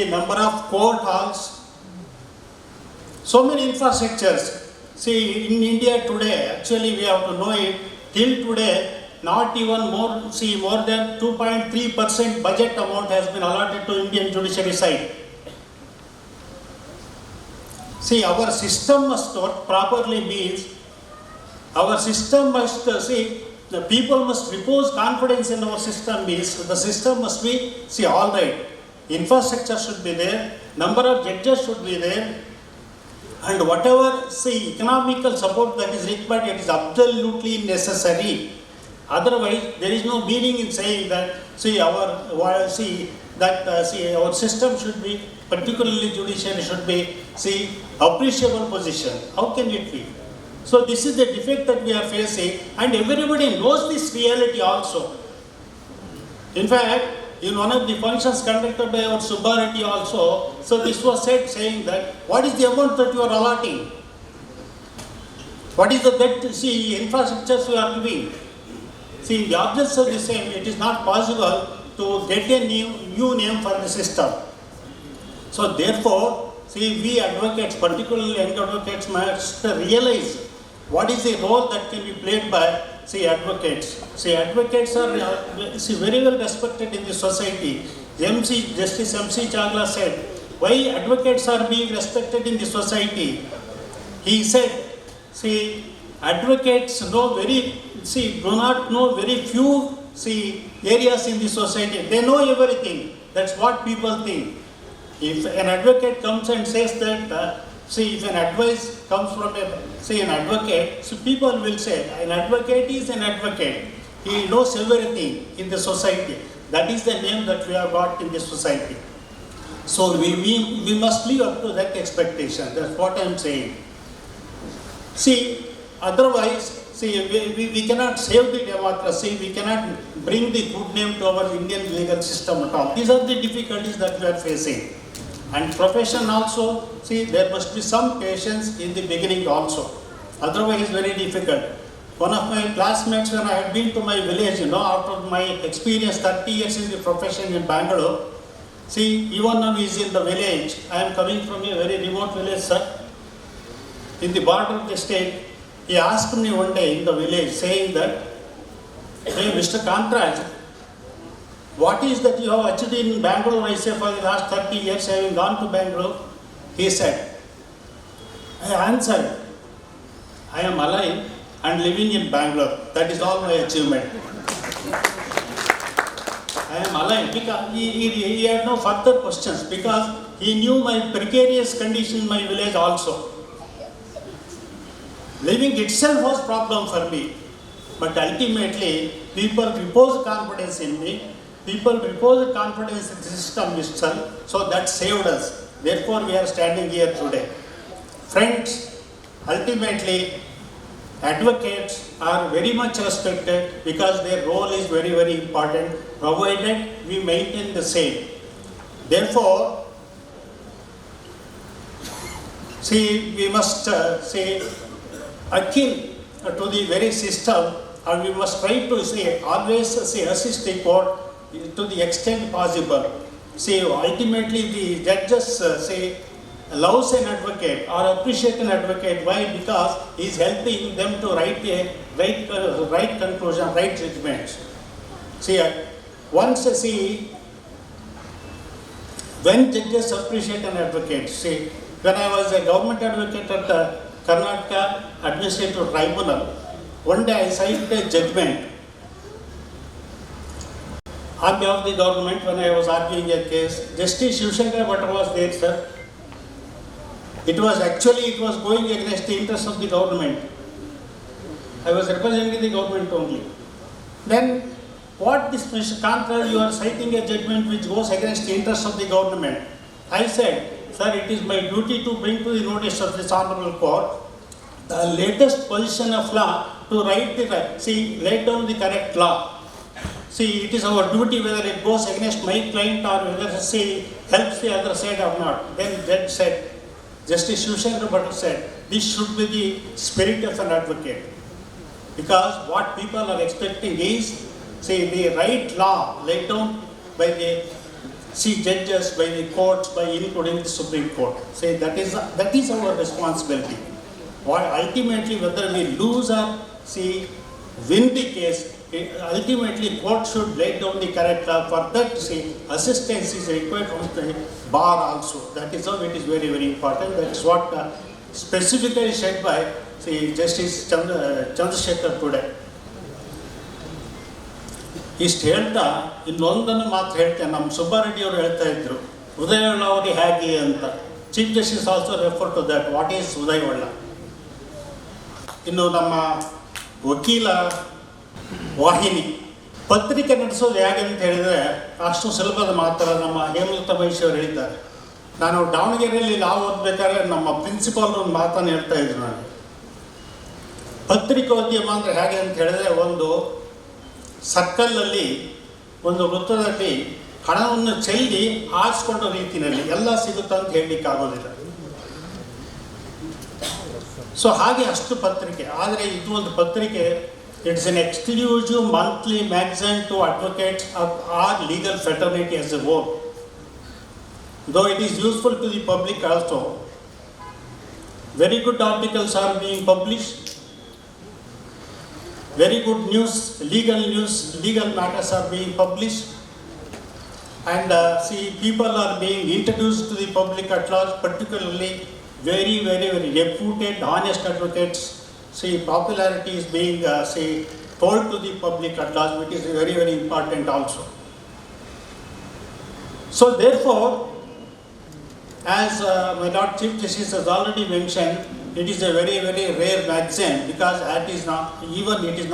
number of court halls, so many infrastructures. See, in India today, actually we have to know it, till today, not even more than 2.3% budget amount has been allotted to Indian judiciary side. See, our system must work properly means, our system must, the people must repose confidence in our system means, the system must be, all right, infrastructure should be there, number of judges should be there, and whatever, economical support that is required, it is absolutely necessary. Otherwise, there is no meaning in saying that, our system should be, particularly judiciary should be, appreciable position. How can it be? So this is the defect that we are facing, and everybody knows this reality also. In fact, in one of the functions conducted by our Subbareddy also, so this was said saying that, what is the amount that you are allotting? What is the debt, infrastructures you are giving? The objects are the same, it is not possible to get a new name for the system. So therefore, we advocates, particularly young advocates, must realize what is the role that can be played by advocates. Advocates are very well respected in the society. Justice M.C. Chagla said, why advocates are being respected in the society? He said, advocates know do not know very few areas in the society. They know everything. That's what people think. If an advocate comes and says that, if an advice comes from an advocate, so people will say, an advocate is an advocate. He knows everything in the society. That is the name that we have got in the society. So we must live up to that expectation. That's what I am saying. Otherwise, we cannot save the democracy, we cannot bring the good name to our Indian legal system at all. These are the difficulties that we are facing. And profession also, there must be some patience in the beginning also. Otherwise, it's very difficult. One of my classmates, when I had been to my village, after my experience 30 years in the profession in Bangalore, even now he is in the village. I am coming from a very remote village, sir. In the border of the state, he asked me one day in the village, saying that, hey, Mr. Kantraj, what is that you have achieved in Bangalore? I say, for the last 30 years, having gone to Bangalore. He said, I answered, I am alive and living in Bangalore. That is all my achievement. I am alive because he had no further questions because he knew my precarious condition in my village also. Living itself was a problem for me. But ultimately, people reposed confidence in me. People reposed confidence in the system itself. So that saved us. Therefore, we are standing here today. Friends, ultimately, advocates are very much respected because their role is very, very important, provided we maintain the same. Therefore, we must akin to the very system, and we must try to always assist the court to the extent possible. Ultimately the judges allows an advocate or appreciate an advocate. Why? Because he is helping them to write a right conclusion, right judgments. Once when judges appreciate an advocate, when I was a government advocate at the Karnataka Administrative Tribunal, one day I signed a judgment on behalf of the government when I was arguing a case. Justice Shivshankar Bhatta was there, sir. It was going against the interests of the government. I was representing the government only. Then, what this Mr. Kantraj, you are citing a judgment which goes against the interests of the government. I said, sir, it is my duty to bring to the notice of this honorable court the latest position of law to lay down the correct law. See, it is our duty whether it goes against my client or whether helps the other side or not. Then judge said, Justice Shivshankar Bhatt said, this should be the spirit of an advocate. Because what people are expecting is, the right law laid down by the judges, by the courts, by including the Supreme Court. That is our responsibility. Ultimately, whether we lose or win the case, ultimately court should lay down the correct law. For that, assistance is required from the bar also. That is how it is very, very important. That is what specifically said by Justice Chandrasekhar today. ಇಷ್ಟು ಹೇಳ್ತಾ ಇನ್ನೊಂದನ್ನು ಮಾತ್ರ ಹೇಳ್ತೇನೆ. ನಮ್ಮ ಸುಬ್ಬಾರೆಡ್ಡಿ ಅವರು ಹೇಳ್ತಾ ಇದ್ರು ಉದಯೊಳ್ಳ ಅವರಿಗೆ ಹೇಗೆ ಅಂತ. Chief justice also refer to that, what is ಉದಯೊಳ್ಳ. ಇನ್ನು ನಮ್ಮ ವಕೀಲ ವಾಹಿನಿ ಪತ್ರಿಕೆ ನಡೆಸೋದು ಹೇಗೆ ಅಂತ ಹೇಳಿದರೆ ಅಷ್ಟು ಸುಲಭದ ಮಾತ್ರ. ನಮ್ಮ ಹೇಮಲತಾ ಮಹೇಶ್ ಅವರು ಹೇಳಿದ್ದಾರೆ. ನಾನು ದಾವಣಗೆರೆಯಲ್ಲಿ ಲಾ ಓದಬೇಕಾದ್ರೆ ನಮ್ಮ ಪ್ರಿನ್ಸಿಪಾಲ್ ಒಂದು ಮಾತನ್ನು ಹೇಳ್ತಾ ಇದ್ರು ನನಗೆ. ಪತ್ರಿಕೋದ್ಯಮ ಅಂದರೆ ಹೇಗೆ ಅಂತ ಹೇಳಿದ್ರೆ, ಒಂದು ಸರ್ಕಲ್ನಲ್ಲಿ ಒಂದು ವೃತ್ತದಲ್ಲಿ ಹಣವನ್ನು ಚೆಲ್ಲಿ ಆರಿಸ್ಕೊಂಡ ರೀತಿಯಲ್ಲಿ ಎಲ್ಲ ಸಿಗುತ್ತಾ ಅಂತ ಹೇಳಲಿಕ್ಕೆ ಆಗೋದಿಲ್ಲ. ಸೊ ಹಾಗೆ ಅಷ್ಟು ಪತ್ರಿಕೆ. ಆದರೆ ಇದು ಒಂದು ಪತ್ರಿಕೆ, it's an exclusive monthly magazine to advocates or legal fraternity as a whole. Though it is useful to the public also, very good articles are being published, very good news, legal matters are being published, and people are being introduced to the public at large, particularly very, very, very reputed, honest advocates. Popularity is being told to the public at large, which is very, very important also. So therefore, as my Lord Chief Justice has already mentioned, it is a very, very rare magazine because it is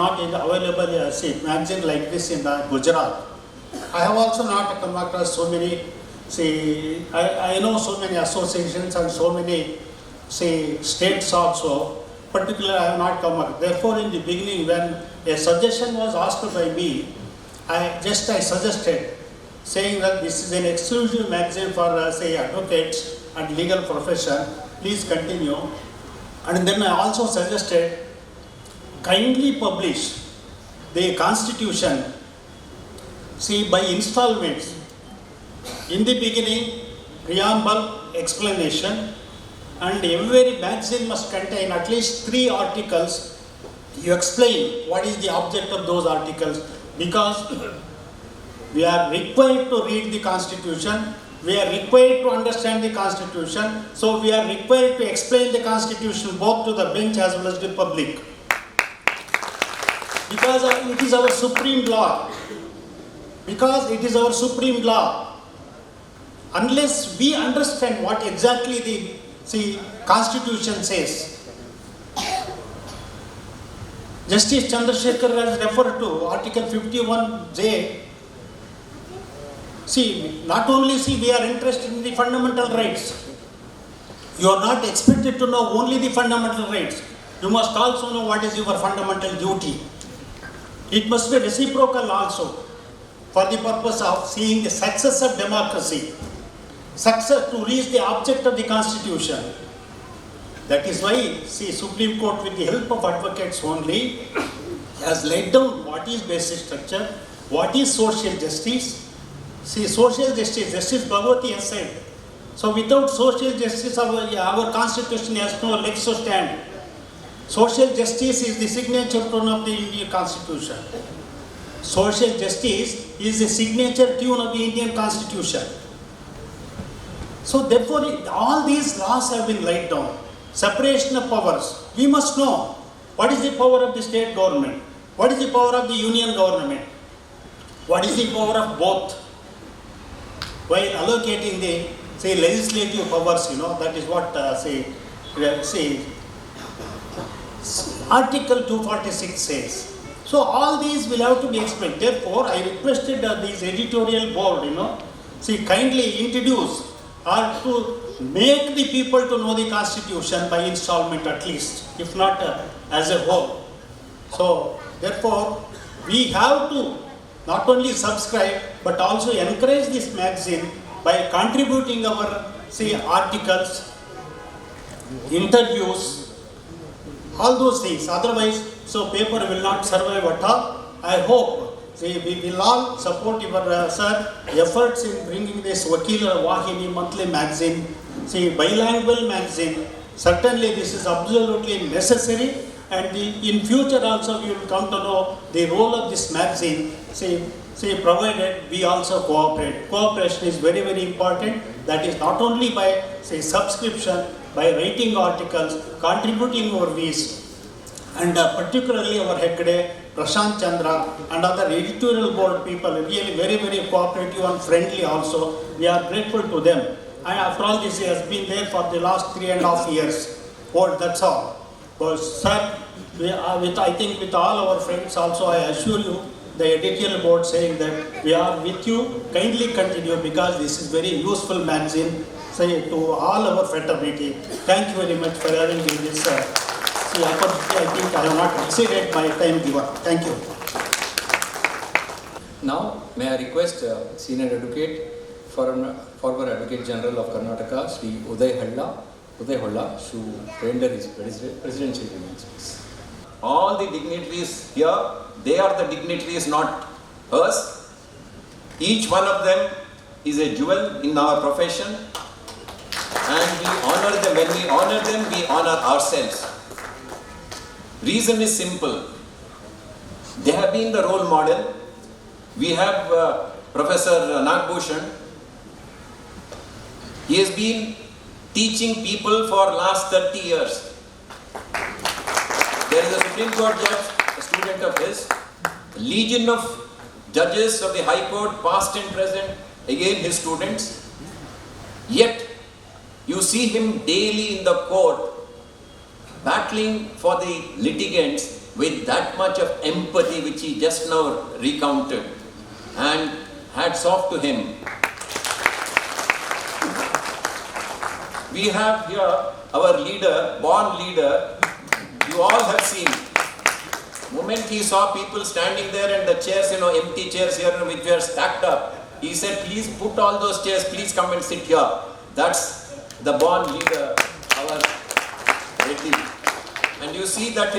not available as a magazine like this in Gujarat. I have also not come across so many, I know so many associations and so many, states also. Particularly, I have not come across. Therefore, in the beginning, when a suggestion was asked by me, I suggested, saying that this is an exclusive magazine for advocates and legal profession, please continue. And then I also suggested, kindly publish the constitution by installments. In the beginning, preamble, explanation, and every magazine must contain at least 3 articles. You explain what is the object of those articles, because we are required to read the Constitution, we are required to understand the Constitution, so we are required to explain the Constitution both to the bench as well as the public. Because it is our supreme law. Because it is our supreme law. Unless we understand what exactly the Constitution says. Justice Chandrasekhar has referred to Article 51J. Not only we are interested in the fundamental rights. You are not expected to know only the fundamental rights. You must also know what is your fundamental duty. It must be reciprocal also, for the purpose of seeing the success of democracy, success to reach the object of the Constitution. That is why, Supreme Court, with the help of advocates only, has laid down what is basic structure, what is social justice. Social justice, Justice Bhagwati has said. So without social justice, our Constitution has no legs to stand. Social justice is the signature tune of the Indian Constitution. Social justice is the signature tune of the Indian Constitution. So therefore, all these laws have been laid down. Separation of powers. We must know what is the power of the state government, what is the power of the union government, what is the power of both. While allocating the legislative powers, that is what Article 246 says. So all these will have to be explained. Therefore, I requested this editorial board, kindly introduce or to make the people to know the constitution by installment at least, if not as a whole. So therefore, we have to not only subscribe but also encourage this magazine by contributing our articles, interviews, all those things. Otherwise, so paper will not survive at all. I hope we will all support your sir efforts in bringing this Vakeela Vaahini monthly magazine, bilingual magazine. Certainly this is absolutely necessary, and in future also we will come to know the role of this magazine, provided we also cooperate. Cooperation is very, very important. That is not only by subscription, by writing articles, contributing our views, and particularly our head Prashant Chandra and other editorial board people, really very, very cooperative and friendly also. We are grateful to them. And after all, this has been there for the last 3.5 years. Well, that's all. But sir, I think with all our friends also, I assure you, the editorial board saying that we are with you, kindly continue, because this is very useful magazine, to all our fraternity. Thank you very much for having me this opportunity. I think I have not exceeded my time given. Thank you. Now, may I request Senior Advocate, former Advocate General of Karnataka, Sri Uday Holla, to render his presidential remarks. All the dignitaries here, they are the dignitaries, not us. Each one of them is a jewel in our profession, and we honor them. When we honor them, we honor ourselves. Reason is simple. They have been the role model. We have Professor Bhushana. He has been teaching people for last 30 years. There is a Supreme Court judge, a student of his, a legion of judges of the High Court, past and present, again his students. Yet, you see him daily in the court, battling for the litigants with that much of empathy which he just now recounted. And hats off to him. We have here our leader, born leader. You all have seen. The moment he saw people standing there and the chairs, empty chairs here which were stacked up, he said, please put all those chairs, please come and sit here. That's the born leader, our Reddy. And you see that,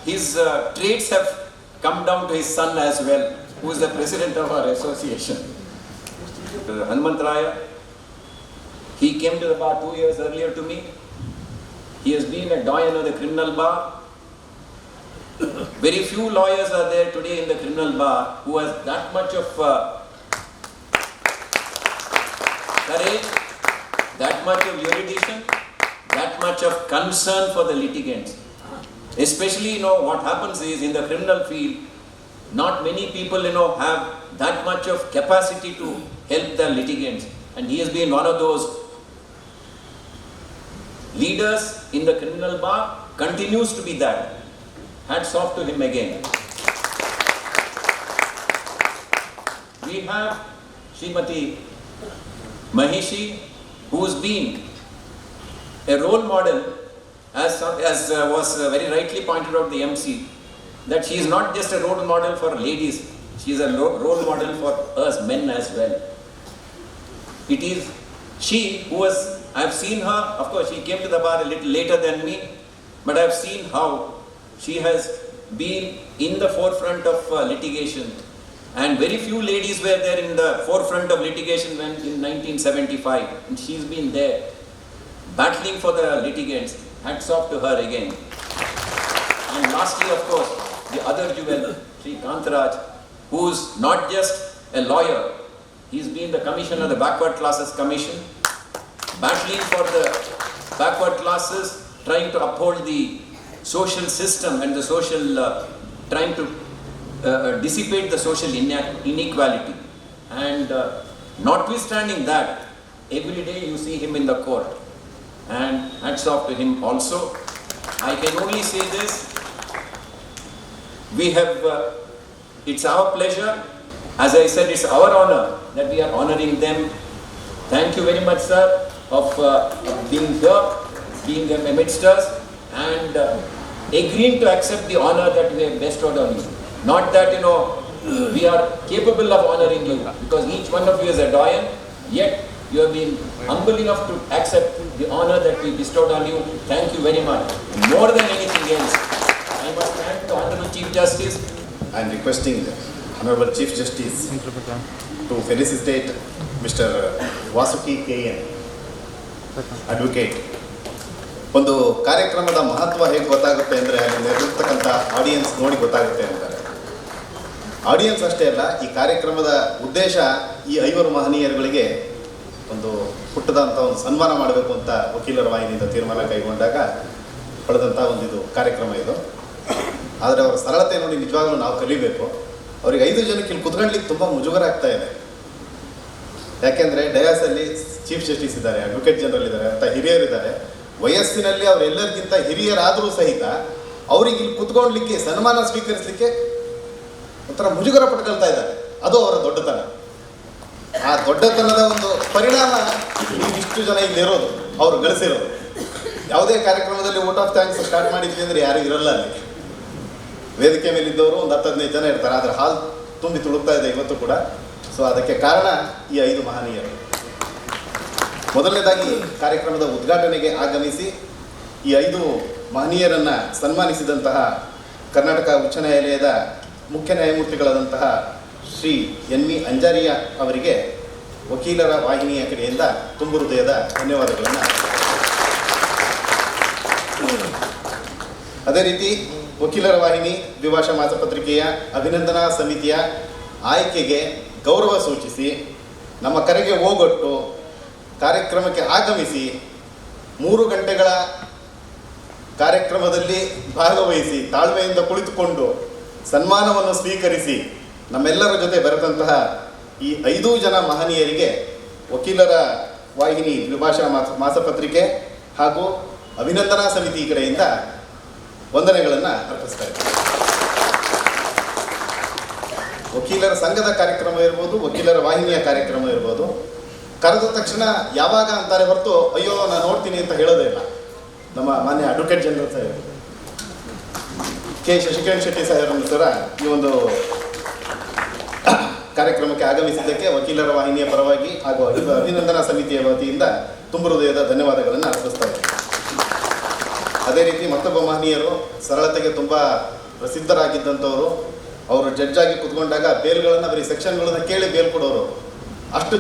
his traits have come down to his son as well, who is the president of our association. Hanumantraya, he came to the bar 2 years earlier to me. He has been a doyen of the criminal bar. Very few lawyers are there today in the criminal bar who has that much of courage, that much of erudition, that much of concern for the litigants. Especially, what happens is in the criminal field, not many people, have that much of capacity to help the litigants. And he has been one of those leaders in the criminal bar, continues to be that. Hats off to him again. We have Srimati Mahishi, who's been a role model, as was very rightly pointed out the MC, that she is not just a role model for ladies, she is a role model for us men as well. It is she who was, I have seen her, of course she came to the bar a little later than me, but I have seen how she has been in the forefront of litigation. And very few ladies were there in the forefront of litigation when in 1975. And she's been there, battling for the litigants. Hats off to her again. And lastly, of course, the other jewel, Sri Kantaraj, who's not just a lawyer, he's been the commissioner of the Backward Classes Commission, battling for the backward classes, trying to uphold the social system and the social, trying to dissipate the social inequality. And notwithstanding that, every day you see him in the court. And hats off to him also. I can only say this, we have, it's our pleasure, as I said, it's our honor that we are honoring them Thank you very much, sir, of being here, being amidst us, and agreeing to accept the honor that we have bestowed on you. Not that, we are capable of honoring you, because each one of you is a doyen, yet you have been humble enough to accept the honor that we bestowed on you. Thank you very much. More than anything else, I must thank the Honorable Chief Justice. I am requesting the Honorable Chief Justice to felicitate Mr. Vasuki KN, Advocate. ಒಂದು ಕಾರ್ಯಕ್ರಮದ ಮಹತ್ವ ಹೇಗೆ ಗೊತ್ತಾಗುತ್ತೆ ಅಂದರೆ ಅಲ್ಲಿ ನೆರೆದಿರ್ತಕ್ಕಂಥ audience ನೋಡಿ ಗೊತ್ತಾಗುತ್ತೆ ಅಂತಾರೆ. ಆಡಿಯನ್ಸ್ ಅಷ್ಟೇ ಅಲ್ಲ, ಈ ಕಾರ್ಯಕ್ರಮದ ಉದ್ದೇಶ ಈ 5 ಮಹನೀಯರುಗಳಿಗೆ ಒಂದು ಪುಟ್ಟದಂಥ ಒಂದು ಸನ್ಮಾನ ಮಾಡಬೇಕು ಅಂತ ವಕೀಲರ ವಾಹಿನಿಯಿಂದ ತೀರ್ಮಾನ ಕೈಗೊಂಡಾಗ ಪಡೆದಂಥ ಒಂದು ಇದು ಕಾರ್ಯಕ್ರಮ ಇದು. ಆದರೆ ಅವರ ಸರಳತೆ ನೋಡಿ ನಿಜವಾಗ್ಲೂ ನಾವು ಕಲಿಬೇಕು. ಅವ್ರಿಗೆ 5 ಜನಕ್ಕೆ ಇಲ್ಲಿ ಕುತ್ಕೊಳ್ಳಿಕ್ಕೆ ತುಂಬ ಮುಜುಗರ ಆಗ್ತಾ ಇದೆ. ಯಾಕೆಂದರೆ ಡಯಾಸಲ್ಲಿ ಚೀಫ್ ಜಸ್ಟಿಸ್ ಇದ್ದಾರೆ, ಅಡ್ವೊಕೇಟ್ ಜನರಲ್ ಇದ್ದಾರೆ, ಅಂತ ಹಿರಿಯರಿದ್ದಾರೆ. ವಯಸ್ಸಿನಲ್ಲಿ ಅವರೆಲ್ಲರಿಗಿಂತ ಹಿರಿಯರಾದರೂ ಸಹಿತ ಅವ್ರಿಗೆ ಇಲ್ಲಿ ಕುತ್ಕೊಳ್ಳಲಿಕ್ಕೆ ಸನ್ಮಾನ ಸ್ವೀಕರಿಸಲಿಕ್ಕೆ ಒಂಥರ ಮುಜುಗರ ಪಟ್ಕೊಳ್ತಾ ಇದ್ದಾರೆ. ಅದು ಅವರ ದೊಡ್ಡತನ. ಆ ದೊಡ್ಡತನದ ಒಂದು ಪರಿಣಾಮ ಇಷ್ಟು ಜನ ಇಲ್ಲಿರೋದು, ಅವರು ಗಳಿಸಿರೋದು. ಯಾವುದೇ ಕಾರ್ಯಕ್ರಮದಲ್ಲಿ ವೋಟ್ ಆಫ್ ಥ್ಯಾಂಕ್ಸ್ ಸ್ಟಾರ್ಟ್ ಮಾಡಿದ್ವಿ ಅಂದರೆ ಯಾರು ಇರಲ್ಲ ಅಲ್ಲಿ. ವೇದಿಕೆ ಮೇಲಿದ್ದವರು ಒಂದು 10-15 ಜನ ಇರ್ತಾರೆ, ಆದರೆ ಹಾಲ್ ತುಂಬಿ ತುಳುಕ್ತಾ ಇದೆ ಇವತ್ತು ಕೂಡ. ಸೊ ಅದಕ್ಕೆ ಕಾರಣ ಈ 5 ಮಹನೀಯರು. ಮೊದಲನೇದಾಗಿ ಕಾರ್ಯಕ್ರಮದ ಉದ್ಘಾಟನೆಗೆ ಆಗಮಿಸಿ ಈ 5 ಮಹನೀಯರನ್ನು ಸನ್ಮಾನಿಸಿದಂತಹ ಕರ್ನಾಟಕ ಉಚ್ಚ ನ್ಯಾಯಾಲಯದ ಮುಖ್ಯ ನ್ಯಾಯಮೂರ್ತಿಗಳಾದಂತಹ ಶ್ರೀ ಎನ್.ವಿ. ಅಂಜಾರಿಯಾ ಅವರಿಗೆ ವಕೀಲರ ವಾಹಿನಿಯ ಕಡೆಯಿಂದ ತುಂಬು ಹೃದಯದ ಧನ್ಯವಾದಗಳನ್ನು. ಅದೇ ರೀತಿ ವಕೀಲರ ವಾಹಿನಿ ದ್ವಿಭಾಷಾ ಮಾಸಪತ್ರಿಕೆಯ ಅಭಿನಂದನಾ ಸಮಿತಿಯ ಆಯ್ಕೆಗೆ ಗೌರವ ಸೂಚಿಸಿ ನಮ್ಮ ಕರೆಗೆ ಓಗೊಟ್ಟು ಕಾರ್ಯಕ್ರಮಕ್ಕೆ ಆಗಮಿಸಿ 3 ಗಂಟೆಗಳ ಕಾರ್ಯಕ್ರಮದಲ್ಲಿ ಭಾಗವಹಿಸಿ ತಾಳ್ಮೆಯಿಂದ ಕುಳಿತುಕೊಂಡು ಸನ್ಮಾನವನ್ನು ಸ್ವೀಕರಿಸಿ ನಮ್ಮೆಲ್ಲರ ಜೊತೆ ಬೆರೆತಂತಹ ಈ 5 ಜನ ಮಹನೀಯರಿಗೆ ವಕೀಲರ ವಾಹಿನಿ ದ್ವಿಭಾಷಾ ಮಾಸಪತ್ರಿಕೆ ಹಾಗೂ ಅಭಿನಂದನಾ ಸಮಿತಿ ಕಡೆಯಿಂದ ವಂದನೆಗಳನ್ನು ಅರ್ಪಿಸ್ತಾ ಇದ್ದಾರೆ. ವಕೀಲರ ಸಂಘದ ಕಾರ್ಯಕ್ರಮ ಇರ್ಬೋದು, ವಕೀಲರ ವಾಹಿನಿಯ ಕಾರ್ಯಕ್ರಮ ಇರ್ಬೋದು, ಕರೆದ ತಕ್ಷಣ ಯಾವಾಗ ಅಂತಾರೆ ಹೊರತು ಅಯ್ಯೋ ನಾನು ನೋಡ್ತೀನಿ ಅಂತ ಹೇಳೋದೇ ಇಲ್ಲ. ನಮ್ಮ ಮಾನ್ಯ ಅಡ್ವೊಕೇಟ್ ಜನರಲ್ ಸಾಹೇಬ್ ಕೆ ಶಶಿಕಾಂತ್ ಶೆಟ್ಟಿ ಸಾಹೇಬರ ಸರ ಈ ಒಂದು ಕಾರ್ಯಕ್ರಮಕ್ಕೆ ಆಗಮಿಸಿದ್ದಕ್ಕೆ ವಕೀಲರ ವಾಹಿನಿಯ ಪರವಾಗಿ ಹಾಗೂ ಅಭಿನಂದನಾ ಸಮಿತಿಯ ವತಿಯಿಂದ ತುಂಬ ಹೃದಯದ ಧನ್ಯವಾದಗಳನ್ನು ಅರ್ಪಿಸ್ತಾ ಇದ್ದಾರೆ. ಅದೇ ರೀತಿ ಮತ್ತೊಬ್ಬ ಮಹನೀಯರು ಸರಳತೆಗೆ ತುಂಬ ಪ್ರಸಿದ್ಧರಾಗಿದ್ದಂಥವರು. ಅವರು ಜಡ್ಜ್ ಆಗಿ ಕುತ್ಕೊಂಡಾಗ ಬೇಲ್ಗಳನ್ನು ಬರೀ ಸೆಕ್ಷನ್ಗಳನ್ನು ಕೇಳಿ ಬೇಲ್ ಕೊಡೋರು. ಅಷ್ಟು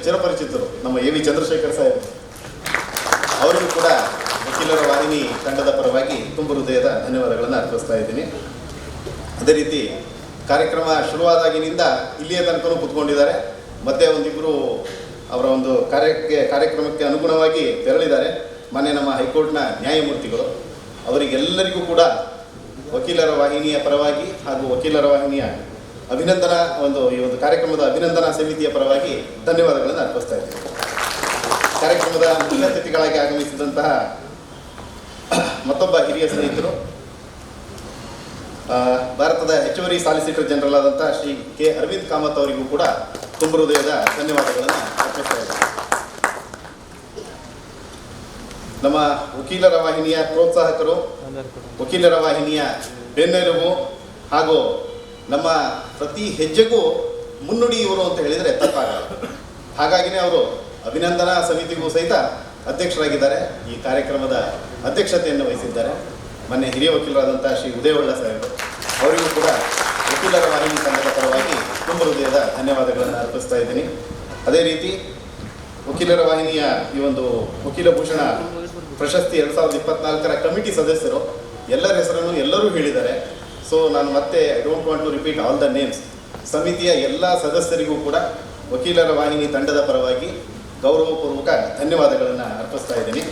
ಚಿರಪರಿಚಿತರು ನಮ್ಮ ಎ.ವಿ. ಚಂದ್ರಶೇಖರ್ ಸಾಹೇಬ್. ಅವರಿಗೂ ಕೂಡ ವಕೀಲರ ವಾಹಿನಿ ತಂಡದ ಪರವಾಗಿ ತುಂಬ ಹೃದಯದ ಧನ್ಯವಾದಗಳನ್ನು ಅರ್ಪಿಸ್ತಾ ಇದ್ದೀನಿ. ಅದೇ ರೀತಿ ಕಾರ್ಯಕ್ರಮ ಶುರುವಾದಾಗಿನಿಂದ ಇಲ್ಲಿಯ ತನಕನೂ ಕೂತ್ಕೊಂಡಿದ್ದಾರೆ. ಮತ್ತೆ ಒಂದಿಬ್ಬರು ಅವರ ಒಂದು ಕಾರ್ಯಕ್ರಮಕ್ಕೆ ಅನುಗುಣವಾಗಿ ತೆರಳಿದ್ದಾರೆ. ಮೊನ್ನೆ ನಮ್ಮ ಹೈಕೋರ್ಟ್ನ ನ್ಯಾಯಮೂರ್ತಿಗಳು. ಅವರಿಗೆಲ್ಲರಿಗೂ ಕೂಡ ವಕೀಲರ ವಾಹಿನಿಯ ಪರವಾಗಿ ಹಾಗೂ ವಕೀಲರ ವಾಹಿನಿಯ ಅಭಿನಂದನಾ ಈ ಒಂದು ಕಾರ್ಯಕ್ರಮದ ಅಭಿನಂದನಾ ಸಮಿತಿಯ ಪರವಾಗಿ ಧನ್ಯವಾದಗಳನ್ನು ಅರ್ಪಿಸ್ತಾ ಇದ್ದೀನಿ. ಕಾರ್ಯಕ್ರಮದ ಮುಖ್ಯ ಅತಿಥಿಗಳಾಗಿ ಆಗಮಿಸಿದಂತಹ ಮತ್ತೊಬ್ಬ ಹಿರಿಯ ಸ್ನೇಹಿತರು ಭಾರತದ ಹೆಚ್ಚುವರಿ ಸಾಲಿಸಿಟರ್ ಜನರಲ್ ಆದಂತಹ ಶ್ರೀ ಕೆ ಅರವಿಂದ್ ಕಾಮತ್ ಅವರಿಗೂ ಕೂಡ ತುಂಬ ಹೃದಯದ ಧನ್ಯವಾದಗಳನ್ನು ಅರ್ಪಿಸ್ತಾ ಇದ್ದೀನಿ. ನಮ್ಮ ವಕೀಲರ ವಾಹಿನಿಯ ಪ್ರೋತ್ಸಾಹಕರು, ವಕೀಲರ ವಾಹಿನಿಯ ಬೆನ್ನೆಲುಬು ಹಾಗೂ ನಮ್ಮ ಪ್ರತಿ ಹೆಜ್ಜೆಗೂ ಮುನ್ನುಡಿ ಇವರು ಅಂತ ಹೇಳಿದರೆ ತಪ್ಪಾಗಲ್ಲ. ಹಾಗಾಗಿನೇ ಅವರು ಅಭಿನಂದನಾ ಸಮಿತಿಗೂ ಸಹಿತ ಅಧ್ಯಕ್ಷರಾಗಿದ್ದಾರೆ. ಈ ಕಾರ್ಯಕ್ರಮದ ಅಧ್ಯಕ್ಷತೆಯನ್ನು ವಹಿಸಿದ್ದಾರೆ. ಮೊನ್ನೆ ಹಿರಿಯ ವಕೀಲರಾದಂಥ ಶ್ರೀ ಉದಯೊಳ್ಳ ಸಾಹೇಬರು, ಅವರಿಗೂ ಕೂಡ ವಕೀಲರ ವಾಹಿನಿ ತಂಡದ ಪರವಾಗಿ ತುಂಬ ಹೃದಯದ ಧನ್ಯವಾದಗಳನ್ನು ಅರ್ಪಿಸ್ತಾ ಇದ್ದೀನಿ. ಅದೇ ರೀತಿ ವಕೀಲರ ವಾಹಿನಿಯ ಈ ಒಂದು ವಕೀಲ ಭೂಷಣ ಪ್ರಶಸ್ತಿ 2024ರ ಕಮಿಟಿ ಸದಸ್ಯರು ಎಲ್ಲರ ಹೆಸರನ್ನು ಎಲ್ಲರೂ ಹೇಳಿದ್ದಾರೆ. ಸೊ ನಾನು ಮತ್ತೆ I don't want to repeat all the names. ಸಮಿತಿಯ ಎಲ್ಲ ಸದಸ್ಯರಿಗೂ ಕೂಡ ವಕೀಲರ ವಾಹಿನಿ ತಂಡದ ಪರವಾಗಿ ಗೌರವಪೂರ್ವಕ ಧನ್ಯವಾದಗಳನ್ನು ಅರ್ಪಿಸ್ತಾ ಇದ್ದೀನಿ.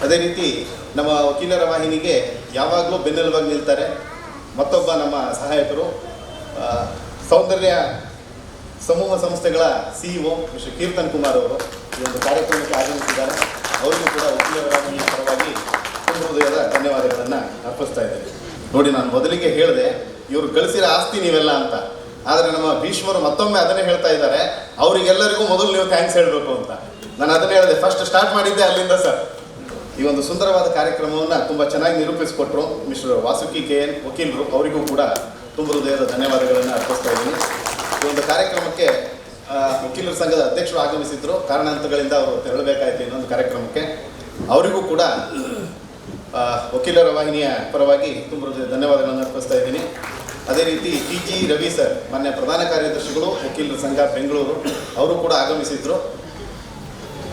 ಅದೇ ರೀತಿ ನಮ್ಮ ವಕೀಲರ ವಾಹಿನಿಗೆ ಯಾವಾಗಲೂ ಬೆನ್ನೆಲುಬಾಗಿ ನಿಲ್ತಾರೆ ಮತ್ತೊಬ್ಬ ನಮ್ಮ ಸಹಾಯಕರು, ಸೌಂದರ್ಯ ಸಮೂಹ ಸಂಸ್ಥೆಗಳ CEO ಮಿಸ್ಟರ್ ಕೀರ್ತನ್ ಕುಮಾರ್ ಅವರು ಈ ಒಂದು ಕಾರ್ಯಕ್ರಮಕ್ಕೆ ಆಗಮಿಸಿದ್ದಾರೆ. ಅವರಿಗೂ ಕೂಡ ವಕೀಲರ ವಾಹಿನಿಯ ಪರವಾಗಿ ತುಂಬ ಹೃದಯದ ಧನ್ಯವಾದಗಳನ್ನು ಅರ್ಪಿಸ್ತಾ ಇದ್ದೇನೆ. ನೋಡಿ, ನಾನು ಮೊದಲಿಗೆ ಹೇಳಿದೆ ಇವರು ಗಳಿಸಿರೋ ಆಸ್ತಿ ನೀವೆಲ್ಲ ಅಂತ. ಆದರೆ ನಮ್ಮ ಭೀಷ್ಮರು ಮತ್ತೊಮ್ಮೆ ಅದನ್ನೇ ಹೇಳ್ತಾ ಇದ್ದಾರೆ, ಅವರಿಗೆಲ್ಲರಿಗೂ ಮೊದಲು ನೀವು ಥ್ಯಾಂಕ್ಸ್ ಹೇಳಬೇಕು ಅಂತ. ನಾನು ಅದನ್ನೇ ಹೇಳಿದೆ, ಫಸ್ಟ್ ಸ್ಟಾರ್ಟ್ ಮಾಡಿದ್ದೆ ಅಲ್ಲಿಂದ ಸರ್. ಈ ಒಂದು ಸುಂದರವಾದ ಕಾರ್ಯಕ್ರಮವನ್ನು ತುಂಬ ಚೆನ್ನಾಗಿ ನಿರೂಪಿಸಿಕೊಟ್ರು ಮಿಸ್ಟರ್ ವಾಸುಕಿ KN ವಕೀಲರು, ಅವರಿಗೂ ಕೂಡ ತುಂಬ ಹೃದಯದ ಧನ್ಯವಾದಗಳನ್ನು ಅರ್ಪಿಸ್ತಾ ಇದ್ದೀನಿ. ಈ ಒಂದು ಕಾರ್ಯಕ್ರಮಕ್ಕೆ ವಕೀಲರ ಸಂಘದ ಅಧ್ಯಕ್ಷರು ಆಗಮಿಸಿದ್ರು, ಕಾರಣಾಂತರಗಳಿಂದ ಅವರು ತೆರಳಬೇಕಾಯಿತು ಇನ್ನೊಂದು ಕಾರ್ಯಕ್ರಮಕ್ಕೆ. ಅವರಿಗೂ ಕೂಡ ವಕೀಲರ ವಾಹಿನಿಯ ಪರವಾಗಿ ತುಂಬ ಹೃದಯದ ಧನ್ಯವಾದಗಳನ್ನು ಅರ್ಪಿಸ್ತಾ ಇದ್ದೀನಿ. ಅದೇ ರೀತಿ TG ರವಿ ಸರ್, ಮಾನ್ಯ ಪ್ರಧಾನ ಕಾರ್ಯದರ್ಶಿಗಳು ವಕೀಲರ ಸಂಘ ಬೆಂಗಳೂರು, ಅವರು ಕೂಡ ಆಗಮಿಸಿದ್ರು.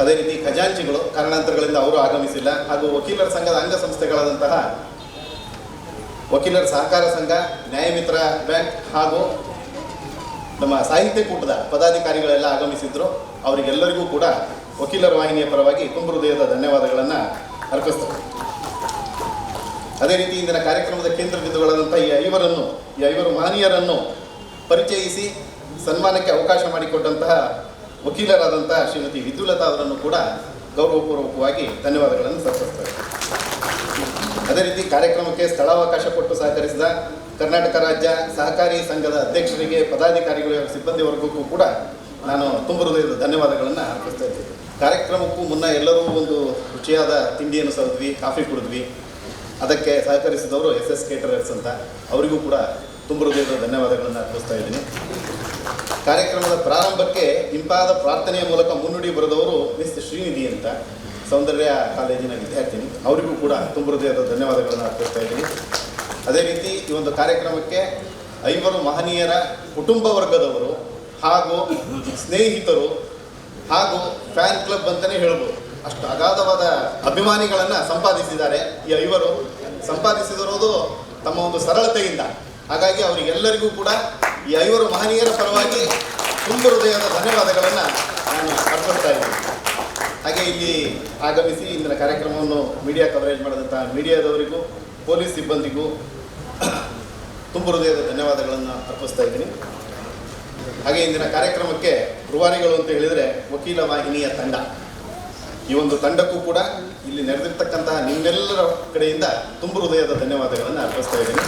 ಅದೇ ರೀತಿ ಖಜಾಂಚಿಗಳು ಕಾರಣಾಂತರಗಳಿಂದ ಅವರು ಆಗಮಿಸಿಲ್ಲ. ಹಾಗೂ ವಕೀಲರ ಸಂಘದ ಅಂಗಸಂಸ್ಥೆಗಳಾದಂತಹ ವಕೀಲರ ಸಹಕಾರ ಸಂಘ, ನ್ಯಾಯಮಿತ್ರ ಬ್ಯಾಂಕ್ ಹಾಗೂ ನಮ್ಮ ಸಾಹಿತ್ಯ ಕೂಟದ ಪದಾಧಿಕಾರಿಗಳೆಲ್ಲ ಆಗಮಿಸಿದ್ರು. ಅವರಿಗೆಲ್ಲರಿಗೂ ಕೂಡ ವಕೀಲರ ವಾಹಿನಿಯ ಪರವಾಗಿ ತುಂಬ ಹೃದಯದ ಧನ್ಯವಾದಗಳನ್ನು ಅರ್ಪಿಸ್ತೇವೆ. ಅದೇ ರೀತಿ ಇಂದಿನ ಕಾರ್ಯಕ್ರಮದ ಕೇಂದ್ರ ಬಿಂದುಗಳಾದಂಥ ಈ ಐವರು ಮಹನೀಯರನ್ನು ಪರಿಚಯಿಸಿ ಸನ್ಮಾನಕ್ಕೆ ಅವಕಾಶ ಮಾಡಿಕೊಟ್ಟಂತಹ ವಕೀಲರಾದಂಥ ಶ್ರೀಮತಿ ವಿದ್ಯುಲತಾ ಅವರನ್ನು ಕೂಡ ಗೌರವಪೂರ್ವಕವಾಗಿ ಧನ್ಯವಾದಗಳನ್ನು ಸಮರ್ಪಿಸ್ತೇವೆ. ಅದೇ ರೀತಿ ಕಾರ್ಯಕ್ರಮಕ್ಕೆ ಸ್ಥಳಾವಕಾಶ ಕೊಟ್ಟು ಸಹಕರಿಸಿದ ಕರ್ನಾಟಕ ರಾಜ್ಯ ಸಹಕಾರಿ ಸಂಘದ ಅಧ್ಯಕ್ಷರಿಗೆ, ಪದಾಧಿಕಾರಿಗಳು, ಸಿಬ್ಬಂದಿ ವರ್ಗಕ್ಕೂ ಕೂಡ ನಾನು ತುಂಬ ಹೃದಯದ ಧನ್ಯವಾದಗಳನ್ನು ಅರ್ಪಿಸ್ತಾ ಇದ್ದೇನೆ. ಕಾರ್ಯಕ್ರಮಕ್ಕೂ ಮುನ್ನ ಎಲ್ಲರೂ ಒಂದು ರುಚಿಯಾದ ತಿಂಡಿಯನ್ನು ಸವಿದ್ವಿ, ಕಾಫಿ ಕುಡಿದ್ವಿ. ಅದಕ್ಕೆ ಸಹಕರಿಸಿದವರು SS ಕೇಟರರ್ಸ್ ಅಂತ, ಅವರಿಗೂ ಕೂಡ ತುಂಬ ಹೃದಯದ ಧನ್ಯವಾದಗಳನ್ನು ಅರ್ಪಿಸ್ತಾ ಇದ್ದೀನಿ. ಕಾರ್ಯಕ್ರಮದ ಪ್ರಾರಂಭಕ್ಕೆ ಇಂಪಾದ ಪ್ರಾರ್ಥನೆಯ ಮೂಲಕ ಮುನ್ನುಡಿ ಬರೆದವರು ಮಿಸ್ ಶ್ರೀನಿಧಿ ಅಂತ, ಸೌಂದರ್ಯ ಕಾಲೇಜಿನ ವಿದ್ಯಾರ್ಥಿನಿ, ಅವರಿಗೂ ಕೂಡ ತುಂಬ ಹೃದಯದ ಧನ್ಯವಾದಗಳನ್ನು ಅರ್ಪಿಸ್ತಾ ಇದ್ದೀನಿ. ಅದೇ ರೀತಿ ಈ ಒಂದು ಕಾರ್ಯಕ್ರಮಕ್ಕೆ 5 ಮಹನೀಯರ ಕುಟುಂಬ ವರ್ಗದವರು ಹಾಗೂ ಸ್ನೇಹಿತರು ಹಾಗೂ ಫ್ಯಾನ್ ಕ್ಲಬ್ ಅಂತಲೇ ಹೇಳ್ಬೋದು, ಅಷ್ಟು ಅಗಾಧವಾದ ಅಭಿಮಾನಿಗಳನ್ನು ಸಂಪಾದಿಸಿದ್ದಾರೆ. ಈ 5 ಸಂಪಾದಿಸಿದಿರೋದು ತಮ್ಮ ಒಂದು ಸರಳತೆಯಿಂದ. ಹಾಗಾಗಿ ಅವರಿಗೆಲ್ಲರಿಗೂ ಕೂಡ ಈ 5 ಮಹನೀಯರ ಪರವಾಗಿ ತುಂಬ ಹೃದಯದ ಧನ್ಯವಾದಗಳನ್ನು ನಾನು ಅರ್ಪಿಸ್ತಾ ಇದ್ದೀನಿ. ಹಾಗೆ ಇಲ್ಲಿ ಆಗಮಿಸಿ ಇಂದಿನ ಕಾರ್ಯಕ್ರಮವನ್ನು ಮೀಡಿಯಾ ಕವರೇಜ್ ಮಾಡಿದಂಥ ಮೀಡಿಯಾದವರಿಗೂ, ಪೊಲೀಸ್ ಸಿಬ್ಬಂದಿಗೂ ತುಂಬ ಹೃದಯದ ಧನ್ಯವಾದಗಳನ್ನು ಅರ್ಪಿಸ್ತಾ ಇದ್ದೀನಿ. ಹಾಗೆ ಇಂದಿನ ಕಾರ್ಯಕ್ರಮಕ್ಕೆ ರೂವಾರಿಗಳು ಅಂತ ಹೇಳಿದರೆ ವಕೀಲ ವಾಹಿನಿಯ ತಂಡ. ಈ ಒಂದು ತಂಡಕ್ಕೂ ಕೂಡ ಇಲ್ಲಿ ನಡೆದಿರ್ತಕ್ಕಂತಹ ನಿಮ್ಮೆಲ್ಲರ ಕಡೆಯಿಂದ ತುಂಬ ಹೃದಯದ ಧನ್ಯವಾದಗಳನ್ನು ಅರ್ಪಿಸ್ತಾ ಇದ್ದೀನಿ.